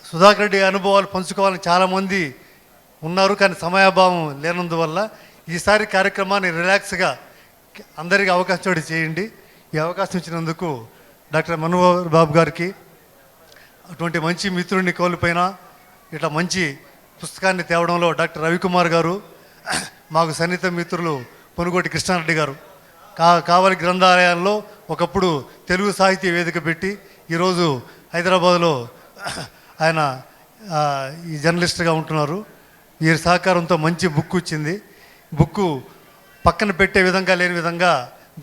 సుధాకర్ రెడ్డి అనుభవాలు పంచుకోవాలని చాలామంది ఉన్నారు, కానీ సమయాభావం లేనందువల్ల ఈసారి కార్యక్రమాన్ని రిలాక్స్గా అందరికీ అవకాశం చేయండి. ఈ అవకాశం ఇచ్చినందుకు డాక్టర్ మనోహర్ బాబు గారికి, అటువంటి మంచి మిత్రుడిని కోల్పోయినా ఇట్లా మంచి పుస్తకాన్ని తేవడంలో డాక్టర్ రవికుమార్ గారు, మాకు సన్నిహిత మిత్రులు పొనుగోటి కృష్ణారెడ్డి గారు, కావలి గ్రంథాలయాల్లో ఒకప్పుడు తెలుగు సాహితీ వేదిక పెట్టి ఈరోజు హైదరాబాద్లో ఆయన ఈ జర్నలిస్ట్గా ఉంటున్నారు. వీరి సహకారంతో మంచి బుక్ వచ్చింది. బుక్కు పక్కన పెట్టే విధంగా లేని విధంగా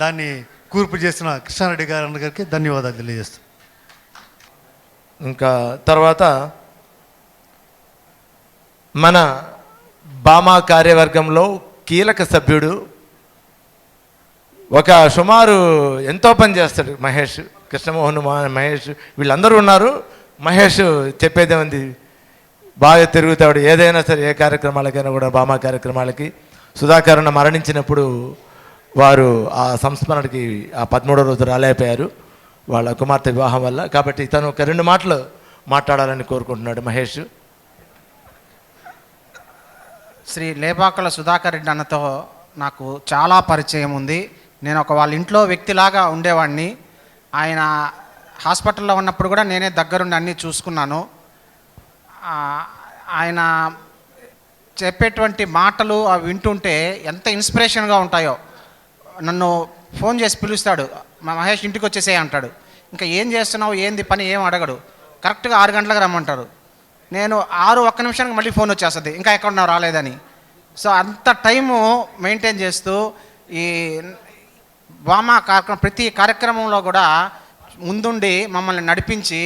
దాన్ని కూర్పు చేసిన కృష్ణారెడ్డి గారికి ధన్యవాదాలు తెలియజేస్తాను. ఇంకా తర్వాత మన బామా కార్యవర్గంలో కీలక సభ్యుడు, ఒక సుమారు ఎంతో పని చేస్తాడు మహేష్, కృష్ణమోహన్, మహేష్ వీళ్ళందరూ ఉన్నారు. మహేష్ చెప్పేదేముంది, బాగా తిరుగుతాడు. ఏదైనా సరే, ఏ కార్యక్రమాలకైనా కూడా, బామా కార్యక్రమాలకి. సుధాకర్ అన్న మరణించినప్పుడు వారు ఆ సంస్మరణకి ఆ 13వ రోజు రాలేకపోయారు వాళ్ళ కుమార్తె వివాహం వల్ల. కాబట్టి తను ఒక 2 మాటలు మాట్లాడాలని కోరుకుంటున్నాడు మహేష్. శ్రీ లేపాకల సుధాకర్ రెడ్డి అన్నతో నాకు చాలా పరిచయం ఉంది. నేను వాళ్ళ ఇంట్లో వ్యక్తిలాగా ఉండేవాడిని. ఆయన హాస్పిటల్లో ఉన్నప్పుడు కూడా నేనే దగ్గరుండి అన్నీ చూసుకున్నాను. ఆయన చెప్పేటువంటి మాటలు అవి వింటుంటే ఎంత ఇన్స్పిరేషన్గా ఉంటాయో. నన్ను ఫోన్ చేసి పిలుస్తాడు, మహేష్ ఇంటికి వచ్చేసే అంటాడు. ఇంకా ఏం చేస్తున్నావు, ఏంది పని, ఏం అడగడు. కరెక్ట్గా 6 గంటలకు రమ్మంటారు. నేను 6:01 మళ్ళీ ఫోన్ వచ్చేస్తుంది, ఇంకా ఎక్కడున్నావు రాలేదని. సో అంత టైము మెయింటైన్ చేస్తూ ఈ బామా కార్యక్రమం, ప్రతి కార్యక్రమంలో కూడా ముందుండి మమ్మల్ని నడిపించి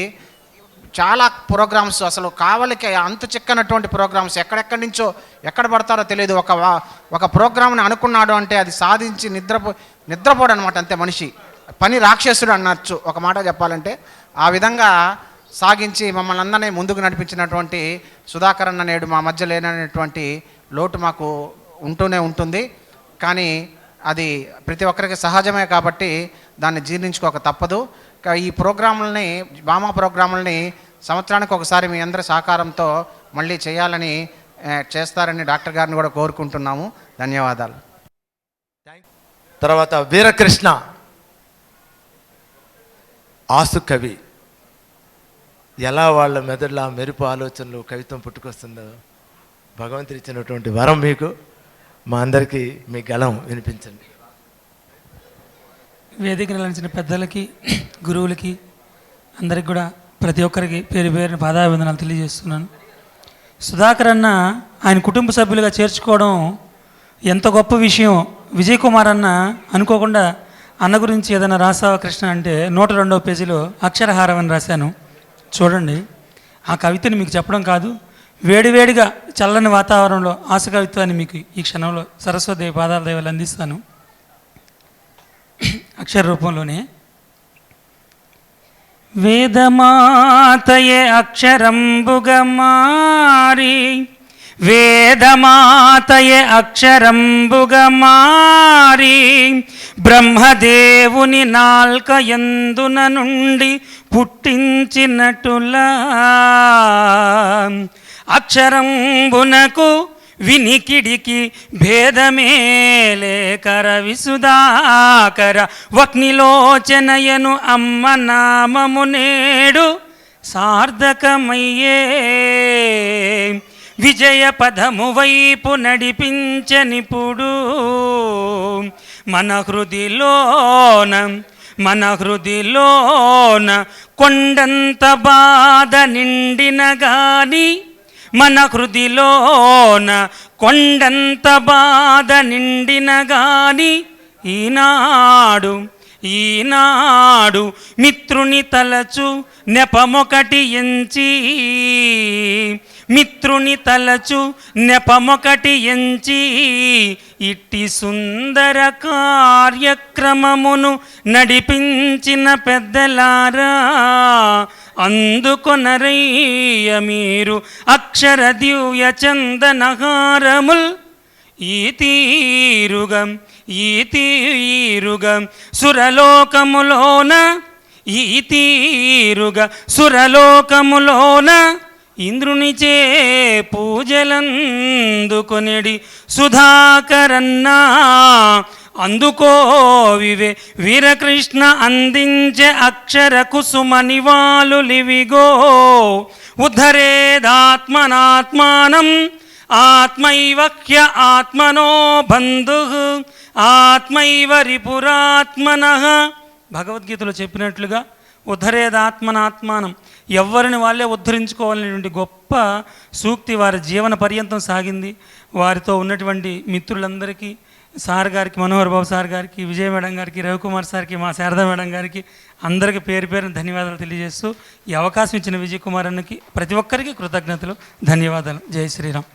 చాలా ప్రోగ్రామ్స్, అసలు కావలికి అంత చిక్కనటువంటి ప్రోగ్రామ్స్, ఎక్కడెక్కడి నుంచో ఎక్కడ పడతారో తెలియదు. ఒక ప్రోగ్రామ్ని అనుకున్నాడు అంటే అది సాధించి నిద్రపోడు అనమాట. అంతే మనిషి, పని రాక్షసుడు అనొచ్చు ఒక మాట చెప్పాలంటే. ఆ విధంగా సాగించి మమ్మల్ని అందరినీ ముందుకు నడిపించినటువంటి సుధాకర్ అన్న నేడు మా మధ్య లేనటువంటి లోటు మాకు ఉంటూనే ఉంటుంది. కానీ అది ప్రతి ఒక్కరికి సహజమే కాబట్టి దాన్ని జీర్ణించుకోక తప్పదు. ఈ ప్రోగ్రాములని, బామా ప్రోగ్రాములని సంవత్సరానికి ఒకసారి మీ అందరి సహకారంతో మళ్ళీ చేయాలని చేస్తారని డాక్టర్ గారిని కూడా కోరుకుంటున్నాము. ధన్యవాదాలు. తర్వాత వీరకృష్ణ ఆసు కవి, ఎలా వాళ్ళ మెదడులో మెరుపు ఆలోచనలు, కవిత్వం పుట్టుకొస్తుందో భగవంతుడు ఇచ్చినటువంటి వరం మీకు. మా అందరికీ మీ గళం వినిపించండి. వేదిక నిలిచిన పెద్దలకి, గురువులకి, అందరికి కూడా ప్రతి ఒక్కరికి పేరు పేరున పాదాభివందనాలు తెలియజేస్తున్నాను. సుధాకర్ అన్న ఆయన కుటుంబ సభ్యులుగా చేర్చుకోవడం ఎంత గొప్ప విషయం. విజయ్ కుమార్ అన్న అనుకోకుండా అన్న గురించి ఏదైనా రాసావా కృష్ణ అంటే 102వ పేజీలో అక్షరహారం అని రాశాను. చూడండి, ఆ కవితని మీకు చెప్పడం కాదు, వేడివేడిగా చల్లని వాతావరణంలో ఆశ కవిత్వాన్ని మీకు ఈ క్షణంలో సరస్వతి పాదాల దేవాలు అందిస్తాను అక్షర రూపంలోనే. వేదమాతయే అక్షరంబుగా మారి, వేదమాతయే అక్షరంబుగా మారి, బ్రహ్మదేవుని నాల్క యందున నుండి పుట్టించినటులా, అక్షరంబునకు వినికిడికి భేదమేలే కరవి సుధాకర, వక్నిలోచనయను అమ్మ నామము నేడు సార్థకమయ్యే, విజయ పదము వైపు నడిపించనిపుడు, మన హృదిలోన కొండంత బాధ నిండిన గాని, మన హృదిలోన కొండంత బాధ నిండిన గాని, ఈనాడు మిత్రుని తలచు నెపమొకటి ఎంచి, మిత్రుని తలచు నెపమొకటి ఎంచి, ఇట్టి సుందర కార్యక్రమమును నడిపించిన పెద్దలారా, అందుకొనరయ్య మీరు అక్షర దివ్య చందనహారముల్. ఈ తీరుగా సురలోకములోన, ఈ తీరుగా సురలోకములోన, ఇంద్రునిచే పూజలందుకొనిడి సుధాకరన్నా అందుకో వివే వీరకృష్ణ అందించే అక్షర కుసుమ నివాళులివిగో ఉద్ధరేదాత్మనాత్మానం ఆత్మైవ హ్య ఆత్మనో బంధు ఆత్మైవ రిపురాత్మనః. భగవద్గీతలో చెప్పినట్లుగా ఉద్ధరేదాత్మనాత్మానం, ఎవరిని వాళ్ళే ఉద్ధరించుకోవాలనేటువంటి గొప్ప సూక్తి వారి జీవన పర్యంతం సాగింది. వారితో ఉన్నటువంటి మిత్రులందరికీ, సార్ గారికి, మనోహర్ బాబు సార్ గారికి, విజయ మేడం గారికి, రవికుమార్ సార్కి, మా శారదా మేడం గారికి అందరికీ పేరు పేరున ధన్యవాదాలు తెలియజేస్తూ ఈ అవకాశం ఇచ్చిన విజయ్ కుమార్ అన్నకి ప్రతి ఒక్కరికి కృతజ్ఞతలు, ధన్యవాదాలు. జై శ్రీరామ్.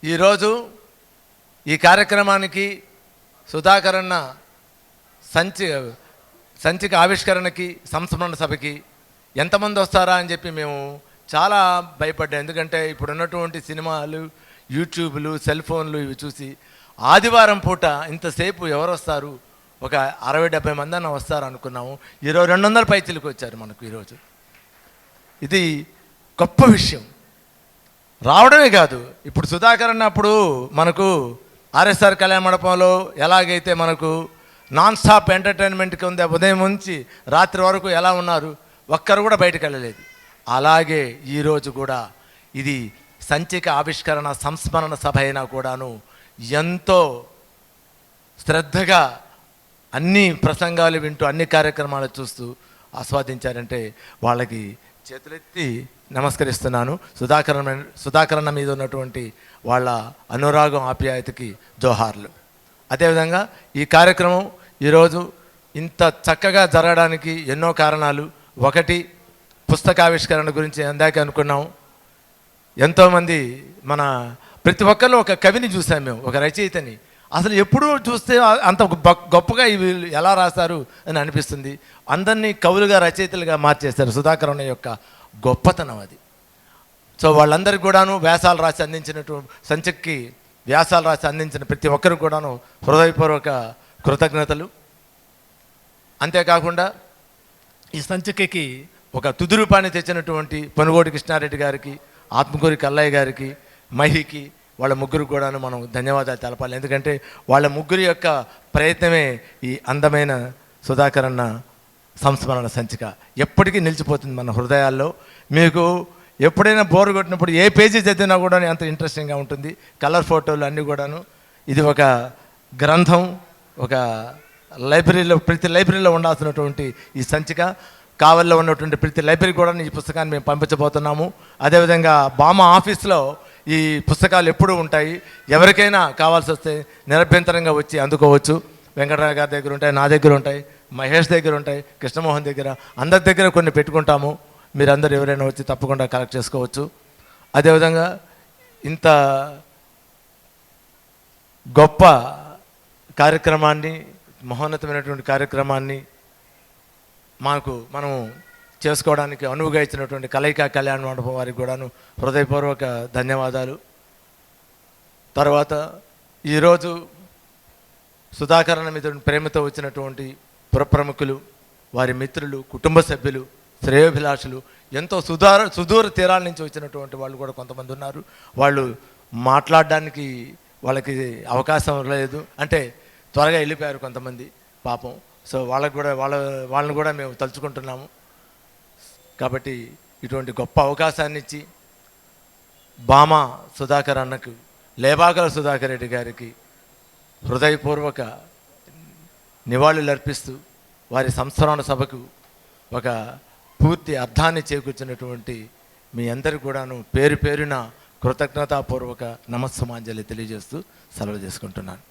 ఈరోజు ఈ కార్యక్రమానికి సుధాకర్ అన్న సంచిక ఆవిష్కరణకి, సంస్మరణ సభకి ఎంతమంది వస్తారా అని చెప్పి మేము చాలా భయపడ్డాం. ఎందుకంటే ఇప్పుడు ఉన్నటువంటి సినిమాలు, యూట్యూబ్లు, సెల్ ఫోన్లు ఇవి చూసి ఆదివారం పూట ఇంతసేపు ఎవరు వస్తారు, ఒక 60-70 మంది అన్న వస్తారు అనుకున్నాము. 200 పైచీలకు వచ్చారు మనకు ఈరోజు. ఇది గొప్ప విషయం. రావడమే కాదు, ఇప్పుడు సుధాకర్ అన్నప్పుడు మనకు ఆర్ఎస్ఆర్ కళ్యాణ మండపంలో ఎలాగైతే మనకు నాన్ స్టాప్ ఎంటర్టైన్మెంట్కి ఉంది, ఉదయం నుంచి రాత్రి వరకు ఎలా ఉన్నారు, ఒక్కరు కూడా బయటకు వెళ్ళలేదు. అలాగే ఈరోజు కూడా ఇది సంచిక ఆవిష్కరణ సంస్మరణ సభ అయినా కూడాను ఎంతో శ్రద్ధగా అన్ని ప్రసంగాలు వింటూ, అన్ని కార్యక్రమాలు చూస్తూ ఆస్వాదించారంటే వాళ్ళకి చేతులెత్తి నమస్కరిస్తున్నాను. సుధాకరణ మీద ఉన్నటువంటి వాళ్ళ అనురాగం, ఆప్యాయతకి జోహార్లు. అదేవిధంగా ఈ కార్యక్రమం ఈరోజు ఇంత చక్కగా జరగడానికి ఎన్నో కారణాలు. ఒకటి, పుస్తకావిష్కరణ గురించి అందాక అనుకున్నాము. ఎంతోమంది మన ప్రతి ఒక్కరిలో ఒక కవిని చూసాం మేము, ఒక రచయితని. అసలు ఎప్పుడూ చూస్తే అంత గొప్పగా ఇవి ఎలా రాస్తారు అని అనిపిస్తుంది. అందరినీ కవులుగా, రచయితలుగా మార్చేస్తారు. సుధాకరణ యొక్క గొప్పతనం అది. సో వాళ్ళందరికీ కూడాను వ్యాసాలు రాసి అందించినటువంటి, సంచికకి వ్యాసాలు రాసి అందించిన ప్రతి ఒక్కరికి కూడాను హృదయపూర్వక కృతజ్ఞతలు. అంతేకాకుండా ఈ సంచికకి ఒక తుది రూపాన్ని తెచ్చినటువంటి పనుగోటి కృష్ణారెడ్డి గారికి, ఆత్మకూరి కల్లయ్య గారికి, మహికి, వాళ్ళ ముగ్గురు కూడాను మనం ధన్యవాదాలు తెలపాలి. ఎందుకంటే వాళ్ళ ముగ్గురి యొక్క ప్రయత్నమే ఈ అందమైన సుధాకరన్న సంస్మరణ సంచిక ఎప్పటికీ నిలిచిపోతుంది మన హృదయాల్లో. మీకు ఎప్పుడైనా బోర్ కొట్టినప్పుడు ఏ పేజీ చదివినా కూడా అంత ఇంట్రెస్టింగ్గా ఉంటుంది. కలర్ ఫోటోలు అన్నీ కూడాను. ఇది ఒక గ్రంథం, ఒక లైబ్రరీలో, ప్రతి లైబ్రరీలో ఉండాల్సినటువంటి ఈ సంచిక. కావల్లో ఉన్నటువంటి ప్రతి లైబ్రరీ కూడా ఈ పుస్తకాన్ని మేము పంపించబోతున్నాము. అదేవిధంగా బామ ఆఫీస్లో ఈ పుస్తకాలు ఎప్పుడూ ఉంటాయి. ఎవరికైనా కావాల్సి వస్తే నిరభ్యంతరంగా వచ్చి అందుకోవచ్చు. వెంకటరావు గారి దగ్గర ఉంటాయి, నా దగ్గర ఉంటాయి, మహేష్ దగ్గర ఉంటాయి, కృష్ణమోహన్ దగ్గర, అందరి దగ్గర కొన్ని పెట్టుకుంటాము. మీరందరూ ఎవరైనా వచ్చి తప్పకుండా కలెక్ట్ చేసుకోవచ్చు. అదేవిధంగా ఇంత గొప్ప కార్యక్రమాన్ని, మహోన్నతమైనటువంటి కార్యక్రమాన్ని మనం చేసుకోవడానికి అనువుగా ఇచ్చినటువంటి కలయిక కళ్యాణ మండపం వారికి కూడాను హృదయపూర్వక ధన్యవాదాలు. తర్వాత ఈరోజు సుధాకరణ మీద ప్రేమతో వచ్చినటువంటి పురప్రముఖులు, వారి మిత్రులు, కుటుంబ సభ్యులు, శ్రేయోభిలాషులు, ఎంతో సుదూర తీరాల నుంచి వచ్చినటువంటి వాళ్ళు కూడా కొంతమంది ఉన్నారు. వాళ్ళు మాట్లాడడానికి వాళ్ళకి అవకాశం లేదు, అంటే త్వరగా వెళ్ళిపోయారు కొంతమంది పాపం. సో వాళ్ళని కూడా మేము తలుచుకుంటున్నాము. కాబట్టి ఇటువంటి గొప్ప అవకాశాన్ని ఇచ్చి బామ సుధాకర్ అన్నకు, లేబాగల సుధాకర్ రెడ్డి గారికి హృదయపూర్వక నివాళులు అర్పిస్తూ వారి సంస్మరణ సభకు ఒక పూర్తి అర్థాన్ని చేకూర్చినటువంటి మీ అందరికీ కూడాను పేరు పేరున కృతజ్ఞతాపూర్వక నమస్సమాంజలి తెలియజేస్తూ సెలవు చేసుకుంటున్నాను.